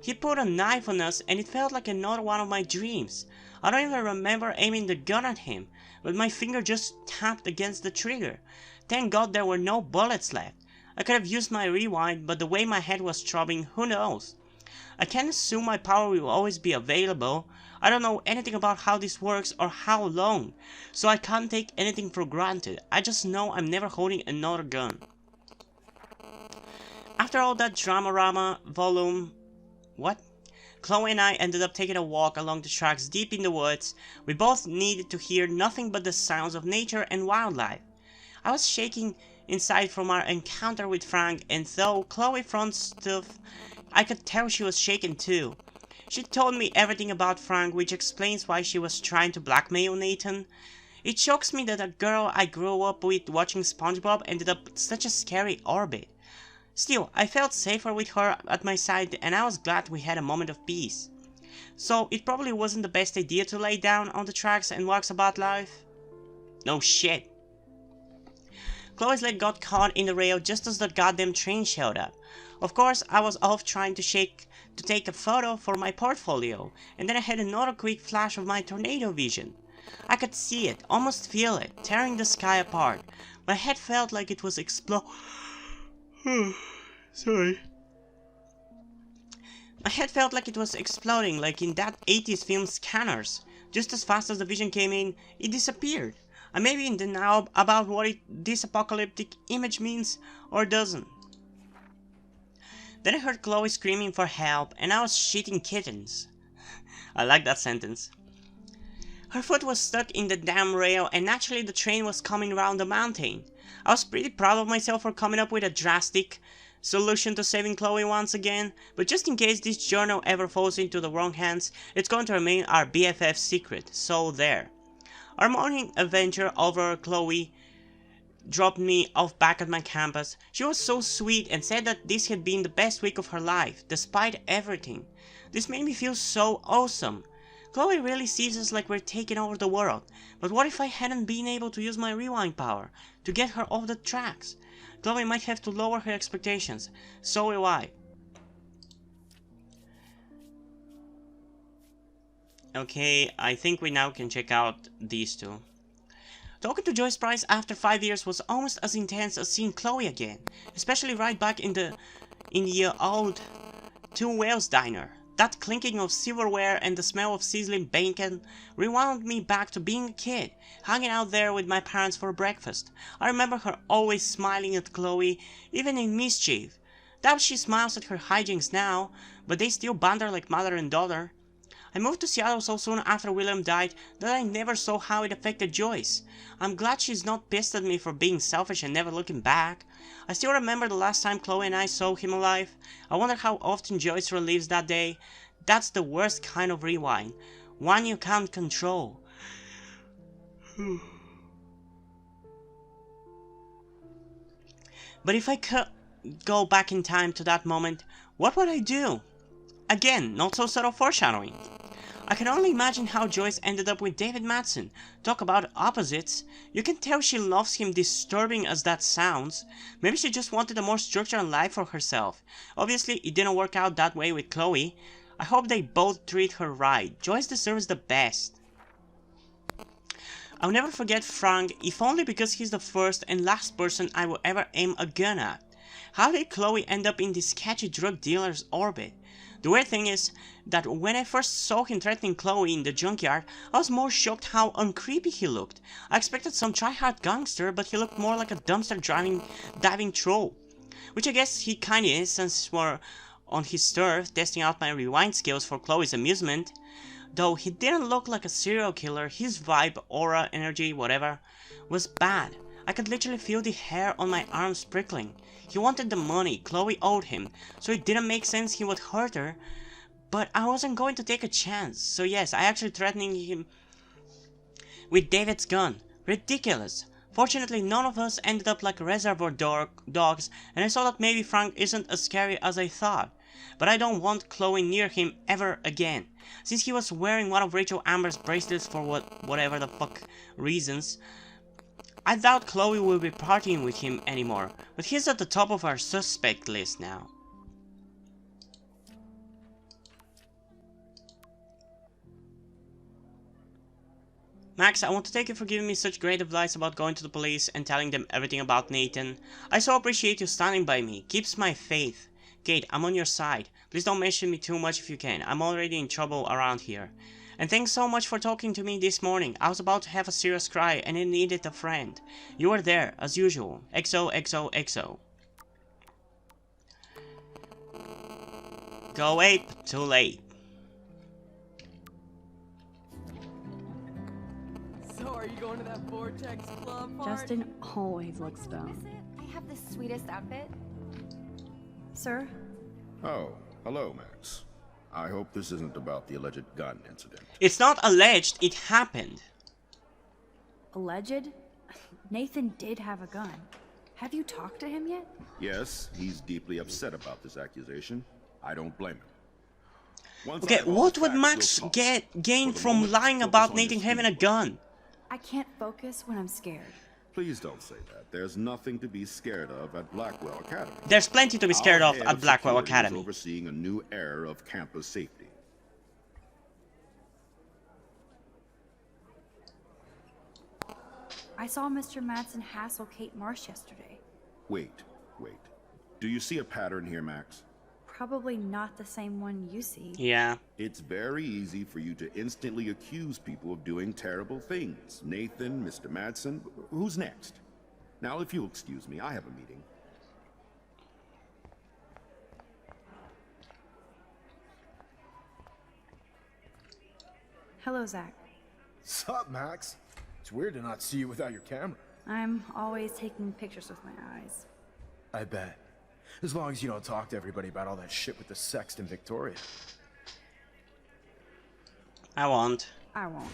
He put a knife on us and it felt like another one of my dreams. I don't even remember aiming the gun at him, but my finger just tapped against the trigger. Thank God there were no bullets left. I could have used my rewind, but the way my head was throbbing, who knows? I can't assume my power will always be available. I don't know anything about how this works or how long, so I can't take anything for granted. I just know I'm never holding another gun. After all that drama-rama, volume What? Chloe and I ended up taking a walk along the tracks deep in the woods. We both needed to hear nothing but the sounds of nature and wildlife. I was shaking inside from our encounter with Frank, and though Chloe fronted stuff, I could tell she was shaken too. She told me everything about Frank, which explains why she was trying to blackmail Nathan. It shocks me that a girl I grew up with watching SpongeBob ended up such a scary orbit. Still, I felt safer with her at my side, and I was glad we had a moment of peace. So, it probably wasn't the best idea to lay down on the tracks and walk about life? No shit. Chloe's leg got caught in the rail just as the goddamn train showed up. Of course, I was off trying to take a photo for my portfolio, and then I had another quick flash of my tornado vision. I could see it, almost feel it, tearing the sky apart. My head felt like it was Sorry. My head felt like it was exploding, like in that 80s film Scanners. Just as fast as the vision came in, it disappeared. I may be in denial about what this apocalyptic image means, or doesn't. Then I heard Chloe screaming for help, and I was shitting kittens. I like that sentence. Her foot was stuck in the damn rail, and naturally the train was coming round the mountain. I was pretty proud of myself for coming up with a drastic solution to saving Chloe once again, but just in case this journal ever falls into the wrong hands, it's going to remain our BFF secret, so there. Our morning adventure over Chloe dropped me off back at my campus. She was so sweet and said that this had been the best week of her life, despite everything. This made me feel so awesome. Chloe really sees us like we're taking over the world, but what if I hadn't been able to use my rewind power to get her off the tracks? Chloe might have to lower her expectations, so will I. Okay, I think we now can check out these two. Talking to Joyce Price after 5 years was almost as intense as seeing Chloe again, especially right back in the old Two Whales diner. That clinking of silverware and the smell of sizzling bacon rewound me back to being a kid, hanging out there with my parents for breakfast. I remember her always smiling at Chloe, even in mischief. Doubt she smiles at her hijinks now, but they still banter like mother and daughter. I moved to Seattle so soon after William died that I never saw how it affected Joyce. I'm glad she's not pissed at me for being selfish and never looking back. I still remember the last time Chloe and I saw him alive. I wonder how often Joyce relives that day. That's the worst kind of rewind. One you can't control. But if I could go back in time to that moment, what would I do? Again, not so subtle foreshadowing. I can only imagine how Joyce ended up with David Madsen. Talk about opposites. You can tell she loves him, disturbing as that sounds. Maybe she just wanted a more structured life for herself. Obviously, it didn't work out that way with Chloe. I hope they both treat her right. Joyce deserves the best. I'll never forget Frank, if only because he's the first and last person I will ever aim a gun at. How did Chloe end up in this sketchy drug dealer's orbit? The weird thing is that when I first saw him threatening Chloe in the junkyard, I was more shocked how uncreepy he looked. I expected some try-hard gangster, but he looked more like a dumpster diving troll. Which I guess he kinda is, since we're on his turf, testing out my rewind skills for Chloe's amusement. Though he didn't look like a serial killer, his vibe, aura, energy, whatever, was bad. I could literally feel the hair on my arms prickling. He wanted the money Chloe owed him, so it didn't make sense he would hurt her. But I wasn't going to take a chance, so yes, I actually threatening him with David's gun. Ridiculous. Fortunately, none of us ended up like reservoir dogs, and I saw that maybe Frank isn't as scary as I thought. But I don't want Chloe near him ever again. Since he was wearing one of Rachel Amber's bracelets for whatever the fuck reasons, I doubt Chloe will be partying with him anymore, but he's at the top of our suspect list now. Max, I want to thank you for giving me such great advice about going to the police and telling them everything about Nathan. I so appreciate you standing by me. Keeps my faith. Kate, I'm on your side. Please don't mention me too much if you can. I'm already in trouble around here. And thanks so much for talking to me this morning. I was about to have a serious cry and I needed a friend. You were there, as usual. XOXOXO. Go ape, too late. So are you going to that Vortex Club party? Justin always looks stoned. I have the sweetest outfit. Sir? Oh, hello, Max. I hope this isn't about the alleged gun incident. It's not alleged, it happened. Alleged? Nathan did have a gun. Have you talked to him yet? Yes, he's deeply upset about this accusation. I don't blame him. Once Okay, I have all what the would facts, Max we'll talk. gain For the from moment, lying focus about on Nathan your having a speech. gun? I can't focus when I'm scared. Please don't say that. There's nothing to be scared of at Blackwell Academy. There's plenty to be scared Our of head at Blackwell security is Academy. overseeing a new era of campus safety. I saw Mr. Madsen hassle Kate Marsh yesterday. Wait. Do you see a pattern here, Max? Probably not the same one you see. Yeah. It's very easy for you to instantly accuse people of doing terrible things. Nathan, Mr. Madsen, who's next? Now, if you'll excuse me, I have a meeting. Hello, Zach. Sup, Max? It's weird to not see you without your camera. I'm always taking pictures with my eyes. I bet. As long as you don't talk to everybody about all that shit with the sext and Victoria. I won't. I won't.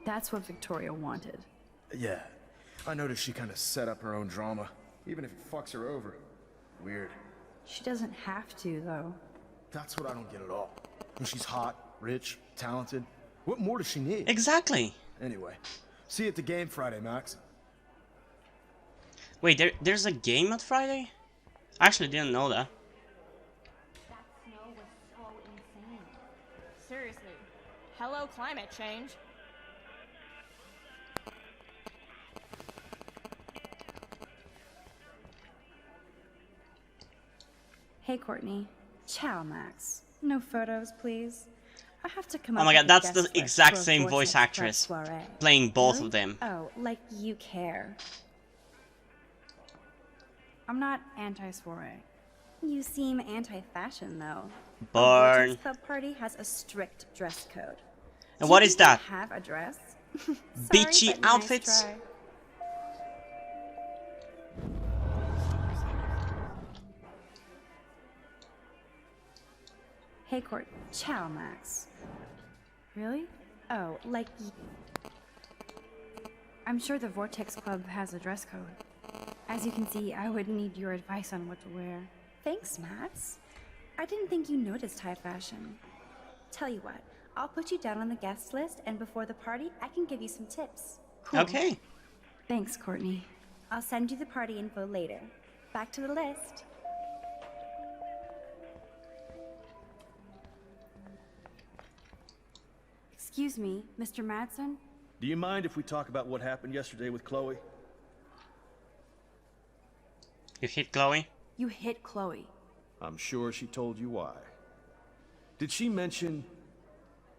That's what Victoria wanted. Yeah. I noticed she kind of set up her own drama, even if it fucks her over. Weird. She doesn't have to, though. That's what I don't get at all. When she's hot, rich, talented, what more does she need? Exactly. Anyway, see you at the game Friday, Max. Wait, there's a game on Friday? I actually didn't know that. That snow was so insane. Seriously. Hello, climate change. Hey, Courtney. Ciao, Max. No photos, please. I have to come up Oh my with god, a that's guest the list exact for a same Vortex voice Club actress soiree. playing both Really? of them. Oh, like you care. I'm not anti-soiree. You seem anti-fashion, though. A Burn. Vortex Club party has a strict dress code. And Do what you is that? have a dress? Beachy Sorry, but nice outfits? try. Hey, Court. Ciao, Max. Really? Oh, like... I'm sure the Vortex Club has a dress code. As you can see, I would need your advice on what to wear. Thanks, Max. I didn't think you noticed high fashion. Tell you what, I'll put you down on the guest list, and before the party, I can give you some tips. Cool. Okay. Thanks, Courtney. I'll send you the party info later. Back to the list. Excuse me, Mr. Madsen? Do you mind if we talk about what happened yesterday with Chloe? You hit Chloe? You hit Chloe. I'm sure she told you why. Did she mention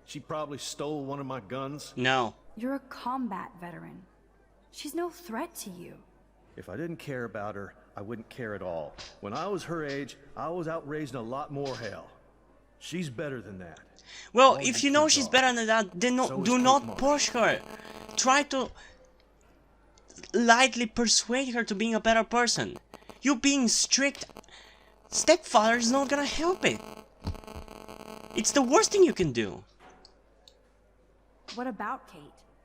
she probably stole one of my guns? No. You're a combat veteran. She's no threat to you. If I didn't care about her, I wouldn't care at all. When I was her age, I was out raising a lot more hell. She's better than that. Well, All if you you know kids she's are. better than that, then So is do Kate not Marsh. push her. Try to lightly persuade her to being a better person. You being strict stepfather is not gonna help it. It's the worst thing you can do. What about Kate?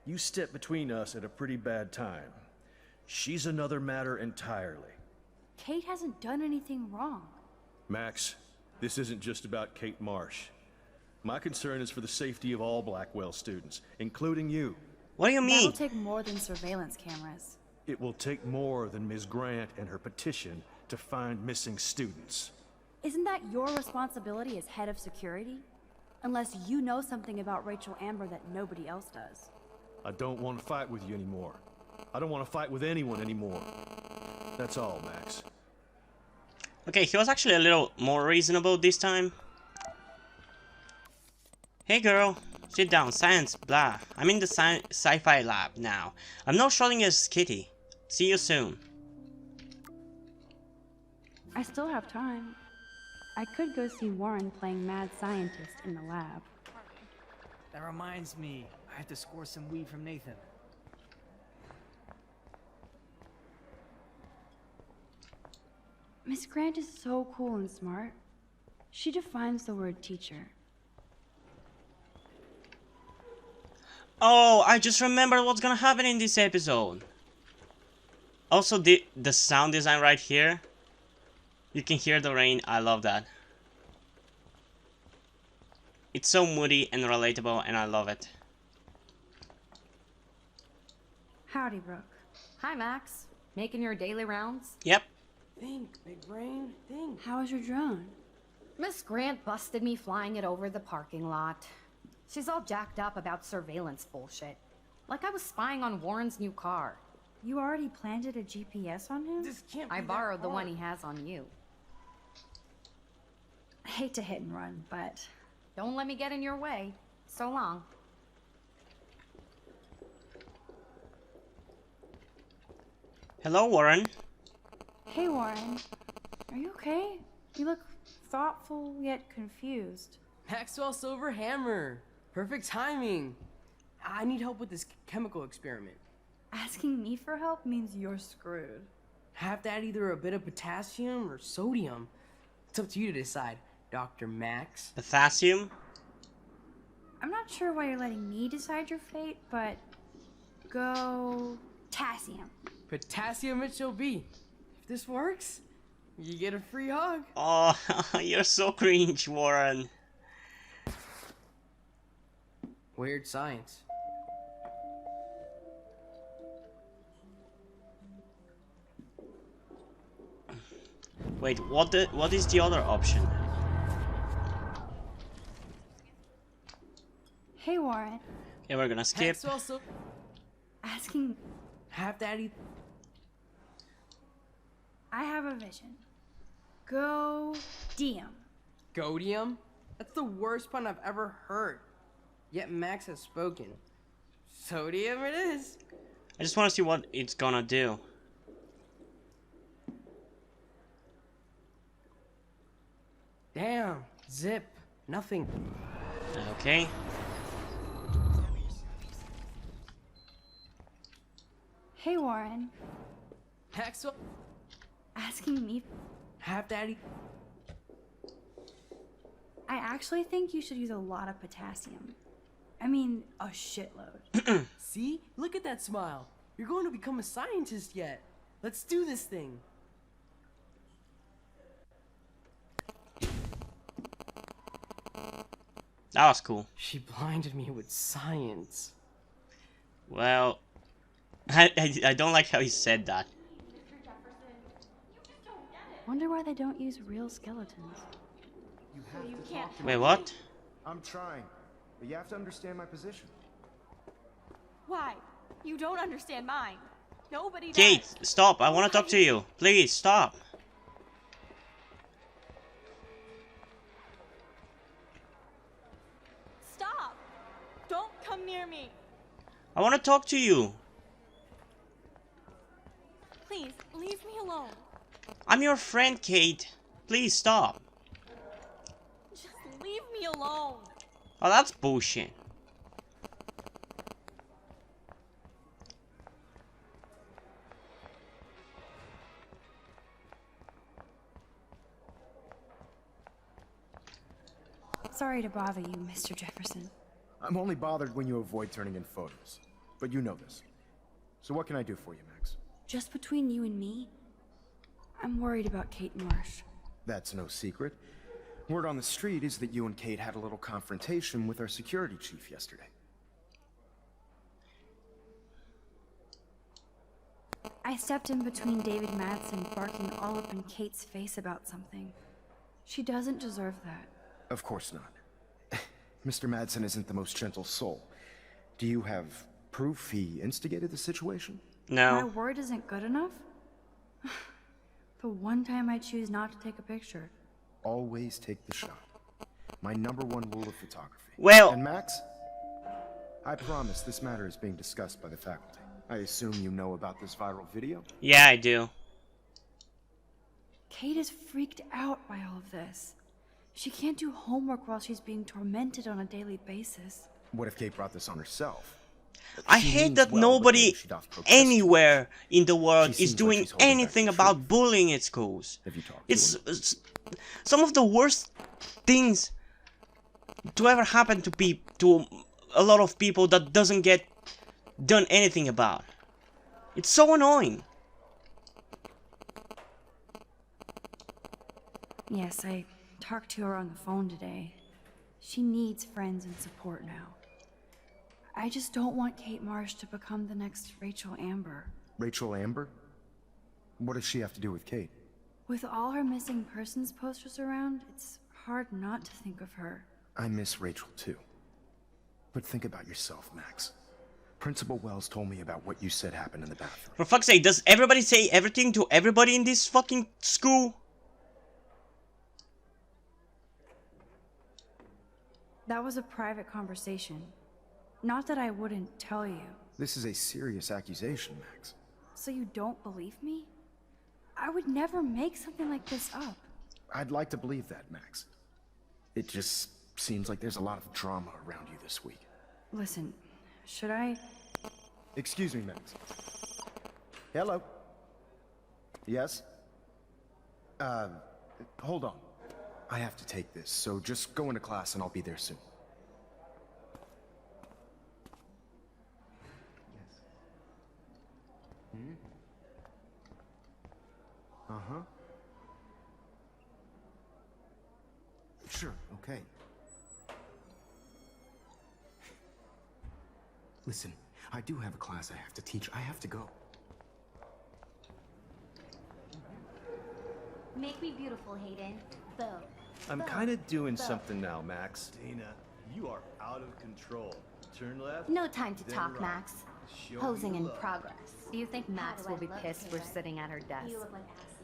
You stepped between us at a pretty bad time. She's another matter entirely. Kate hasn't done anything wrong. Max, this isn't just about Kate Marsh. My concern is for the safety of all Blackwell students, including you. What do you mean? That'll take more than surveillance cameras. It will take more than Ms. Grant and her petition to find missing students. Isn't that your responsibility as head of security? Unless you know something about Rachel Amber that nobody else does. I don't want to fight with you anymore. I don't want to fight with anyone anymore. That's all, Max. Okay, he was actually a little more reasonable this time. Hey girl, sit down, science, blah. I'm in the sci-fi lab now. I'm not shouting as Kitty. See you soon. I still have time. I could go see Warren playing mad scientist in the lab. That reminds me, I have to score some weed from Nathan. Miss Grant is so cool and smart. She defines the word teacher. Oh, I just remembered what's gonna happen in this episode. Also, the sound design right here. You can hear the rain. I love that. It's so moody and relatable, and I love it. Howdy, Brooke. Hi, Max. Making your daily rounds? Yep. Think, big brain, think. How was your drone? Miss Grant busted me flying it over the parking lot. She's all jacked up about surveillance bullshit. Like I was spying on Warren's new car. You already planted a GPS on him? This can't be I that borrowed the hard. one he has on you. I hate to hit and run, but... Don't let me get in your way. So long. Hello, Warren. Hey, Warren. Are you okay? You look thoughtful yet confused. Maxwell Silver Hammer. Perfect timing. I need help with this chemical experiment. Asking me for help means you're screwed. Have to add either a bit of potassium or sodium. It's up to you to decide, Dr. Max. Potassium? I'm not sure why you're letting me decide your fate, but go potassium. Potassium it shall be. If this works, you get a free hug. Oh, you're so cringe, Warren. Weird science. Wait, what is the other option? Hey, Warren. Yeah, we're gonna skip. Maxwell Silver. Asking... Have to add either... I have a vision. Go Diem. Godium? That's the worst pun I've ever heard. Yet Max has spoken. Sodium it is. I just want to see what it's gonna do. Damn. Zip. Nothing. Okay. Hey, Warren. Maxwell. Asking me... Have daddy. I actually think you should use a lot of potassium. I mean, a shitload. See? Look at that smile. You're going to become a scientist yet. Let's do this thing. That was cool. She blinded me with science. Well, I don't like how he said that. Wonder why they don't use real skeletons. You can't. Wait, what? I'm trying, but you have to understand my position. Why? You don't understand mine. Nobody does. Kate, stop. I want to talk to you. Please, stop. Stop! Don't come near me. I want to talk to you. Please, leave me alone. I'm your friend, Kate. Please stop. Just leave me alone. Oh, that's bullshit. Sorry to bother you, Mr. Jefferson. I'm only bothered when you avoid turning in photos. But you know this. So what can I do for you, Max? Just between you and me, I'm worried about Kate Marsh. That's no secret. Word on the street is that you and Kate had a little confrontation with our security chief yesterday. I stepped in between David Madsen barking all up in Kate's face about something. She doesn't deserve that. Of course not. Mr. Madsen isn't the most gentle soul. Do you have proof he instigated the situation? No. My word isn't good enough? The one time I choose not to take a picture. Always take the shot. My #1 rule of photography. Well... And Max, I promise this matter is being discussed by the faculty. I assume you know about this viral video? Yeah, I do. Kate is freaked out by all of this. She can't do homework while she's being tormented on a daily basis. What if Kate brought this on herself? I She hate means that well, but nobody maybe she doth protest. anywhere in the world She is seems like doing she's holding back anything the about truth. bullying at schools. Have you talked to It's some of the worst things to ever happen to a lot of people that doesn't get done anything about. It's so annoying. Yes, I talked to her on the phone today. She needs friends and support now. I just don't want Kate Marsh to become the next Rachel Amber. Rachel Amber? What does she have to do with Kate? With all her missing persons posters around, it's hard not to think of her. I miss Rachel too. But think about yourself, Max. Principal Wells told me about what you said happened in the bathroom. For fuck's sake, does everybody say everything to everybody in this fucking school? That was a private conversation. Not that I wouldn't tell you. This is a serious accusation, Max. So you don't believe me? I would never make something like this up. I'd like to believe that, Max. It just seems like there's a lot of drama around you this week. Listen, should I... Excuse me, Max. Hello? Yes? Hold on. I have to take this, so just go into class and I'll be there soon. Yes. Uh-huh. Sure, okay. Listen, I do have a class I have to teach. I have to go. Make me beautiful, Hayden. Boom. I'm kind of doing something now, Max. Dana, you are out of control. Turn left. No time to then talk, right. Max. Show Posing me in love. progress. Do you think Max will be pissed we're sitting at her desk?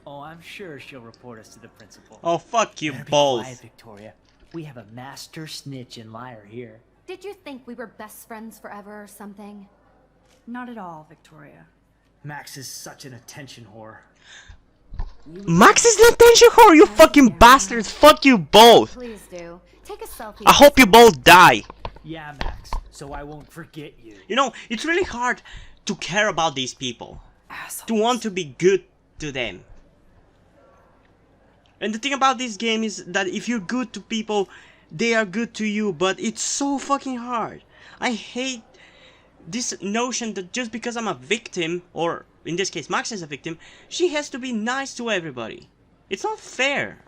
Oh, I'm sure she'll report us to the principal. Oh, fuck you Better be both. quiet, Victoria. We have a master snitch and liar here. Did you think we were best friends forever or something? Not at all, Victoria. Max is such an attention whore. Max is an attention whore, you fucking bastards. Fuck you both. Please do. Take a selfie. I hope you both die. Yeah, Max, so I won't forget you. You know, it's really hard to care about these people. To want to be good to them. And the thing about this game is that if you're good to people, they are good to you, but it's so fucking hard. I hate this notion that just because I'm a victim, or in this case Max is a victim, she has to be nice to everybody. It's not fair.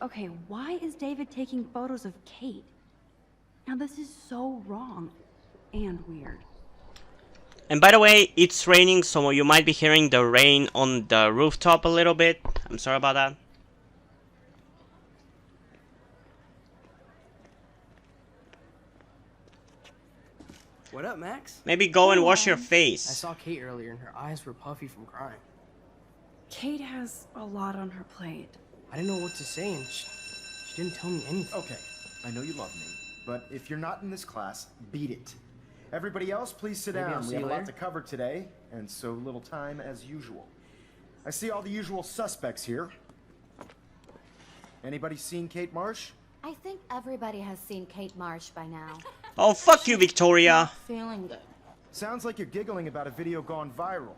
Okay, why is David taking photos of Kate? Now this is so wrong and weird. And by the way, it's raining, so you might be hearing the rain on the rooftop a little bit. I'm sorry about that. What up, Max? Maybe go and wash your I face. saw Kate earlier and her eyes were puffy from crying. Kate has a lot on her plate. I didn't know what to say and she didn't tell me anything. Okay, I know you love me, but if you're not in this class, beat it. Everybody else, please sit Maybe I'll down. see We have you a lot later. to cover today, and so little time as usual. I see all the usual suspects here. Anybody seen Kate Marsh? I think everybody has seen Kate Marsh by now. Oh, fuck you, Victoria. Feeling good. Sounds like you're giggling about a video gone viral.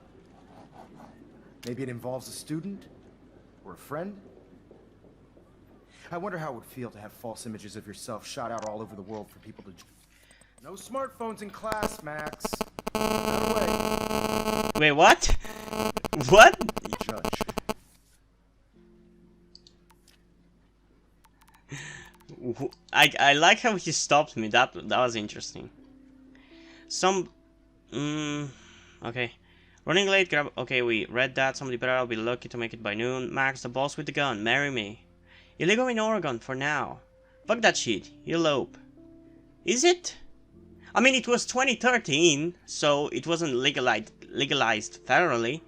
Maybe it involves a student? Or a friend? I wonder how it would feel to have false images of yourself shot out all over the world for people to... No smartphones in class, Max. Out of the way. Wait, what? What? Judge. I like how he stopped me. That was interesting. Okay. Running late, grab... Okay, we read that. Somebody better. I'll be lucky to make it by noon. Max, the boss with the gun. Marry me. Illegal in Oregon for now. Fuck that shit. Elope. Is it? I mean, it was 2013, so it wasn't legalized federally.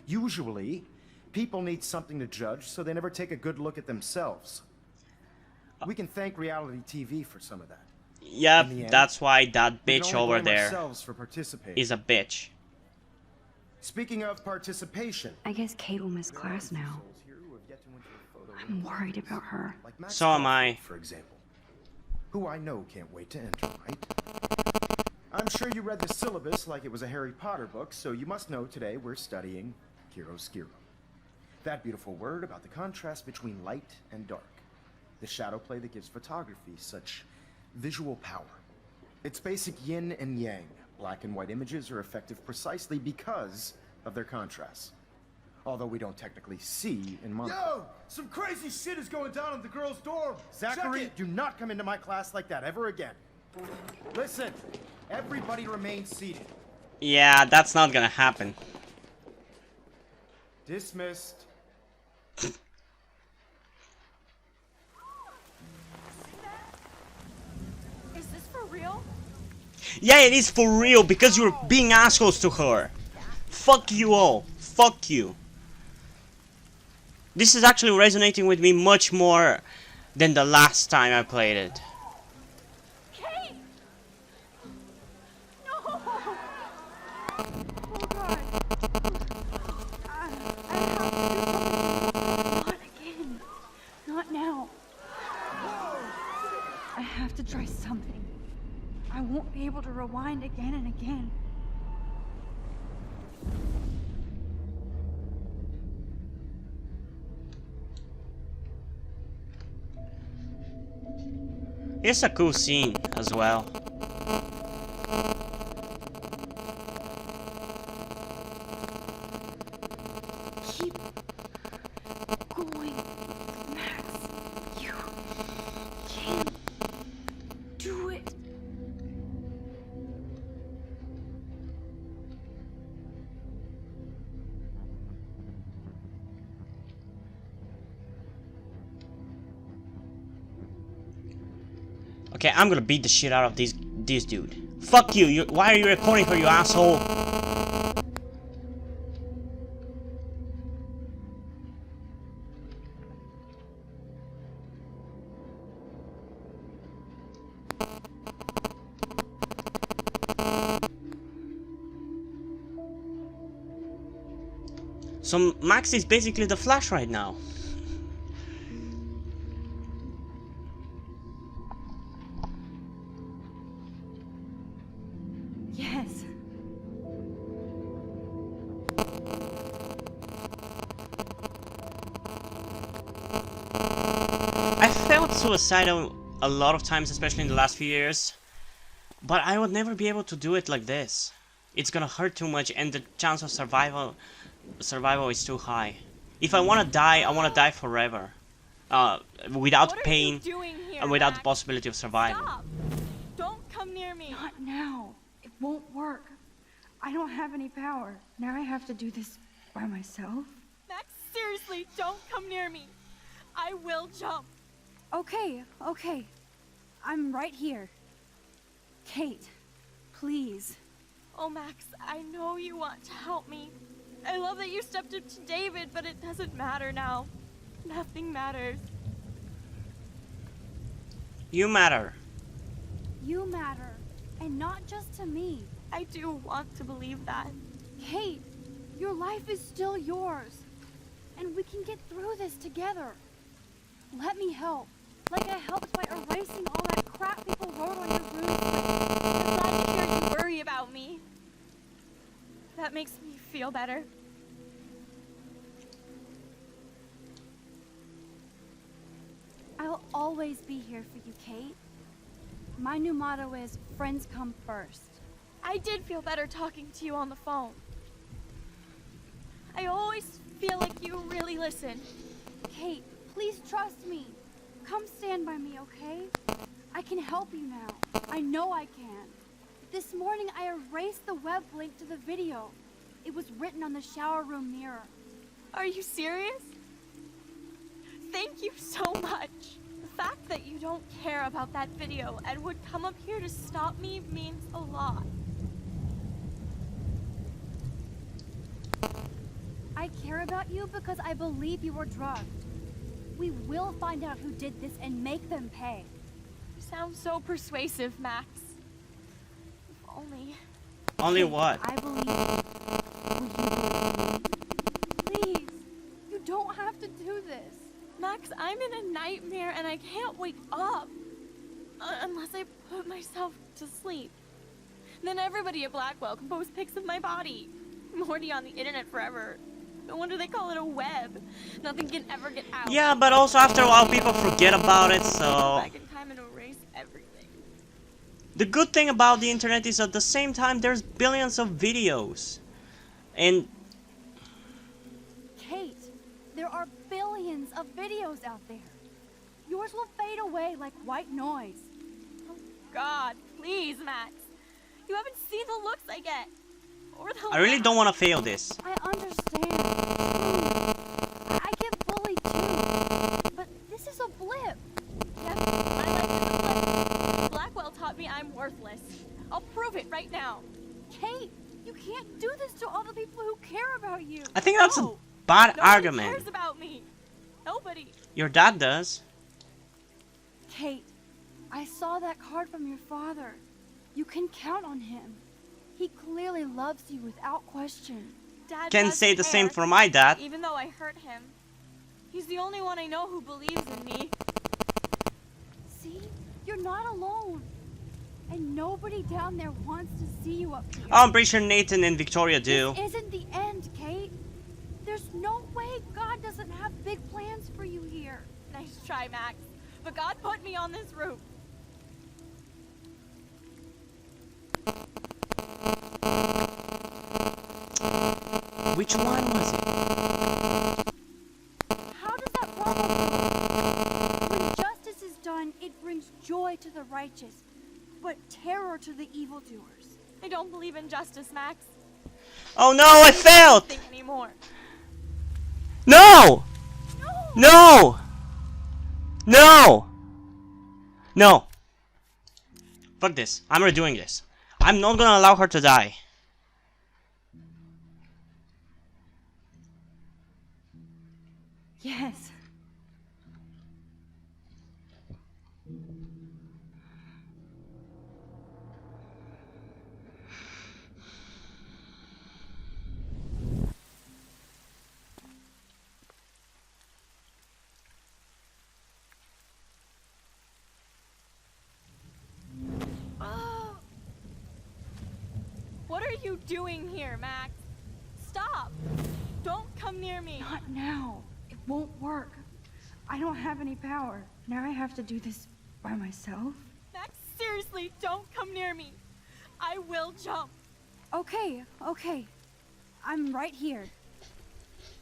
Usually, People need something to judge, so they never take a good look at themselves. We can thank reality TV for some of that. Yep, In the end, that's why that we can bitch only over blame there ourselves for participating. is a bitch. Speaking of participation, I guess Kate will miss class now. I'm worried about her. like Max So am I. for example, who I know can't wait to enter, right? I'm sure you read the syllabus like it was a Harry Potter book, so you must know today we're studying chiaroscuro. That beautiful word about the contrast between light and dark. The shadow play that gives photography such visual power. It's basic yin and yang. Black and white images are effective precisely because of their contrast. Although we don't technically see in monocle. Yo! Some crazy shit is going down in the girls' dorm! Zachary, do not come into my class like that ever again. Listen, everybody remain seated. Yeah, that's not gonna happen. Dismissed. Is this for real? Yeah, it is for real because you're being assholes to her. Fuck you all. Fuck you. This is actually resonating with me much more than the last time I played it. Kate! No! Oh God. I have to do something. Not again. Not now. I have to try something. I won't be able to rewind again and again. It's a cool scene as well. Keep going, Max. You can do it. Okay, I'm gonna beat the shit out of this dude. Fuck you, why are you recording her, you asshole? So Max is basically the Flash right now. Yes. I felt suicidal a lot of times, especially in the last few years, but I would never be able to do it like this. It's gonna hurt too much, and the chance of survival is too high. If I wanna die forever, without pain and without the possibility of survival. Stop! Don't come near me. Not now. It won't work. I don't have any power. Now I have to do this by myself. Max, seriously, don't come near me. I will jump. Okay, okay. I'm right here. Kate, please. Oh, Max, I know you want to help me. I love that you stepped up to David, but it doesn't matter now. Nothing matters. You matter. You matter. And not just to me. I do want to believe that. Kate, your life is still yours. And we can get through this together. Let me help. Like I helped by erasing all that crap people wrote on your room. I'm glad to hear you worry about me. That makes me feel better. I'll always be here for you, Kate. My new motto is, friends come first. I did feel better talking to you on the phone. I always feel like you really listen. Kate, please trust me. Come stand by me, okay? I can help you now. I know I can. This morning I erased the web link to the video. It was written on the shower room mirror. Are you serious? Thank you so much. The fact that you don't care about that video and would come up here to stop me means a lot. I care about you because I believe you were drugged. We will find out who did this and make them pay. You sound so persuasive, Max. If only. Only what? I believe you. Will you believe me? Please, you don't have to do this. Max, I'm in a nightmare and I can't wake up. Unless I put myself to sleep. Then everybody at Blackwell can post pics of my body. I'm already on the internet forever. No wonder they call it a web. Nothing can ever get out. Yeah, but also after a while people forget about it, so... Back in time and erase everything. The good thing about the internet is at the same time there's billions of videos. And... Kate, there are billions of videos out there. Yours will fade away like white noise. Oh God, please, Max. You haven't seen the looks I get. Or the I really don't want to fail this. I understand. I get bullied too. But this is a blip. Yep, my life is a blip. Blackwell taught me I'm worthless. I'll prove it right now. Kate, you can't do this to all the people who care about you. I think that's a bad Nobody argument. cares about me. Nobody. Your dad does. Kate, I saw that card from your father. You can count on him. He clearly loves you without question. Dad Can does say the same care, for my dad. Even though I hurt him. He's the only one I know who believes in me. See? You're not alone. And nobody down there wants to see you up here. Oh, I'm pretty sure Nathan and Victoria do. This isn't the end, Kate. There's no way God doesn't have big plans for you here. Nice try, Max. But God put me on this roof. Which one was it? How does that problem work? When justice is done, it brings joy to the righteous, but terror to the evildoers. I don't believe in justice, Max. Oh no, I failed! Think anymore. No! No! No! No! Fuck this. I'm redoing this. I'm not gonna allow her to die. Yes. What are you doing here, Max? Stop! Don't come near me. Not now. It won't work. I don't have any power. Now I have to do this by myself. Max, seriously, don't come near me. I will jump. Okay, okay. I'm right here.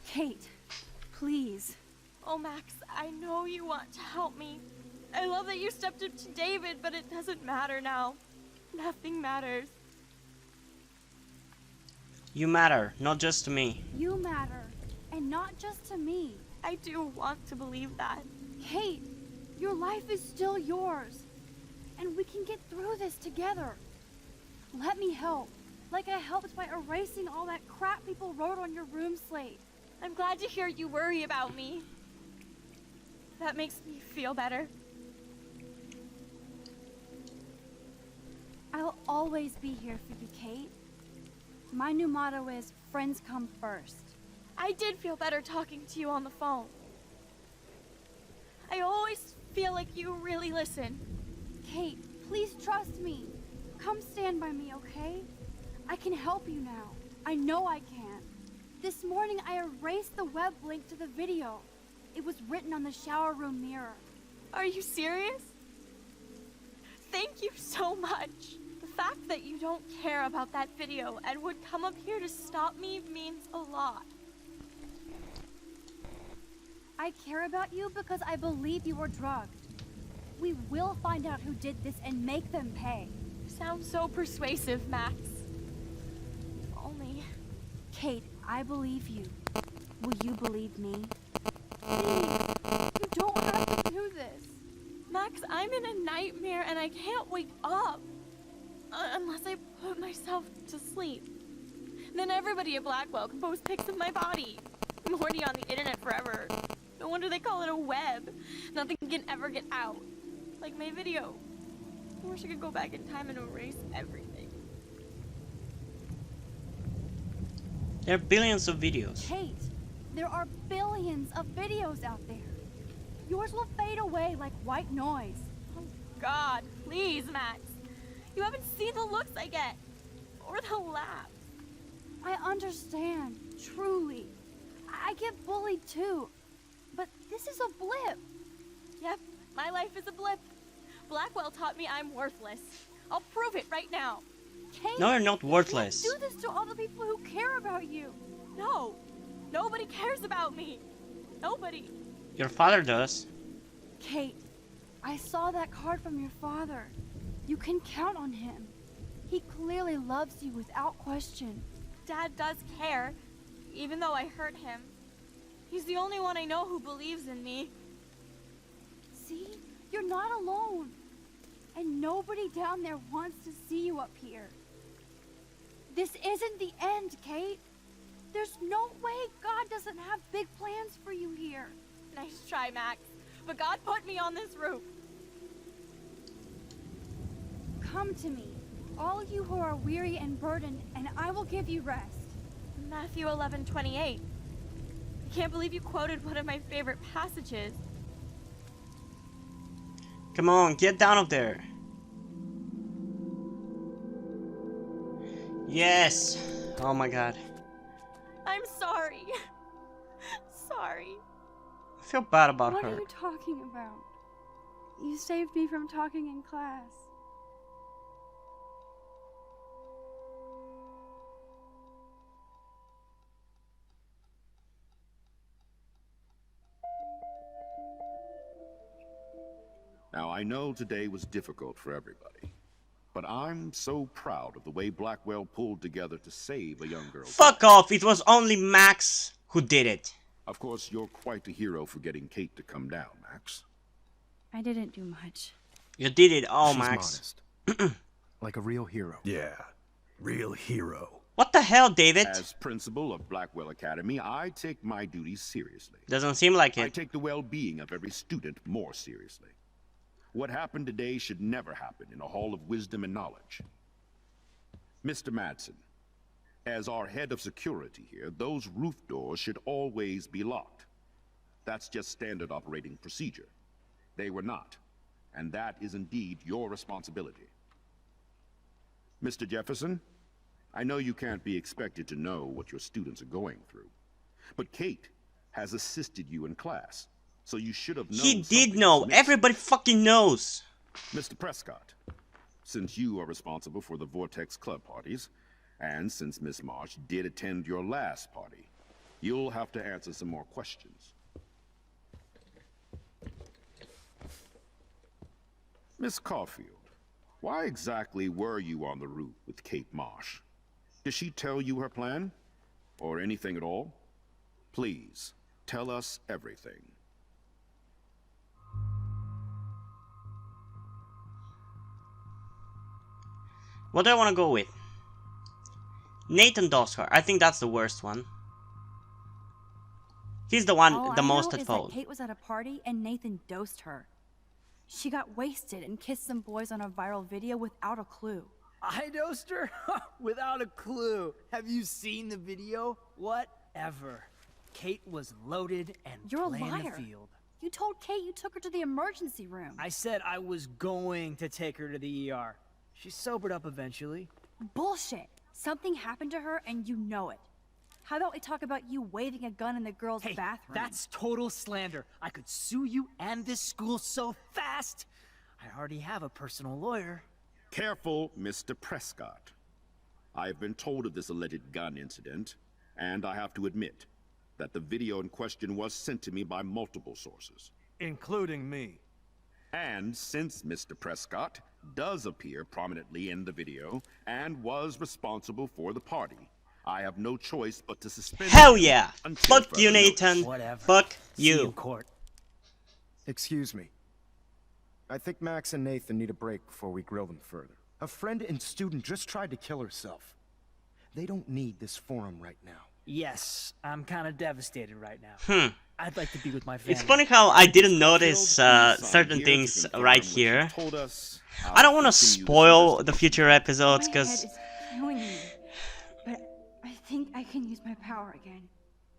Kate, please. Oh, Max, I know you want to help me. I love that you stepped up to David, but it doesn't matter now. Nothing matters. You matter, not just to me. You matter, and not just to me. I do want to believe that. Kate, your life is still yours. And we can get through this together. Let me help. Like I helped by erasing all that crap people wrote on your room slate. I'm glad to hear you worry about me. That makes me feel better. I'll always be here for you, Kate. My new motto is, friends come first. I did feel better talking to you on the phone. I always feel like you really listen. Kate, please trust me. Come stand by me, okay? I can help you now. I know I can. This morning I erased the web link to the video. It was written on the shower room mirror. Are you serious? Thank you so much. The fact that you don't care about that video and would come up here to stop me means a lot. I care about you because I believe you were drugged. We will find out who did this and make them pay. You sound so persuasive, Max. If only. Kate, I believe you. Will you believe me? Please, you don't have to do this. Max, I'm in a nightmare and I can't wake up. Unless I put myself to sleep. Then everybody at Blackwell can post pics of my body. Morty on the internet forever. No wonder they call it a web. Nothing can ever get out. Like my video. I wish I could go back in time and erase everything. There are billions of videos. Kate, there are billions of videos out there. Yours will fade away like white noise. Oh God, please, Max. You haven't seen the looks I get. Or the laughs. I understand, truly. I get bullied too. But this is a blip. Yep, my life is a blip. Blackwell taught me I'm worthless. I'll prove it right now. Kate, No, you're not worthless. you can't do this to all the people who care about you. No, nobody cares about me. Nobody. Your father does. Kate, I saw that card from your father. You can count on him. He clearly loves you without question. Dad does care, even though I hurt him. He's the only one I know who believes in me. See? You're not alone. And nobody down there wants to see you up here. This isn't the end, Kate. There's no way God doesn't have big plans for you here. Nice try, Max. But God put me on this roof. Come to me, all you who are weary and burdened, and I will give you rest. Matthew 11:28. I can't believe you quoted one of my favorite passages. Come on, get down up there. Yes. Oh my God. I'm sorry. Sorry. I feel bad about What her. are you talking about? You saved me from talking in class. Now, I know today was difficult for everybody, but I'm so proud of the way Blackwell pulled together to save a young girl. Fuck off! It was only Max who did it. Of course, you're quite a hero for getting Kate to come down, Max. I didn't do much. You did it all, She's Max. modest. Like a real hero. Yeah, real hero. What the hell, David? As principal of Blackwell Academy, I take my duties seriously. Doesn't seem like I it. take the well-being of every student more seriously. What happened today should never happen in a hall of wisdom and knowledge. Mr. Madsen, as our head of security here, those roof doors should always be locked. That's just standard operating procedure. They were not, and that is indeed your responsibility. Mr. Jefferson, I know you can't be expected to know what your students are going through, but Kate has assisted you in class. So you should have known. He did know. Everybody fucking knows. Mr. Prescott, since you are responsible for the Vortex Club parties, and since Miss Marsh did attend your last party, you'll have to answer some more questions. Miss Caulfield, why exactly were you on the roof with Kate Marsh? Did she tell you her plan? Or anything at all? Please, tell us everything. What do I want to go with? Nathan Doskar. I think that's the worst one. He's the one, All the I most know at is fault. that Kate was at a party and Nathan dosed her. She got wasted and kissed some boys on a viral video without a clue. I dosed her? Without a clue. Have you seen the video? Whatever. Kate was loaded and You're a playing liar. the field. You told Kate you took her to the emergency room. I said I was going to take her to the ER. She sobered up eventually. Bullshit. Something happened to her and you know it. How about we talk about you waving a gun in the girls' Hey, bathroom? that's total slander. I could sue you and this school so fast. I already have a personal lawyer. Careful, Mr. Prescott. I've been told of this alleged gun incident, and I have to admit that the video in question was sent to me by multiple sources. Including me. And since Mr. Prescott does appear prominently in the video and was responsible for the party, I have no choice but to suspend Hell him yeah! until Fuck further you, notice. Nathan. Whatever. Fuck See you in you. court. Excuse me. I think Max and Nathan need a break before we grill them further. A friend and student just tried to kill herself. They don't need this forum right now. Yes, I'm kind of devastated right now. I'd like to be with my family. It's funny how I didn't notice certain things right here. I don't want to spoil the future episodes My head because is killing me, but I think I can use my power again.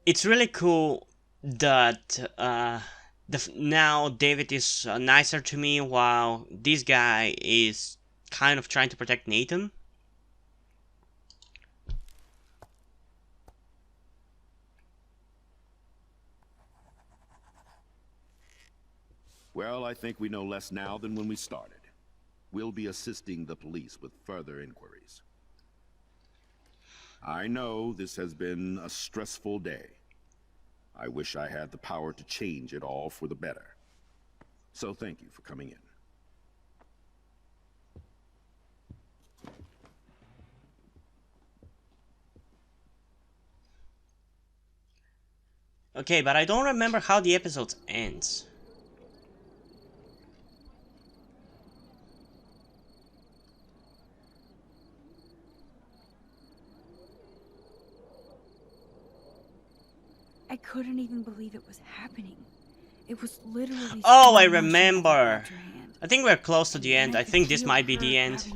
it's really cool that now David is nicer to me while this guy is kind of trying to protect Nathan. Well, I think we know less now than when we started. We'll be assisting the police with further inquiries. I know this has been a stressful day. I wish I had the power to change it all for the better. So thank you for coming in. Okay, but I don't remember how the episode ends. I couldn't even believe it was happening. It was literally. Oh, I remember. I think we're close to the end. I think this might be the end.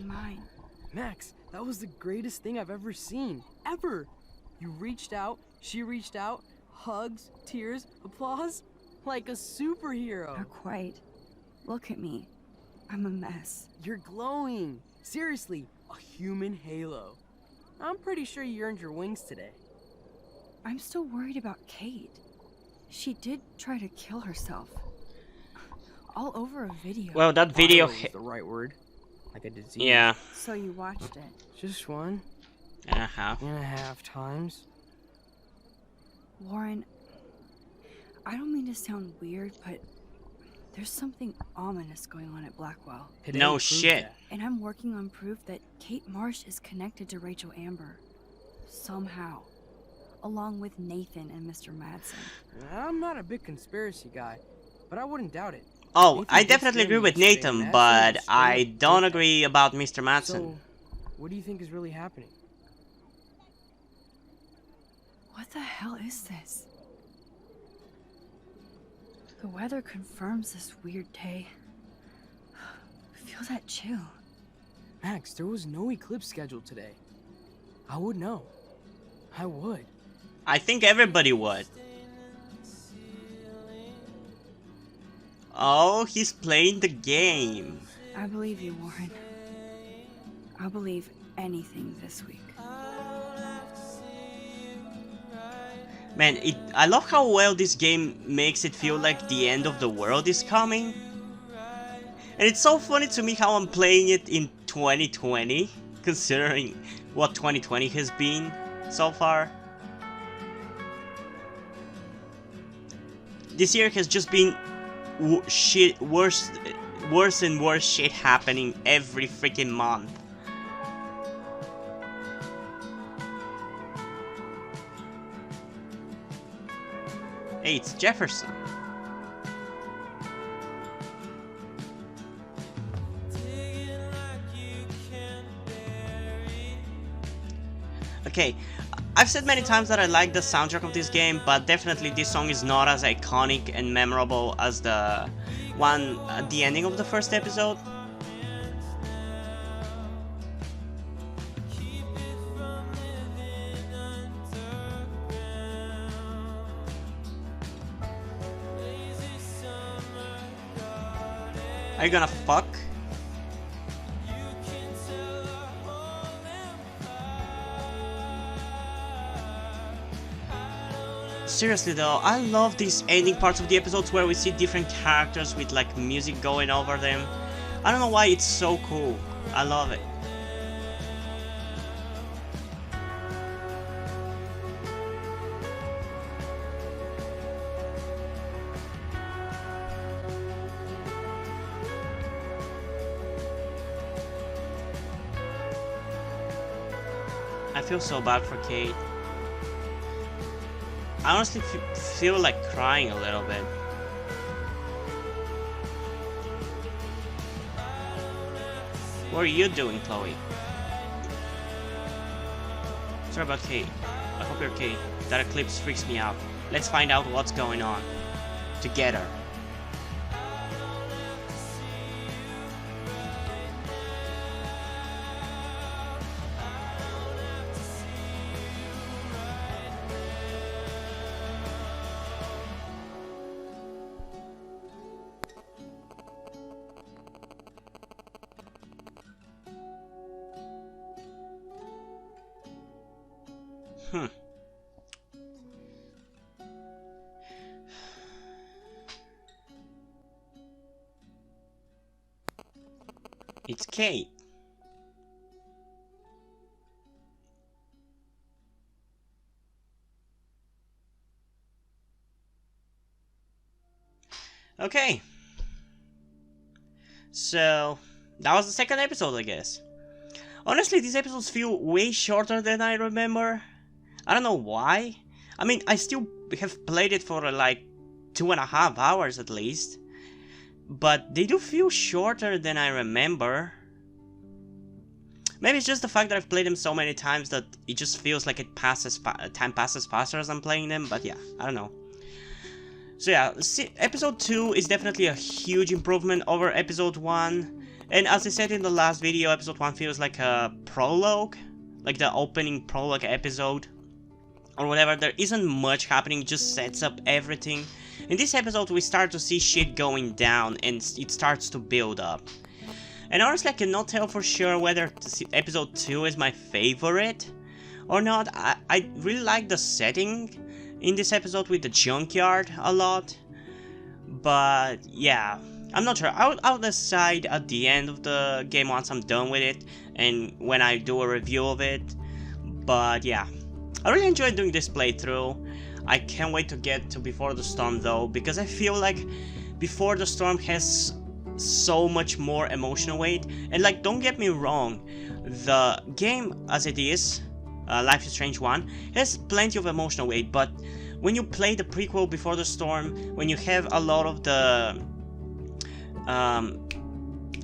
Max, that was the greatest thing I've ever seen. Ever! You reached out, she reached out, hugs, tears, applause. Like a superhero. Not quite. Look at me. I'm a mess. You're glowing. Seriously, a human halo. I'm pretty sure you earned your wings today. I'm still worried about Kate. She did try to kill herself. All over a video. Well, that video is the right word. Like a disease. Yeah. So you watched it? Just one. And a half. And a half times. Warren, I don't mean to sound weird, but there's something ominous going on at Blackwell. No shit. And I'm working on proof that Kate Marsh is connected to Rachel Amber. Somehow. Along with Nathan and Mr. Madsen. I'm not a big conspiracy guy, but I wouldn't doubt it. Oh, Nathan I definitely agree with Nathan, but I don't agree about Mr. Madsen. So, what do you think is really happening? What the hell is this? The weather confirms this weird day. Feel that chill. Max, there was no eclipse scheduled today. I would know. I would. I think everybody would. Oh, he's playing the game. I believe you, Warren. I'll believe anything this week. Man, I love how well this game makes it feel like the end of the world is coming. And it's so funny to me how I'm playing it in 2020, considering what 2020 has been so far. This year has just been worse and worse shit happening every freaking month. Hey, it's Jefferson. Okay, I've said many times that I like the soundtrack of this game, but definitely this song is not as iconic and memorable as the one at the ending of the first episode. Are you gonna fuck? Seriously though, I love these ending parts of the episodes where we see different characters with like music going over them. I don't know why it's so cool. I love it. I feel so bad for Kate. I honestly feel like crying a little bit. What are you doing, Chloe? Sorry about Kate. I hope you're okay. That eclipse freaks me out. Let's find out what's going on. Together. It's Kate. Okay. So, that was the second episode, I guess. Honestly, these episodes feel way shorter than I remember. I don't know why. I mean, I still have played it for like 2.5 hours at least. But they do feel shorter than I remember. Maybe it's just the fact that I've played them so many times that it just feels like time passes faster as I'm playing them, but yeah, I don't know. So yeah, episode 2 is definitely a huge improvement over episode 1. And as I said in the last video, episode 1 feels like a prologue, like the opening prologue episode. Or whatever, there isn't much happening, it just sets up everything. In this episode we start to see shit going down and it starts to build up. And honestly I cannot tell for sure whether episode 2 is my favorite or not. I really like the setting in this episode with the junkyard a lot. But yeah, I'm not sure. I'll decide at the end of the game once I'm done with it and when I do a review of it. But yeah, I really enjoyed doing this playthrough. I can't wait to get to Before the Storm though, because I feel like Before the Storm has so much more emotional weight. And like, don't get me wrong, the game as it is, Life is Strange 1, has plenty of emotional weight, but when you play the prequel Before the Storm, when you have a lot of the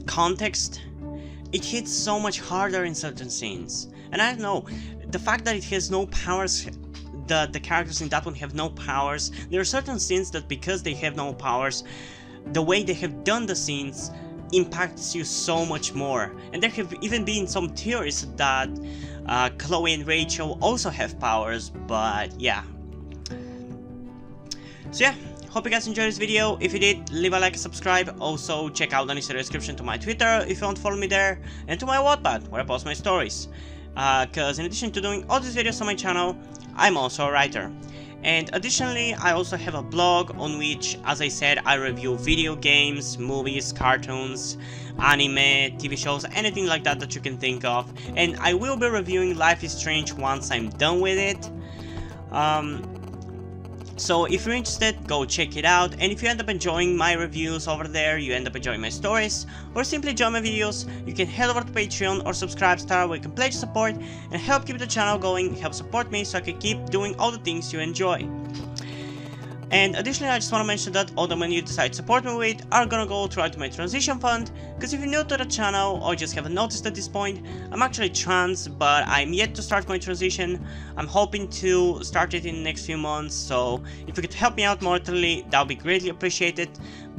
context, it hits so much harder in certain scenes. And I don't know, the fact that it has no powers, the characters in that one have no powers, there are certain scenes that because they have no powers, the way they have done the scenes impacts you so much more. And there have even been some theories that Chloe and Rachel also have powers, but yeah. So yeah, hope you guys enjoyed this video. If you did, leave a like and subscribe. Also check out the description to my Twitter if you want to follow me there, and to my Wattpad where I post my stories. Because in addition to doing all these videos on my channel, I'm also a writer. And additionally, I also have a blog on which, as I said, I review video games, movies, cartoons, anime, TV shows, anything like that that you can think of. And I will be reviewing Life is Strange once I'm done with it. So if you're interested, go check it out, and if you end up enjoying my reviews over there, you end up enjoying my stories, or simply enjoy my videos, you can head over to Patreon or Subscribestar where you can pledge support and help keep the channel going, help support me so I can keep doing all the things you enjoy. And additionally, I just want to mention that all the money you decide to support me with are gonna go throughout my transition fund, because if you're new to the channel or just haven't noticed at this point, I'm actually trans, but I'm yet to start my transition. I'm hoping to start it in the next few months, so if you could help me out monetarily, that would be greatly appreciated.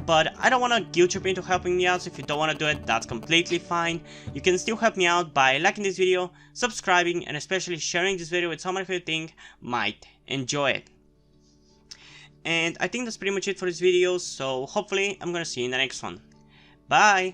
But I don't want to guilt trip into helping me out, so if you don't want to do it, that's completely fine. You can still help me out by liking this video, subscribing, and especially sharing this video with someone who you think might enjoy it. And I think that's pretty much it for this video, so hopefully I'm gonna see you in the next one. Bye!